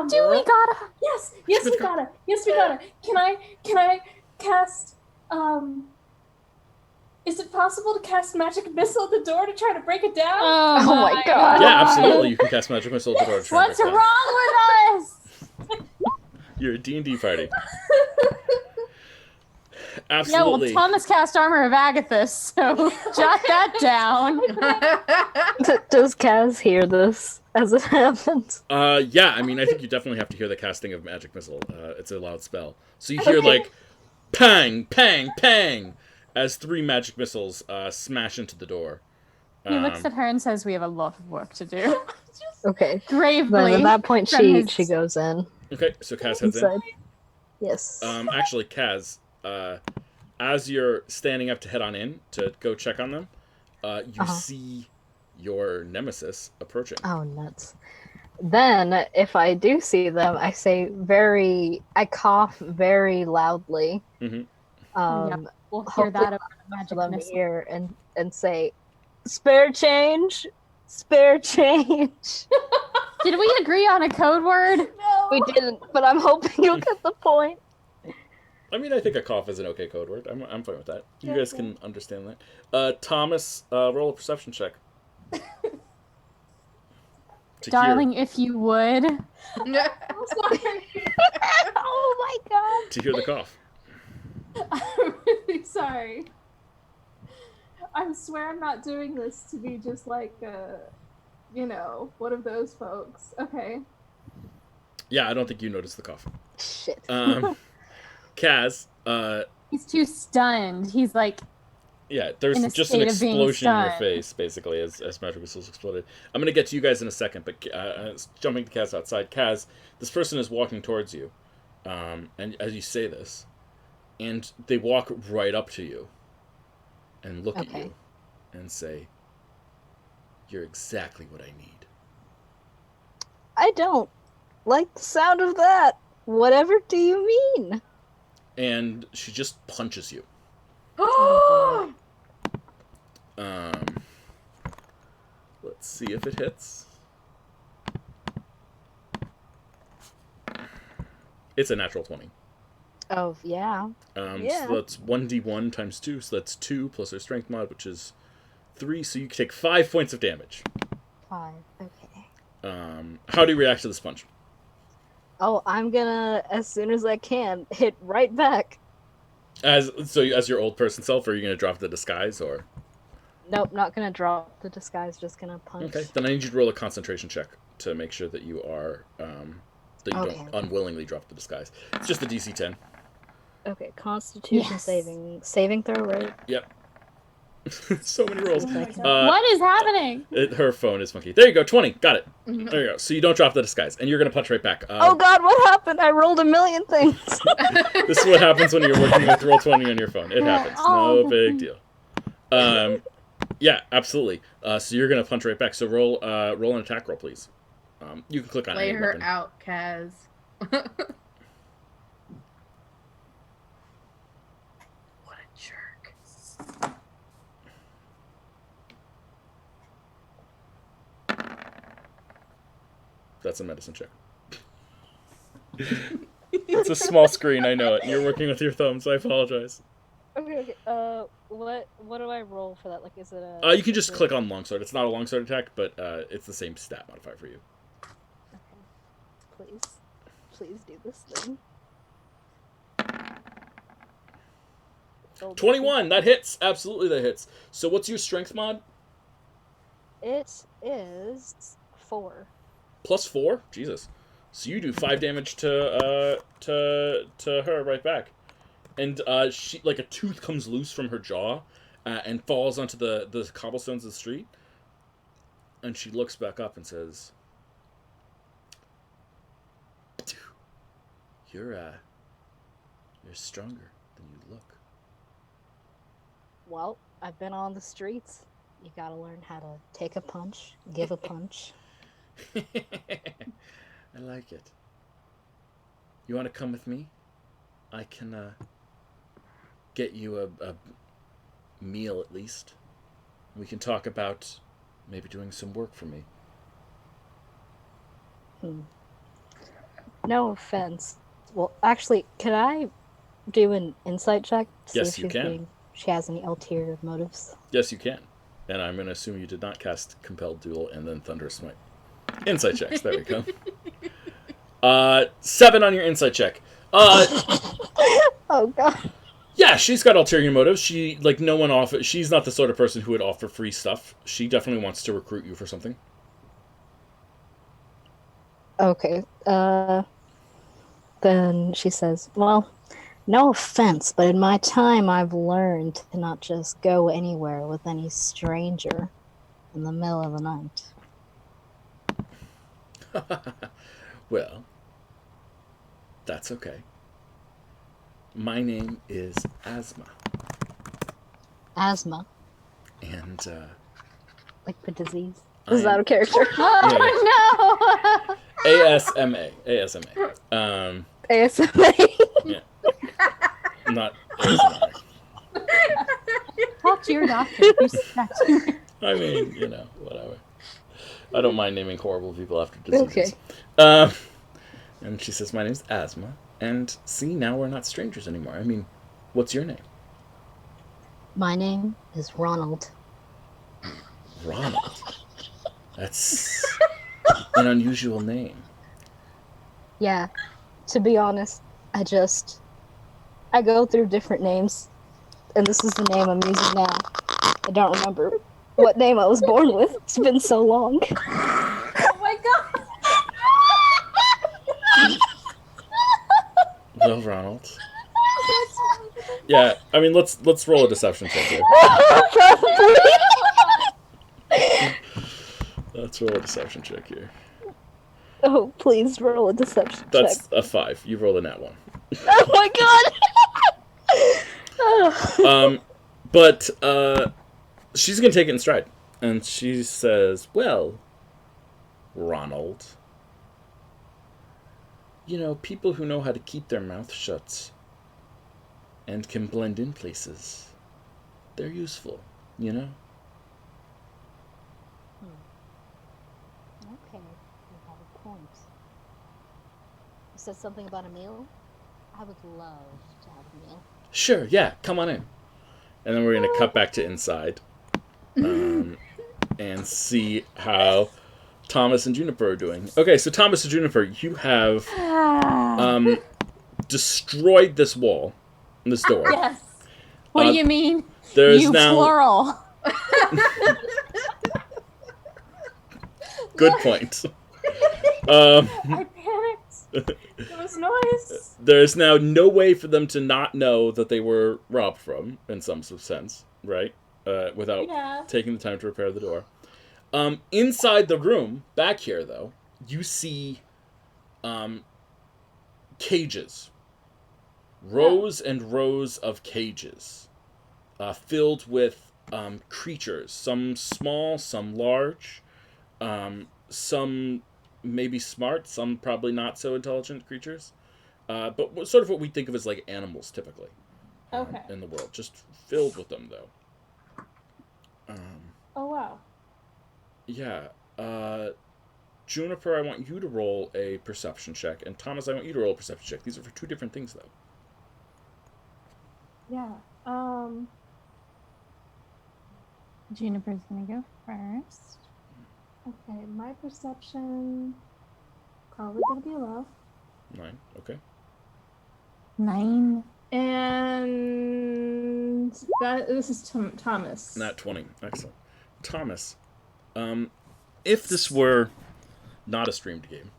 Do we gotta? Yes, we gotta. Can I cast Is it possible to cast magic missile at the door to try to break it down? Oh, Oh my God. Yeah, absolutely. You can cast magic missile at the door to try and What's break wrong that. with us? You're a D&D party. Yeah, Absolutely. well, Thomas cast Armor of Agathis, so jot that down. Does Kaz hear this as it happens? Yeah, I mean, I think you definitely have to hear the casting of magic missile. It's a loud spell. So you hear, like, pang, pang, pang, as 3 magic missiles smash into the door. He looks at her and says, "We have a lot of work to do." Okay. Gravely. Then at that point, from she his- goes in. Okay, so Kaz heads in. Inside. Yes. Actually, Kaz, as you're standing up to head on in to go check on them, you see your nemesis approaching. Oh, nuts. Then, if I do see them, I cough very loudly. Mm-hmm. We'll hear that over the For magic them to missile. hear and say, "Spare change, spare change." Did we agree on a code word? No. We didn't, but I'm hoping you'll get the point. I mean, I think a cough is an okay code word. I'm fine with that. You guys can understand that. Thomas, roll a perception check. Darling, if you would. I'm sorry. Oh my God. To hear the cough. I'm really sorry. I swear I'm not doing this to be just like, one of those folks. Okay. Yeah, I don't think you noticed the cough. Shit. Kaz, He's too stunned. He's like, yeah, there's in a just an state of being explosion in your stunned. face, basically, as magic missiles exploded. I'm going to get to you guys in a second, but jumping to Kaz outside. Kaz, this person is walking towards you, and as you say this, and they walk right up to you and look at you and say, "You're exactly what I need." I don't like the sound of that. Whatever do you mean? And she just punches you. Oh, Let's see if it hits. It's a natural 20. Oh, yeah. Yeah. So that's 1d1 times 2, so that's 2 plus her strength mod, which is 3, so you can take 5 points of damage. 5. Okay. How do you react to this punch? Oh, I'm gonna, as soon as I can, hit right back. As your old person self, or are you going to drop the disguise, or? Nope, not gonna drop the disguise, just gonna punch. Okay, then I need you to roll a concentration check to make sure that you are, that you don't unwillingly drop the disguise. It's just a DC 10. Okay, Constitution saving throw, right? Yep. So many rolls. what is happening? Her phone is funky. There you go, 20. Got it. There you go. So you don't drop the disguise, and you're going to punch right back. Oh God, what happened? I rolled a million things. This is what happens when you're working with Roll20 on your phone. It happens. No big deal. Yeah, absolutely. So you're going to punch right back. So roll an attack roll, please. You can click on Lay any her weapon. out, Kaz. What a jerk. That's a medicine check. It's a small screen, I know it. You're working with your thumb, so I apologize. Okay. What do I roll for that? Like, is it a? You can just click on longsword. It's not a longsword attack, but it's the same stat modifier for you. Okay. Please do this thing. 21. That hits. Absolutely, that hits. So what's your strength mod? It is 4. Plus 4. Jesus. So you do 5 damage to her right back, and she, like, a tooth comes loose from her jaw and falls onto the cobblestones of the street, and she looks back up and says, "You're stronger than you look." Well, I've been on the streets. You gotta learn how to take a punch, give a punch. I like it. You want to come with me? I can get you a meal at least. We can talk about maybe doing some work for me. No offense. Well, actually, could I do an insight check to see Yes, if you can. she has any ulterior motives? Yes, you can. And I'm going to assume you did not cast Compelled Duel and then Thunderous Smite. Insight checks. There we go. 7 on your insight check. Oh god. Yeah, she's got ulterior motives. She, like, no one offer. She's not the sort of person who would offer free stuff. She definitely wants to recruit you for something. Okay. Then she says, well, no offense, but in my time I've learned to not just go anywhere with any stranger in the middle of the night. Well, that's okay. My name is Asma. Asthma. And, Like the disease. Is that a character? Oh no! ASMA. ASMA. ASMA. Yeah. Not ASMR. Talk to your doctor. I mean, you know, whatever. I don't mind naming horrible people after diseases. Okay. And she says, my name's Asma. And see, now we're not strangers anymore. I mean, what's your name? My name is Ronald. Ronald. That's an unusual name. Yeah. To be honest, I go through different names, and this is the name I'm using now. I don't remember what name I was born with. It's been so long. Oh my god! Well, Ronald. Yeah, I mean, let's roll a deception check here. Let's roll a deception check here. Oh, please roll a deception check. That's a 5. You rolled a nat 1. Oh my god! But she's gonna take it in stride, and she says, "Well, Ronald, you know, people who know how to keep their mouth shut and can blend in places, they're useful, you know." Okay, you have a point. You said something about a meal? I would love to have a meal. Sure, yeah, come on in. And then we're gonna cut back to inside, and see how Thomas and Juniper are doing. Okay, so Thomas and Juniper, you have destroyed this wall, this door. Yes. What do you mean? There's You now plural. good point. I panicked. There was noise. There's now no way for them to not know that they were robbed from, in some sense, right? Without taking the time to repair the door. Inside the room, back here, though, you see cages. Rows and rows of cages filled with creatures. Some small, some large. Some maybe smart, some probably not so intelligent creatures. But sort of what we think of as like animals, typically. Okay. In the world. Just filled with them, though. Oh wow. Yeah. Juniper, I want you to roll a perception check. And Thomas, I want you to roll a perception check. These are for 2 different things, though. Yeah. Juniper's gonna go first. Okay, my perception probably gonna be low. 9. Okay. 9. And this is Thomas. Nat 20. Excellent. Thomas, if this were not a streamed game,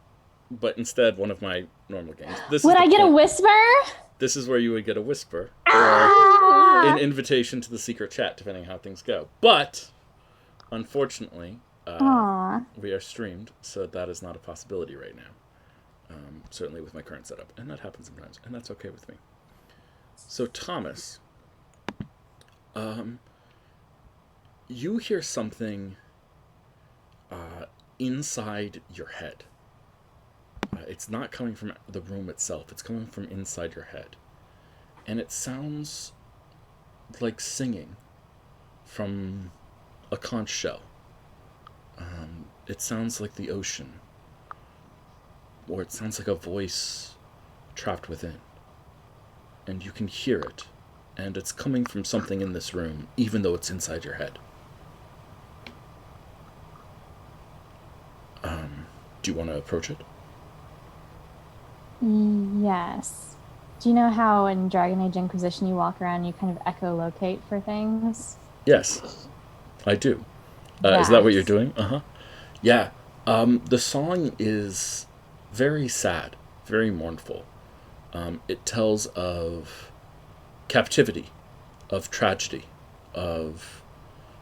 but instead one of my normal games, Would I get a whisper? This is where you would get a whisper or an invitation to the secret chat, depending on how things go. But unfortunately, we are streamed, so that is not a possibility right now. Certainly with my current setup, and that happens sometimes, and that's okay with me. So Thomas, you hear something inside your head. It's not coming from the room itself. It's coming from inside your head. And it sounds like singing from a conch shell. It sounds like the ocean. Or it sounds like a voice trapped within. and you can hear it, and it's coming from something in this room, even though it's inside your head. Do you want to approach it? Yes. Do you know how in Dragon Age Inquisition you walk around and you kind of echolocate for things? Yes, I do. Is that what you're Yes. doing? Uh-huh. Yeah. The song is very sad, very mournful. It tells of captivity, of tragedy, of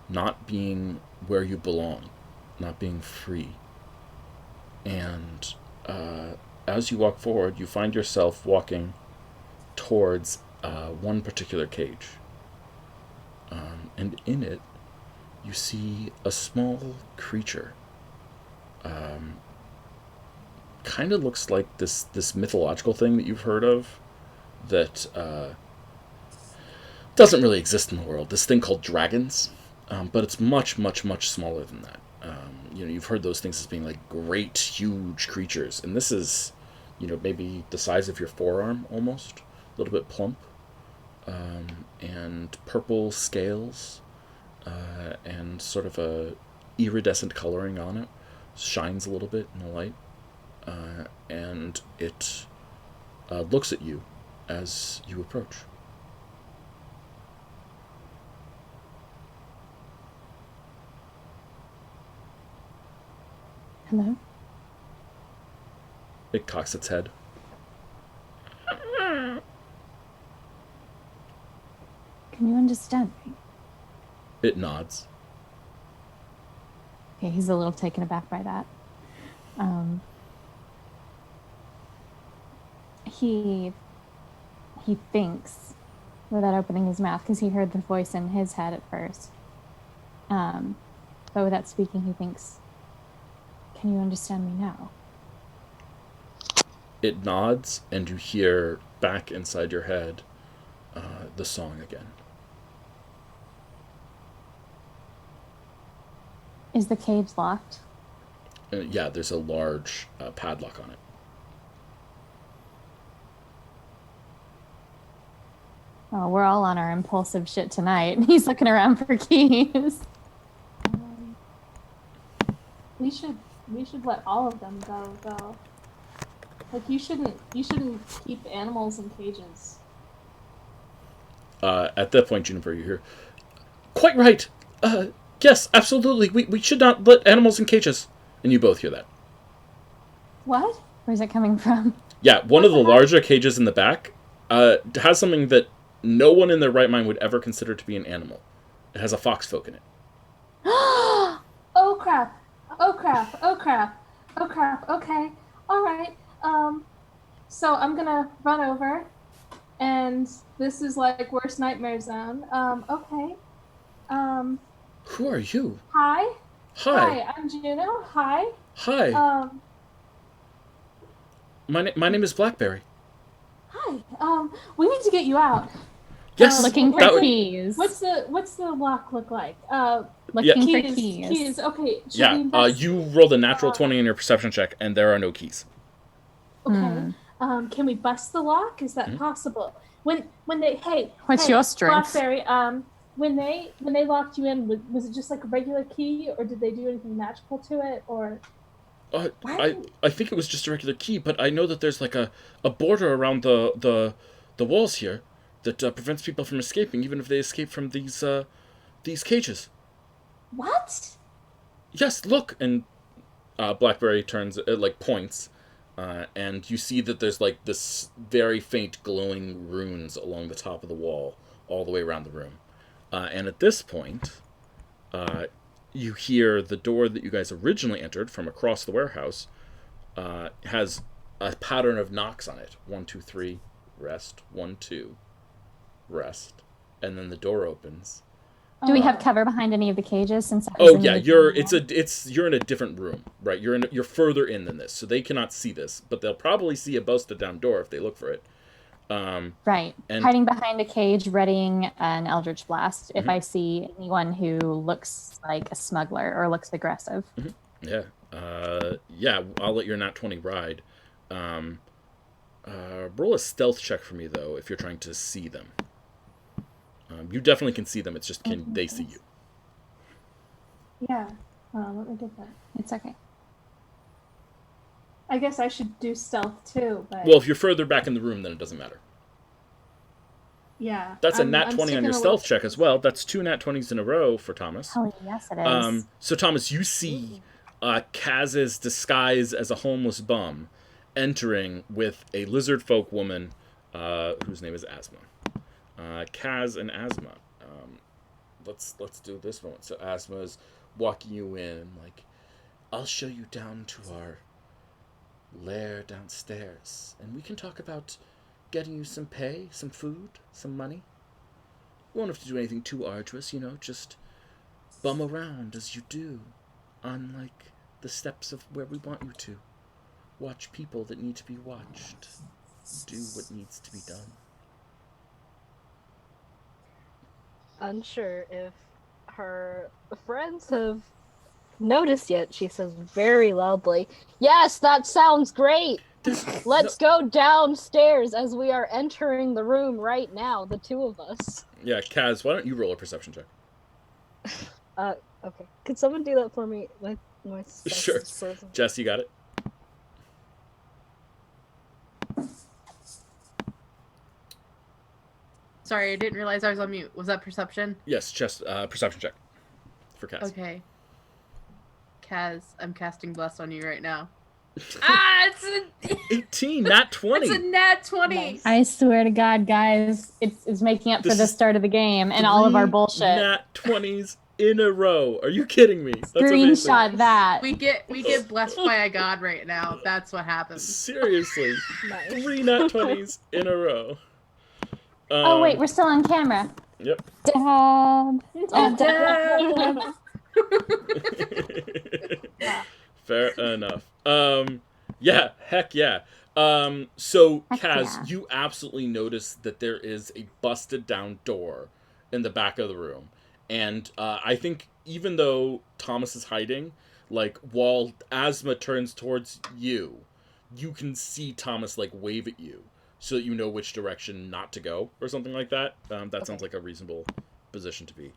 not being where you belong, not being free. And as you walk forward, you find yourself walking towards one particular cage. And in it, you see a small creature. Kind of looks like this mythological thing that you've heard of that doesn't really exist in the world. This thing called dragons, but it's much, much, much smaller than that. You've heard those things as being like great, huge creatures, and this is, maybe the size of your forearm almost, a little bit plump, and purple scales, and sort of a iridescent coloring on it. Shines a little bit in the light, and it looks at you as you approach. Hello? It cocks its head. Can you understand me? It nods. Okay, he's a little taken aback by that. He thinks, without opening his mouth, because he heard the voice in his head at first. But without speaking, he thinks, "Can you understand me now?" It nods, and you hear back inside your head the song again. Is the cage locked? Yeah, there's a large padlock on it. Oh, we're all on our impulsive shit tonight. He's looking around for keys. We should let all of them go though. Like you shouldn't keep animals in cages. At that point, Juniper, you hear, "Quite right. Yes, absolutely. We should not let animals in cages." And you both hear that. What? Where's it coming from? Yeah, one of the larger cages in the back has something that no one in their right mind would ever consider to be an animal. It has a foxfolk in it. Oh crap! Oh crap! Oh crap! Oh crap! Okay. All right. So I'm gonna run over, and this is like worst nightmare zone. Okay. Who are you? Hi. Hi. Hi. I'm Juno. Hi. Hi. My name is Blackberry. Hi. We need to get you out. Yes. Looking for keys. What's the lock look like? Looking for keys. keys. Keys. Okay. Yeah. You rolled a natural 20 in your perception check, and there are no keys. Okay. Can we bust the lock? Is that possible? When they What's your strength? Blackberry, when they locked you in, was it just like a regular key, or did they do anything magical to it, or? I think it was just a regular key, but I know that there's like a border around the walls here that prevents people from escaping, even if they escape from these cages. What? Yes, look, and Blackberry turns points, and you see that there's like this very faint glowing runes along the top of the wall, all the way around the room, and at this point, you hear the door that you guys originally entered from across the warehouse has a pattern of knocks on it. 1, 2, 3, rest. 1, 2, rest, and then the door opens. Do we have cover behind any of the cages? Since you're in a different room, right? You're further in than this, so they cannot see this, but they'll probably see a busted down door if they look for it. Right. And hiding behind a cage, readying an Eldritch Blast if I see anyone who looks like a smuggler or looks aggressive. Yeah. Yeah, I'll let your nat 20 ride. Roll a stealth check for me, though, if you're trying to see them. You definitely can see them. It's just, can they see you? Yeah. Let me get that. It's okay. I guess I should do stealth too, but Well, if you're further back in the room, then it doesn't matter. yeah. That's a nat 20 on your stealth check as well. That's 2 nat 20s in a row for Thomas. Oh, yes, it is. So, Thomas, you see Kaz's disguise as a homeless bum entering with a lizard folk woman whose name is Asma. Kaz and Asma. Let's do this one. So Asma's walking you in, like, I'll show you down to our lair downstairs, and we can talk about getting you some pay, some food, some money. You won't have to do anything too arduous, just bum around as you do on, like, the steps of where we want you to. Watch people that need to be watched. Do what needs to be done. Unsure if her friends have noticed yet, she says very loudly, "Yes, that sounds great! Let's go downstairs as we are entering the room right now, the two of us." Yeah, Kaz, why don't you roll a perception check? Okay. Could someone do that for me? My Sure. Jess, you got it? Sorry, I didn't realize I was on mute. Was that perception? Yes, Jess, perception check for Kaz. Okay. Kaz, I'm casting Bless on you right now. It's 18, not 20. It's a nat 20. Nice. I swear to God, guys, it's making up for the start of the game and all of our bullshit. Nat 20s in a row. Are you kidding me? That's amazing. Screenshot that. We get blessed by a god right now. That's what happens. Seriously. Nice. 3 nat 20s in a row. Oh, wait, we're still on camera. Yep. Dab. Fair enough. Yeah, heck yeah. So, Heck Kaz, yeah. you absolutely notice that there is a busted down door in the back of the room. And I think even though Thomas is hiding, like, while Asma turns towards you, you can see Thomas, like, wave at you so that you know which direction not to go or something like that. That sounds like a reasonable position to be.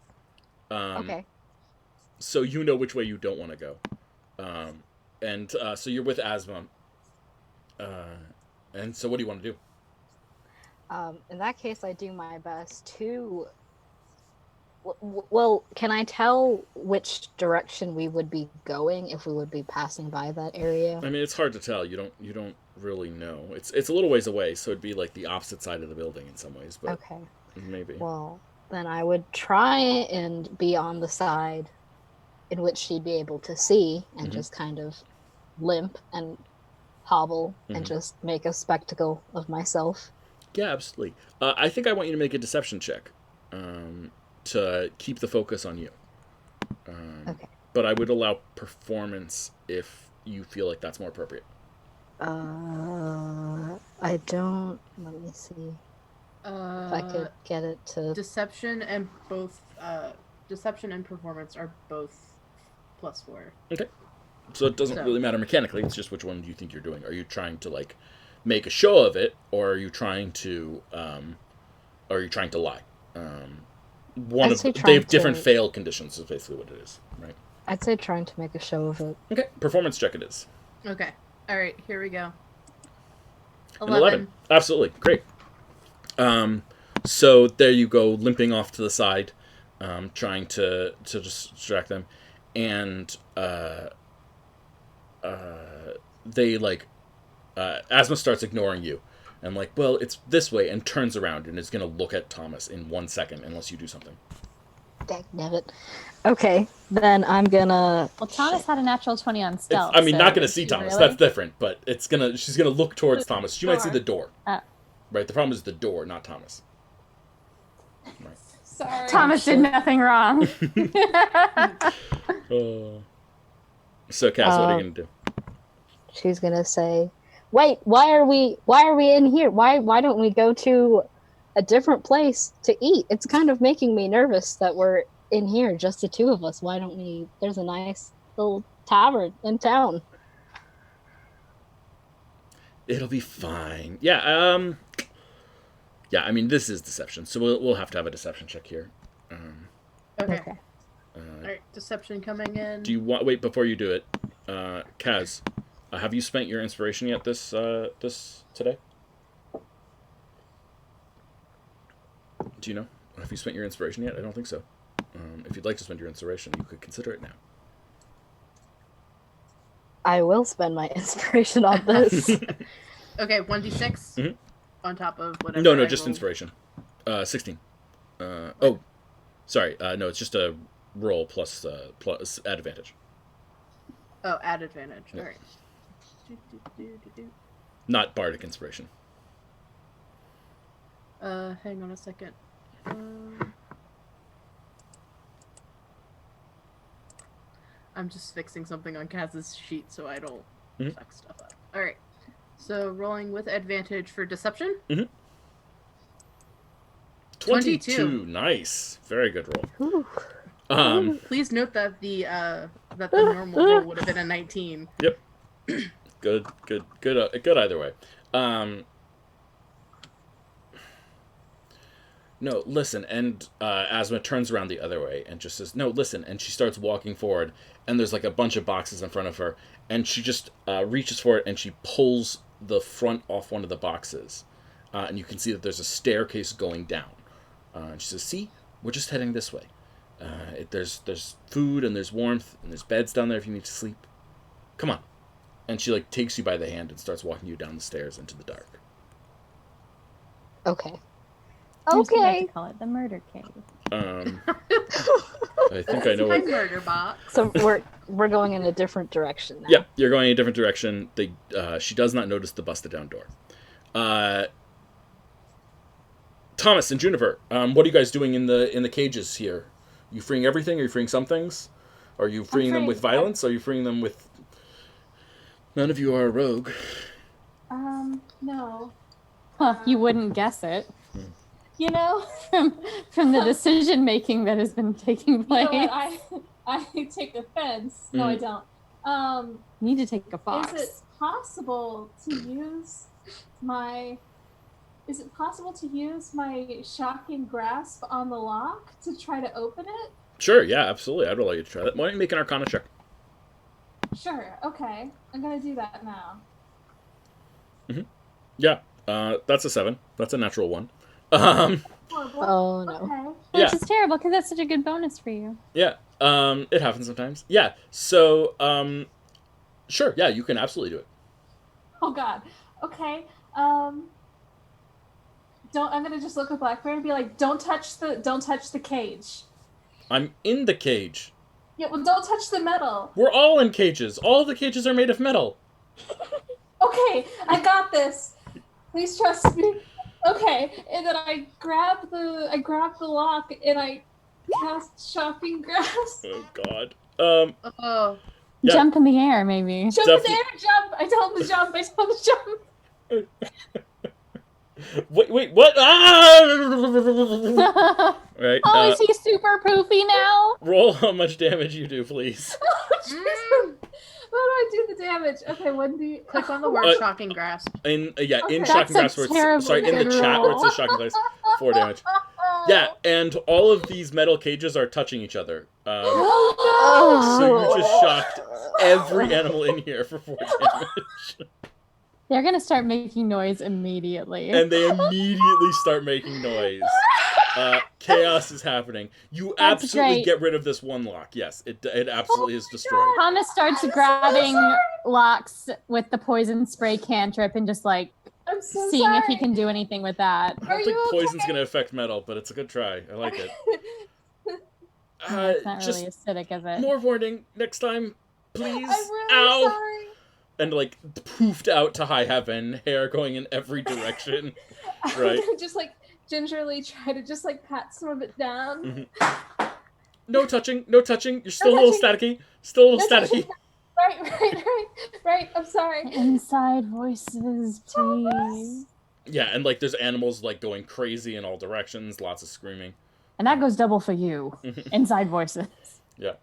Okay. So you know which way you don't want to go. And so you're with Asma. And so what do you want to do? In that case, I do my best to... Well, can I tell which direction we would be going if we would be passing by that area? I mean, it's hard to tell. You don't really know. It's a little ways away, so it'd be like the opposite side of the building in some ways, but Okay. maybe. Well, then I would try and be on the side in which she'd be able to see and just kind of limp and hobble and just make a spectacle of myself. Yeah, absolutely. I think I want you to make a deception check to keep the focus on you. Okay. But I would allow performance if you feel like that's more appropriate. I don't... Let me see if I could get it to... Deception and performance are both +4. Okay. So it doesn't really matter mechanically. It's just which one do you think you're doing. Are you trying to, like, make a show of it, or are you trying to lie? They have different fail conditions is basically what it is, right? I'd say trying to make a show of it. Okay, performance check it is. Okay. All right, here we go. 11. Absolutely. Great. So there you go, limping off to the side, trying to distract them. And they, like, Asma starts ignoring you. And, like, well, it's this way, and turns around and is going to look at Thomas in 1 second unless you do something. Dagnabbit. Okay, then I'm gonna... Well, Thomas had a natural 20 on stealth. Not going to see Thomas. Really? That's different. But she's going to look towards Thomas. She might see the door. Right, the problem is the door, not Thomas. Right. Sorry. Thomas did nothing wrong. So, Cass, what are you going to do? She's gonna say, "Wait, why are we in here? Why don't we go to a different place to eat? It's kind of making me nervous that we're in here, just the two of us. Why don't we? There's a nice little tavern in town." It'll be fine. Yeah. Yeah. I mean, this is deception, so we'll have to have a deception check here. Okay. All right, deception coming in. Do you want wait before you do it, Kaz? Have you spent your inspiration yet this today? Do you know? Have you spent your inspiration yet? I don't think so. If you'd like to spend your inspiration, you could consider it now. I will spend my inspiration on this. Okay, 1d6 on top of whatever. No, just inspiration. 16. Oh, sorry. No, it's just a roll plus add advantage. Oh, add advantage. Yeah. All right. Not bardic inspiration. Hang on a second. I'm just fixing something on Kaz's sheet so I don't fuck stuff up. All right. So rolling with advantage for deception. 22. Nice. Very good roll. Please note that the normal roll would have been a 19. Yep. Good either way. No, listen, and Asma turns around the other way and just says, no, listen, and she starts walking forward, and there's like a bunch of boxes in front of her, and she just reaches for it, and she pulls the front off one of the boxes, and you can see that there's a staircase going down. And she says, see, we're just heading this way. There's food, and there's warmth, and there's beds down there if you need to sleep. Come on. And she like takes you by the hand and starts walking you down the stairs into the dark. Okay. We like to call it the murder cave. I think I know my what. Murder box. So we're going in a different direction now. Yeah, you're going in a different direction. She does not notice the busted down door. Thomas and Juniper, what are you guys doing in the cages here? Are you freeing everything? Are you freeing some things? Are you freeing them with violence? Are you freeing them with? None of you are a rogue. No. Huh, you wouldn't guess it. You know, from the decision making that has been taking place. You know what? I take offense. No, I don't. Need to take a fox. Is it possible to use my shocking grasp on the lock to try to open it? Sure, yeah, absolutely. I'd allow you to try that. Why don't you make an Arcana check? Sure. Okay, I'm gonna do that now. Yeah, that's a 7. That's a natural 1. Horrible. Oh no. Okay. Which is terrible because that's such a good bonus for you. Yeah, it happens sometimes. Yeah, so, sure, yeah, you can absolutely do it. Oh God. Okay. I'm gonna just look at Blackbeard and be like, don't touch the cage. I'm in the cage. Yeah, well, don't touch the metal. We're all in cages. All of the cages are made of metal. Okay, I got this. Please trust me. Okay, and then I grab the lock and I cast shocking grasp. Oh God. Oh. Yeah. Jump in the air, maybe. Jump in the air, jump! I told him to jump. Wait, what? Ah! Right. Oh, is he super poofy now? Roll how much damage you do, please. How do I do the damage? Okay, when do you Click on the word shocking grasp. In Okay. in That's shocking a grasp, where it's, terrible sorry, in the good chat where it roll. says shocking grasp, 4 damage. Yeah, and all of these metal cages are touching each other. So you just shocked every animal in here for 4 damage. They're gonna start making noise immediately. And they immediately start making noise. Chaos is happening. You That's absolutely great. get rid of this one lock. Yes, it absolutely is destroyed. Thomas starts grabbing locks with the poison spray cantrip and just like I'm so seeing sorry. if he can do anything with that. I don't Are think you poison's okay? gonna affect metal, but it's a good try. I like it. It's not Just really acidic, is it? more warning next time, please. I'm really Ow! sorry. And like poofed out to high heaven, hair going in every direction. Right. I'm gonna just like gingerly try to just like pat some of it down. No touching, no touching. You're still a little staticky. Still a little staticky. Right. I'm sorry. Inside voices, please. Yeah, and like there's animals like going crazy in all directions, lots of screaming. And that goes double for you. Inside voices. Yeah.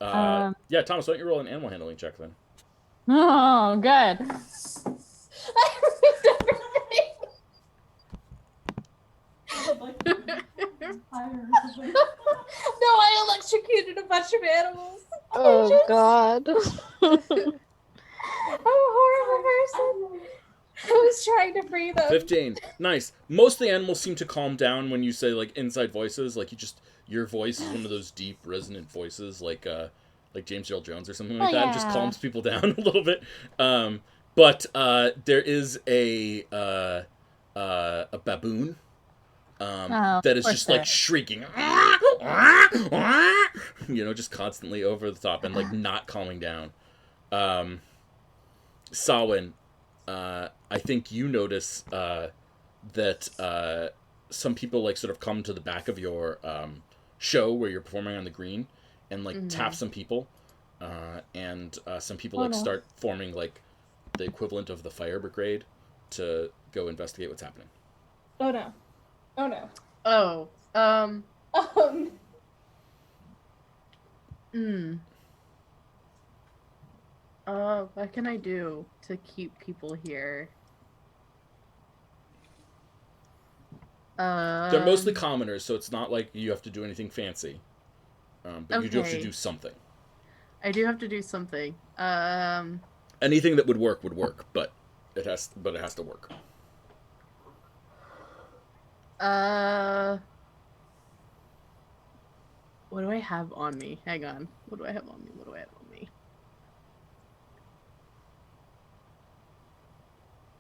Yeah, Thomas, why don't you roll an animal handling check then? Oh, good. I removed everything. No, I electrocuted a bunch of animals. Oh God. I'm a horrible person. I was trying to free them. 15. Nice. Most of the animals seem to calm down when you say like inside voices. Like your voice is one of those deep, resonant voices, like James Earl Jones or something like that. It just calms people down a little bit. But there is a baboon that is just like shrieking, just constantly over the top and like not calming down. Sawin, I think you notice that some people like sort of come to the back of your show where you're performing on the green and like tap some people, and some people start forming like the equivalent of the fire brigade to go investigate what's happening. Oh no! Oh no! What can I do to keep people here? They're mostly commoners, so it's not like you have to do anything fancy. But you do have to do something. I do have to do something. Anything that would work, but it has to work. What do I have on me? Hang on. What do I have on me?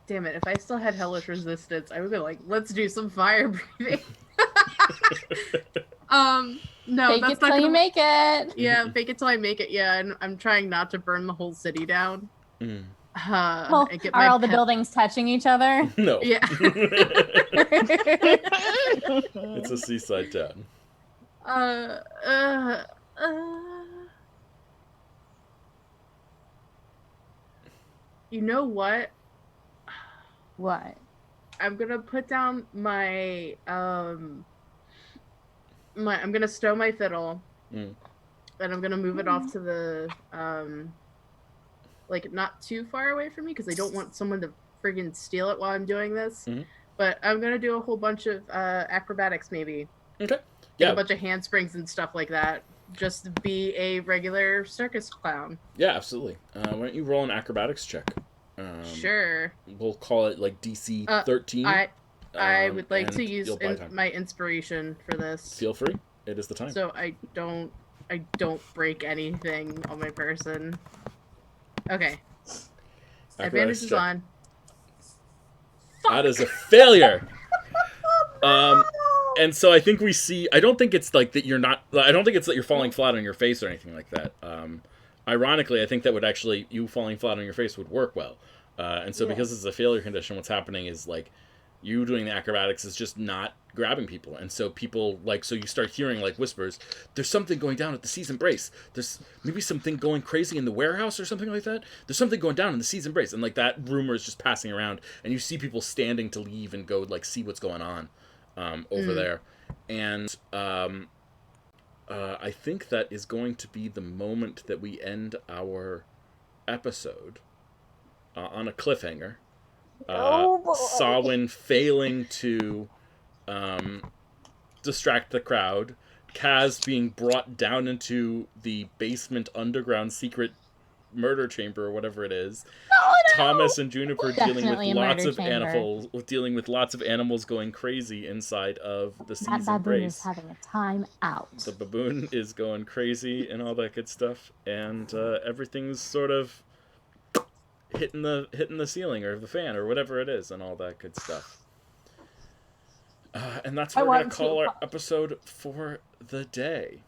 Damn it, if I still had hellish resistance, I would be like, let's do some fire breathing. No, fake that's it till you make it. Yeah, fake it till I make it, yeah, and I'm trying not to burn the whole city down. Well, are all the buildings touching each other? No. Yeah. It's a seaside town. You know what? What? I'm gonna put down my I'm gonna stow my fiddle, and I'm gonna move it off to the like not too far away from me because I don't want someone to friggin' steal it while I'm doing this. But I'm gonna do a whole bunch of acrobatics, maybe. Okay. Yeah. A bunch of handsprings and stuff like that. Just be a regular circus clown. Yeah, absolutely. Why don't you roll an acrobatics check? Sure. We'll call it like DC 13. I would like to use my inspiration for this. Feel free. It is the time. So I don't break anything on my person. Okay. Advantage is on. That is a failure. And so I think we see. I don't think it's like that you're not. I don't think it's that you're falling flat on your face or anything like that. Ironically, I think that would actually you falling flat on your face would work well. And so because it's a failure condition, what's happening is like you doing the acrobatics is just not grabbing people, and so people so you start hearing like whispers. There's something going down at the Seas Embrace. There's maybe something going crazy in the warehouse or something like that. There's something going down in the Seas Embrace, and like that rumor is just passing around, and you see people standing to leave and go like see what's going on over there, and I think that is going to be the moment that we end our episode on a cliffhanger. Sawin failing to distract the crowd, Kaz being brought down into the basement underground secret murder chamber or whatever it is. Thomas and Juniper dealing with lots of animals going crazy inside of the Seas Embrace. That baboon is having a time out. The baboon is going crazy and all that good stuff, and everything's sort of hitting the ceiling or the fan or whatever it is and all that good stuff. And that's what we're going to call our episode for the day.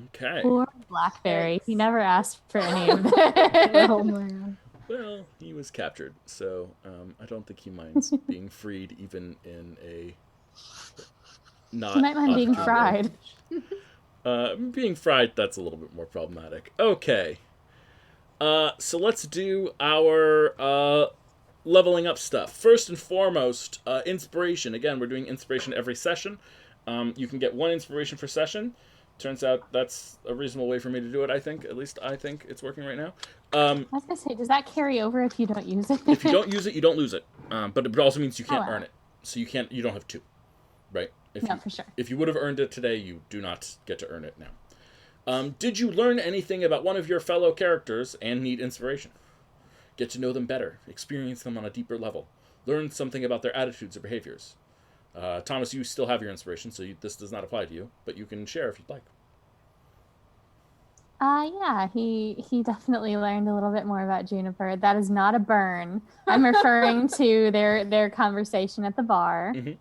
Okay. Poor Blackberry. He never asked for any of that. Oh man. Well, he was captured, so I don't think he minds being freed even in a not... He might mind being fried. Being fried, that's a little bit more problematic. Okay. So let's do our leveling up stuff. First and foremost, inspiration. Again, we're doing inspiration every session. You can get 1 inspiration per session. turns out that's a reasonable way for me to do it, I think. At least I think it's working right now. I was going to say, does that carry over if you don't use it? If you don't use it, you don't lose it. But it also means you can't wow. earn it. So you don't have 2. Right? No, for sure. If you would have earned it today, you do not get to earn it now. Did you learn anything about one of your fellow characters and need inspiration? Get to know them better, experience them on a deeper level, learn something about their attitudes or behaviors. Thomas, you still have your inspiration, so this does not apply to you, but you can share if you'd like. Yeah, he definitely learned a little bit more about Juniper. That is not a burn. I'm referring to their conversation at the bar. Mm-hmm.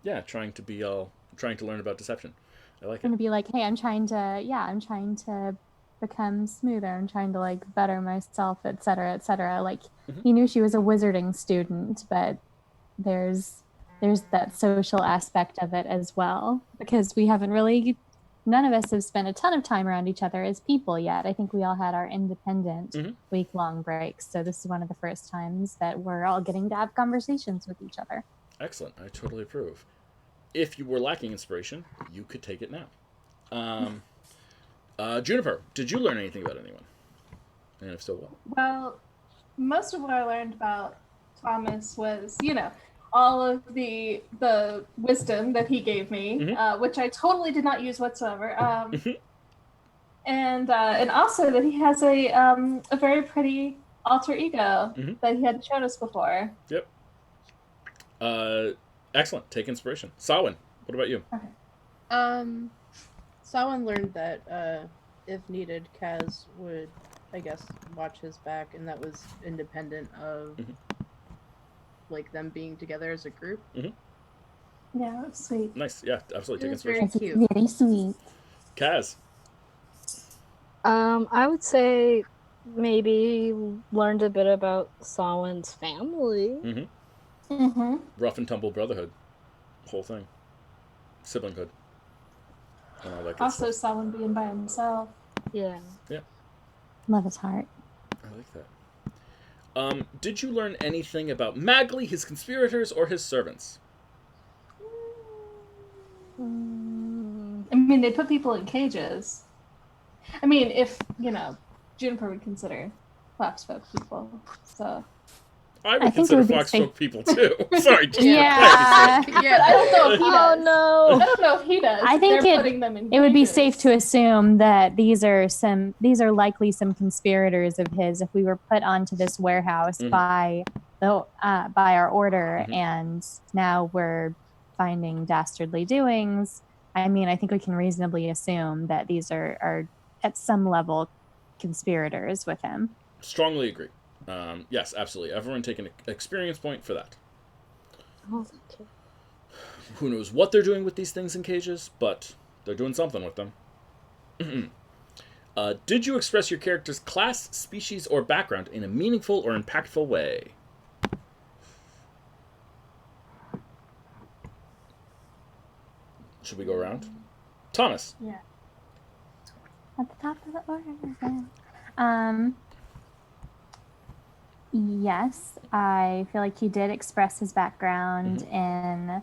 Yeah, trying to learn about deception. I like it. Going to be like, hey, I'm trying to become smoother. I'm trying to like better myself, etc., etc. Like he knew she was a wizarding student, but there's that social aspect of it as well, because none of us have spent a ton of time around each other as people yet. I think we all had our independent week-long breaks, so this is one of the first times that we're all getting to have conversations with each other. Excellent. I totally approve. If you were lacking inspiration, you could take it now. Juniper, did you learn anything about anyone? And if so, what? Well, most of what I learned about Thomas was, all of the wisdom that he gave me, which I totally did not use whatsoever. And also that he has a very pretty alter ego that he hadn't shown us before. Yep. Excellent. Take inspiration. Sawin, what about you? Okay. Sawin learned that if needed, Kaz would, I guess, watch his back, and that was independent of like them being together as a group. Yeah, that's sweet. Nice. Yeah, absolutely. Take It was inspiration. very cute. Very sweet. Kaz. I would say maybe learned a bit about Sawin's family. Rough and tumble brotherhood. Whole thing. Siblinghood. And all that good Also, stuff. Sawin being by himself. Yeah. Love his heart. I like that. Did you learn anything about Magli, his conspirators, or his servants? I mean, they put people in cages. I mean, if, Juniper would consider Foxfolk people, so... I would think consider it would be Foxfolk people, too. Sorry, Juniper. Yeah. Yeah, I don't know if he does. no! I don't know if he does. I think They're putting them in it would be cages. safe to assume that these are likely some conspirators of his if we were put onto this warehouse by our order, and now we're finding dastardly doings. I mean, I think we can reasonably assume that these are at some level conspirators with him. Strongly agree. Yes, absolutely. Everyone take an experience point for that. Okay. Who knows what they're doing with these things in cages, but they're doing something with them. Did you express your character's class, species, or background in a meaningful or impactful way? Should we go around? Thomas. Yeah. At the top of the order. Yes, I feel like he did express his background in,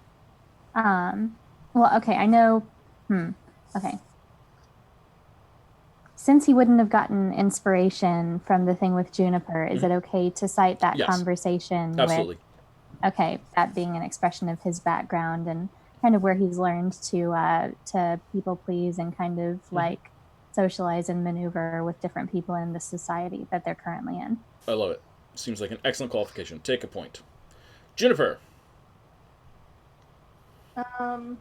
well, okay, I know, okay. Since he wouldn't have gotten inspiration from the thing with Juniper, is it okay to cite that conversation Absolutely. with, okay, that being an expression of his background and kind of where he's learned to people please and kind of like socialize and maneuver with different people in the society that they're currently in. I love it. Seems like an excellent qualification. Take a point. Juniper. Well,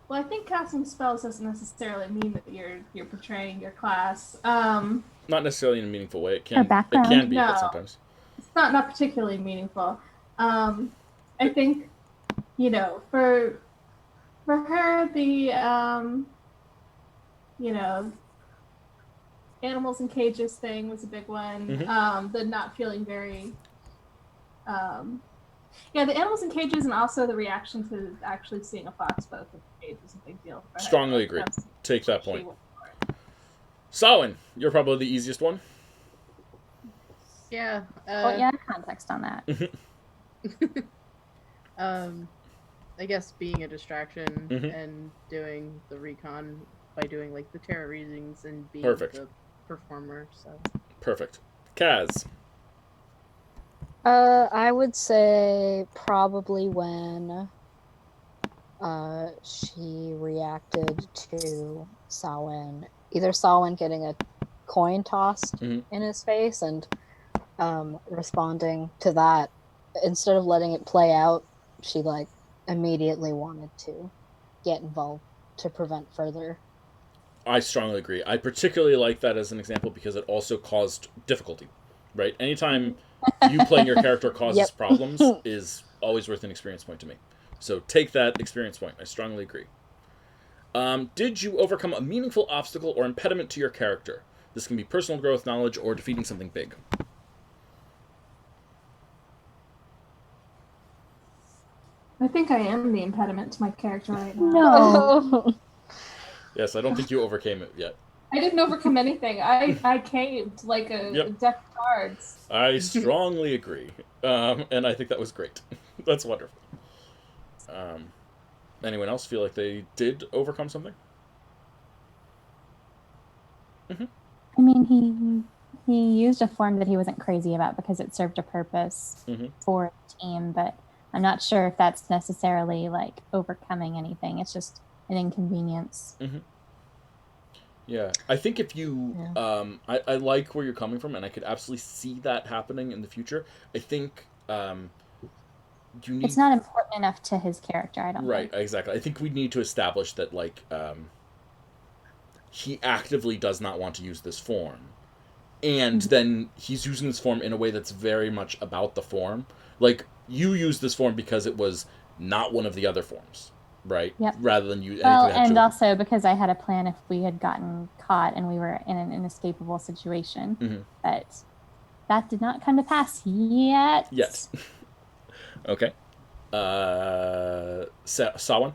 I think casting spells doesn't necessarily mean that you're portraying your class. Not necessarily in a meaningful way. It can background. be, but sometimes. It's not particularly meaningful. I think, for her, the animals in cages thing was a big one. The not feeling very the animals in cages and also the reaction to actually seeing a fox both in the cage is a big deal for her. Strongly agree. Take that point. Sawin, you're probably the easiest one. Yeah. Well, yeah, context on that. I guess, being a distraction Mhm. and doing the recon by doing like the tarot readings and being Perfect. the performer. So Perfect. Kaz. I would say probably when she reacted to Samhain, either Samhain getting a coin tossed Mhm. in his face and responding to that, instead of letting it play out, she like immediately wanted to get involved to prevent further. I strongly agree. I particularly like that as an example because it also caused difficulty, right? Anytime you playing your character causes Yep. problems is always worth an experience point to me. So take that experience point. I strongly agree. Did you overcome a meaningful obstacle or impediment to your character? This can be personal growth, knowledge, or defeating something big. I think I am the impediment to my character right now. No. Yes, I don't think you overcame it yet. I didn't overcome anything. I caved like a deck of cards. I strongly agree. And I think that was great. That's wonderful. Anyone else feel like they did overcome something? I mean, he used a form that he wasn't crazy about because it served a purpose for the team, but I'm not sure if that's necessarily like overcoming anything. It's just an inconvenience. Yeah, I think if you, I like where you're coming from, and I could absolutely see that happening in the future. I think you need. It's not important enough to his character, I don't Right, think. exactly. I think we need to establish that, like, he actively does not want to use this form, and then he's using this form in a way that's very much about the form. Like, you used this form because it was not one of the other forms. Right? Yep. Rather than you. Well, and also because I had a plan if we had gotten caught and we were in an inescapable situation. But that did not come to pass yet. Yet. Okay. Sawan?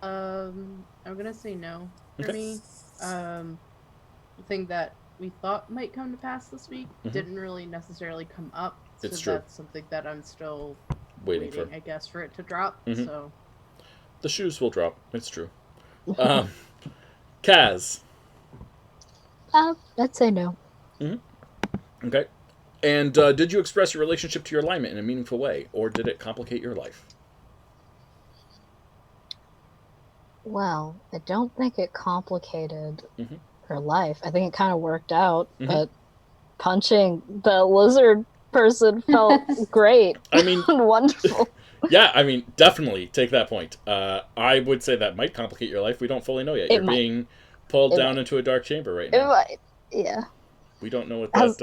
I'm gonna say no for Okay. me. The thing that we thought might come to pass this week didn't really necessarily come up. It's so true. That's something that I'm still waiting for. I guess, for it to drop. So the shoes will drop. It's true. Kaz. I'd say no. Okay. And did you express your relationship to your alignment in a meaningful way, or did it complicate your life? Well, I don't think it complicated her life. I think it kind of worked out, but punching the lizard person felt great. I mean, wonderful. Yeah, I mean, definitely take that point. I would say that might complicate your life. We don't fully know yet. You're being pulled down into a dark chamber right now. It might. Yeah. We don't know what that's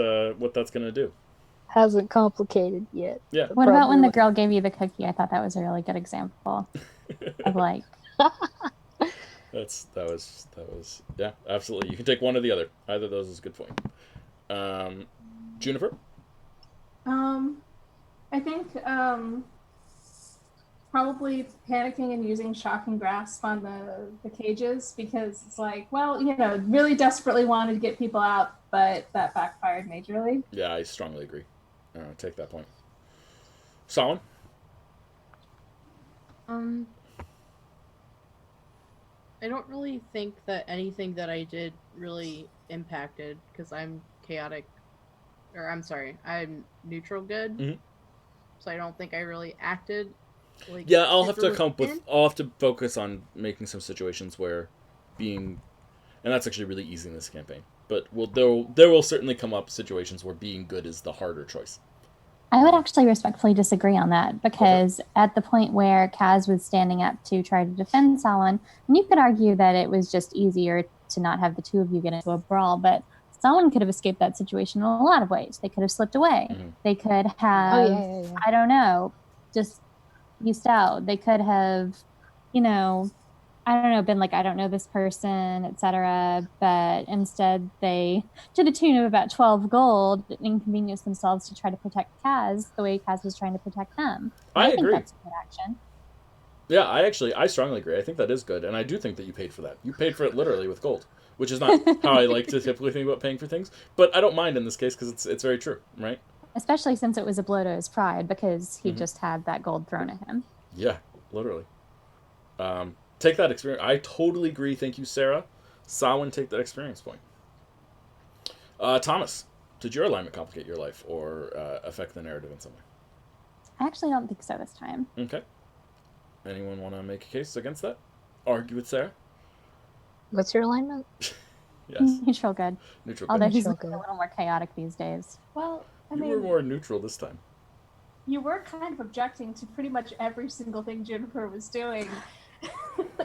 going to do. Hasn't complicated yet. Yeah. What about when the girl gave you the cookie? I thought that was a really good example of like. That was yeah, absolutely. You can take one or the other. Either of those is a good point. Juniper? I think probably panicking and using shock and grasp on the cages, because it's like, well, really desperately wanted to get people out, but that backfired majorly. Yeah, I strongly agree. Take that point. Solon? I don't really think that anything that I did really impacted, because I'm chaotic, or I'm sorry, I'm neutral good. So I don't think I really acted like. Yeah, I'll have to focus on making some situations where being, and that's actually really easy in this campaign. But there will certainly come up situations where being good is the harder choice. I would actually respectfully disagree on that, because at the point where Kaz was standing up to try to defend Salon, and you could argue that it was just easier to not have the two of you get into a brawl, but someone could have escaped that situation in a lot of ways. They could have slipped away. They could have, I don't know, just eased out. They could have, I don't know, been like, I don't know this person, etc. But instead they, to the tune of about 12 gold, inconvenienced themselves to try to protect Kaz the way Kaz was trying to protect them. I agree. think that's a good action. Yeah, I strongly agree. I think that is good, and I do think that you paid for that. You paid for it literally with gold, which is not how I like to typically think about paying for things. But I don't mind in this case because it's very true, right? Especially since it was a blow to his pride, because he just had that gold thrown at him. Yeah, literally. Take that experience. I totally agree. Thank you, Sarah. Samhain, take that experience point. Thomas, did your alignment complicate your life or affect the narrative in some way? I actually don't think so this time. Okay. Anyone want to make a case against that? Argue with Sarah? What's your alignment? Yes. Neutral good. Neutral Although good. he's Neutral a good. little more chaotic these days. Well, I You mean, were more neutral this time. you were kind of objecting to pretty much every single thing Juniper was doing.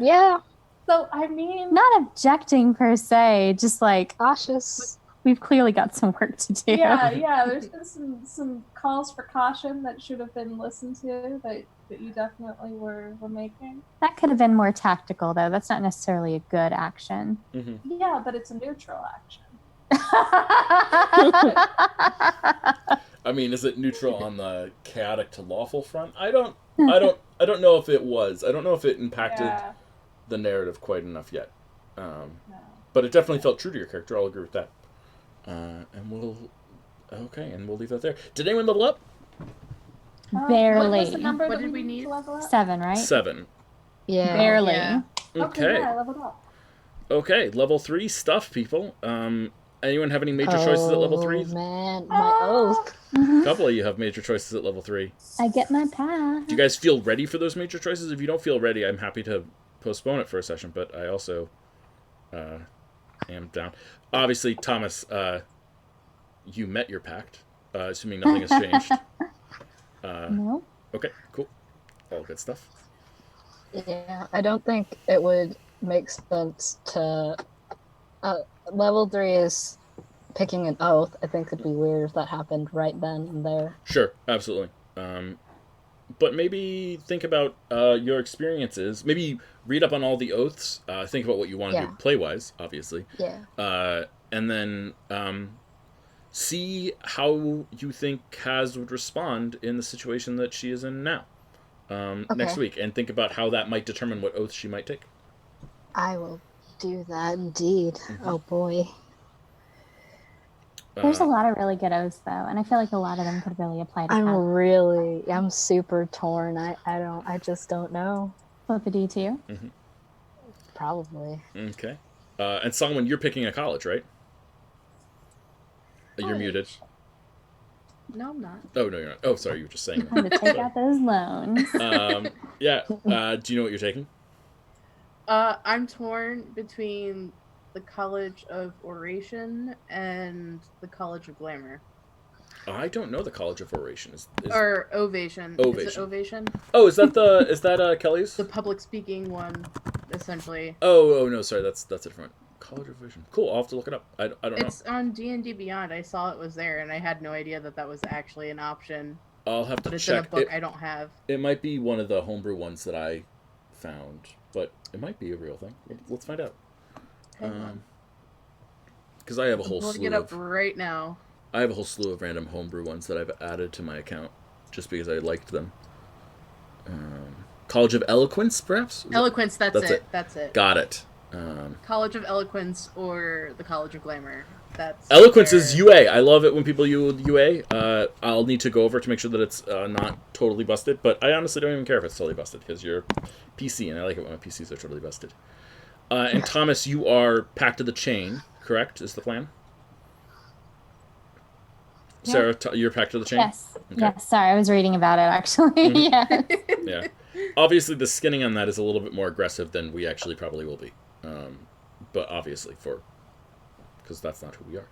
Yeah, So, I mean, Not objecting per se, just like cautious. we've clearly got some work to do. yeah, there's been some calls for caution that should have been listened to that you definitely were making. That could have been more tactical, though. That's not necessarily a good action. Mm-hmm. Yeah, but it's a neutral action. I mean, is it neutral on the chaotic to lawful front? I don't know if it was. I don't know if it impacted the narrative quite enough yet. No. But it definitely felt true to your character. I'll agree with that. And we'll leave that there. Did anyone level up? Barely. What was the number What that did we need need? to level up? 7, right? 7. Yeah. Barely. Yeah. Okay. Yeah, I leveled up. Okay. Level 3 stuff, people. Anyone have any major choices at level 3? Oh man, my oath. Mhm. A couple of you have major choices at level 3. I get my path. Do you guys feel ready for those major choices? If you don't feel ready, I'm happy to postpone it for a session, but I also am down. Obviously, Thomas, you met your pact, assuming nothing has changed. No. Okay, cool. All good stuff. Yeah, I don't think it would make sense to. Level 3 is picking an oath. I think it'd be weird if that happened right then and there. Sure, absolutely. But maybe think about your experiences. Maybe read up on all the oaths. Think about what you want to do play-wise, obviously. Yeah. And then see how you think Kaz would respond in the situation that she is in now. Next week. And think about how that might determine what oath she might take. I will do that indeed. Mm-hmm. Oh boy. There's a lot of really good oaths, though, and I feel like a lot of them could really apply to Kat. I'm super torn. I just don't know. Flip a D2. Mm-hmm. Probably. Okay. And Solomon, you're picking a college, right? You're muted. No, I'm not. Oh, no, you're not. Oh, sorry, you were just saying that. Time to take out those loans. Yeah. Do you know what you're taking? I'm torn between the College of Oration and the College of Glamour. I don't know the College of Oration. Or Ovation. Ovation. Is it Ovation? Oh, is that Kelly's? The public speaking one, essentially. Oh no, sorry, that's a different College of Oration. Cool, I'll have to look it up. I don't know. It's on D&D Beyond. I saw it was there, and I had no idea that was actually an option. I'll have to But it's check. in a book I don't have. It might be one of the homebrew ones that I found, but it might be a real thing. Let's find out. Because I have a whole I'm slew it up right now. I have a whole slew of random homebrew ones that I've added to my account just because I liked them. College of Eloquence, perhaps? Eloquence, that's it. That's it. Got it. College of Eloquence or the College of Glamour. That's Eloquence is UA. I love it when people use UA. I'll need to go over to make sure that it's not totally busted, but I honestly don't even care if it's totally busted because you're PC, and I like it when my PCs are totally busted. And Thomas, you are Pact of the Chain, correct? Is the plan? Yeah. Sarah, you're Pact of the Chain? Yes. Okay. Yes, sorry, I was reading about it, actually. Mm-hmm. Yeah. Obviously, the skinning on that is a little bit more aggressive than we actually probably will be. But obviously, because that's not who we are.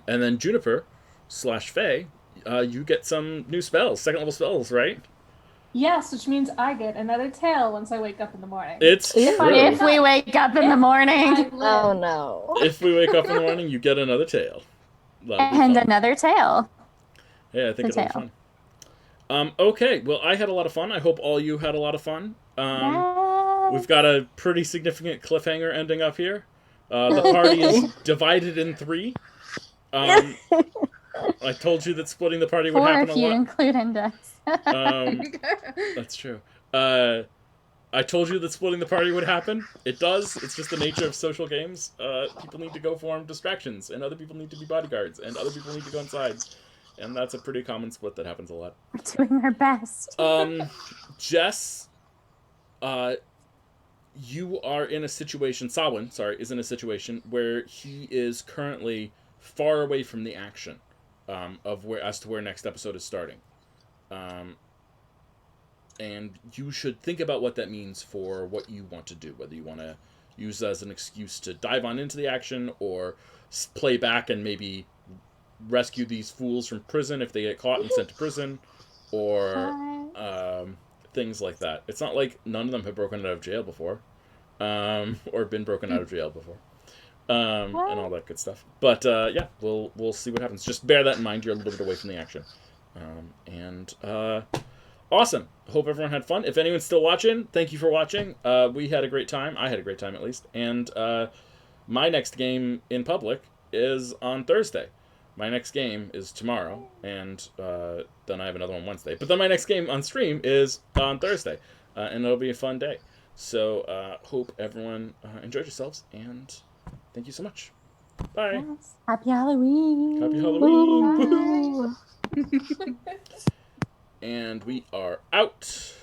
And then Juniper / Faye, you get some new spells, 2nd level spells, right? Yes, which means I get another tail once I wake up in the morning. It's true. If we wake up in the morning. Oh no. If we wake up in the morning, you get another tail. And another tail. Yeah, I think it'll be fun. Okay, well, I had a lot of fun. I hope all you had a lot of fun. We've got a pretty significant cliffhanger ending up here. The party is divided in 3. I told you that splitting the party would happen a lot. 4 if you include Index. That's true. I told you that splitting the party would happen. It does. It's just the nature of social games. People need to go form distractions, and other people need to be bodyguards, and other people need to go inside. And that's a pretty common split that happens a lot. We're doing our best. Jess, you are in a situation. Samhain, is in a situation where he is currently far away from the action of where next episode is starting. And you should think about what that means for what you want to do, whether you want to use it as an excuse to dive on into the action or play back and maybe rescue these fools from prison if they get caught and sent to prison, or things like that. It's not like none of them have broken out of jail before, or been broken out of jail before, and all that good stuff. But yeah, we'll see what happens. Just bear that in mind. You're a little bit away from the action, and awesome. Hope everyone had fun. If anyone's still watching, thank you for watching. We had a great time. I had a great time, at least. And my next game in public is on Thursday. My next game is tomorrow, and then I have another one Wednesday. But then my next game on stream is on Thursday, and it'll be a fun day. So hope everyone enjoyed yourselves, and thank you so much. Bye. Yes. Happy Halloween. Happy Halloween. And we are out.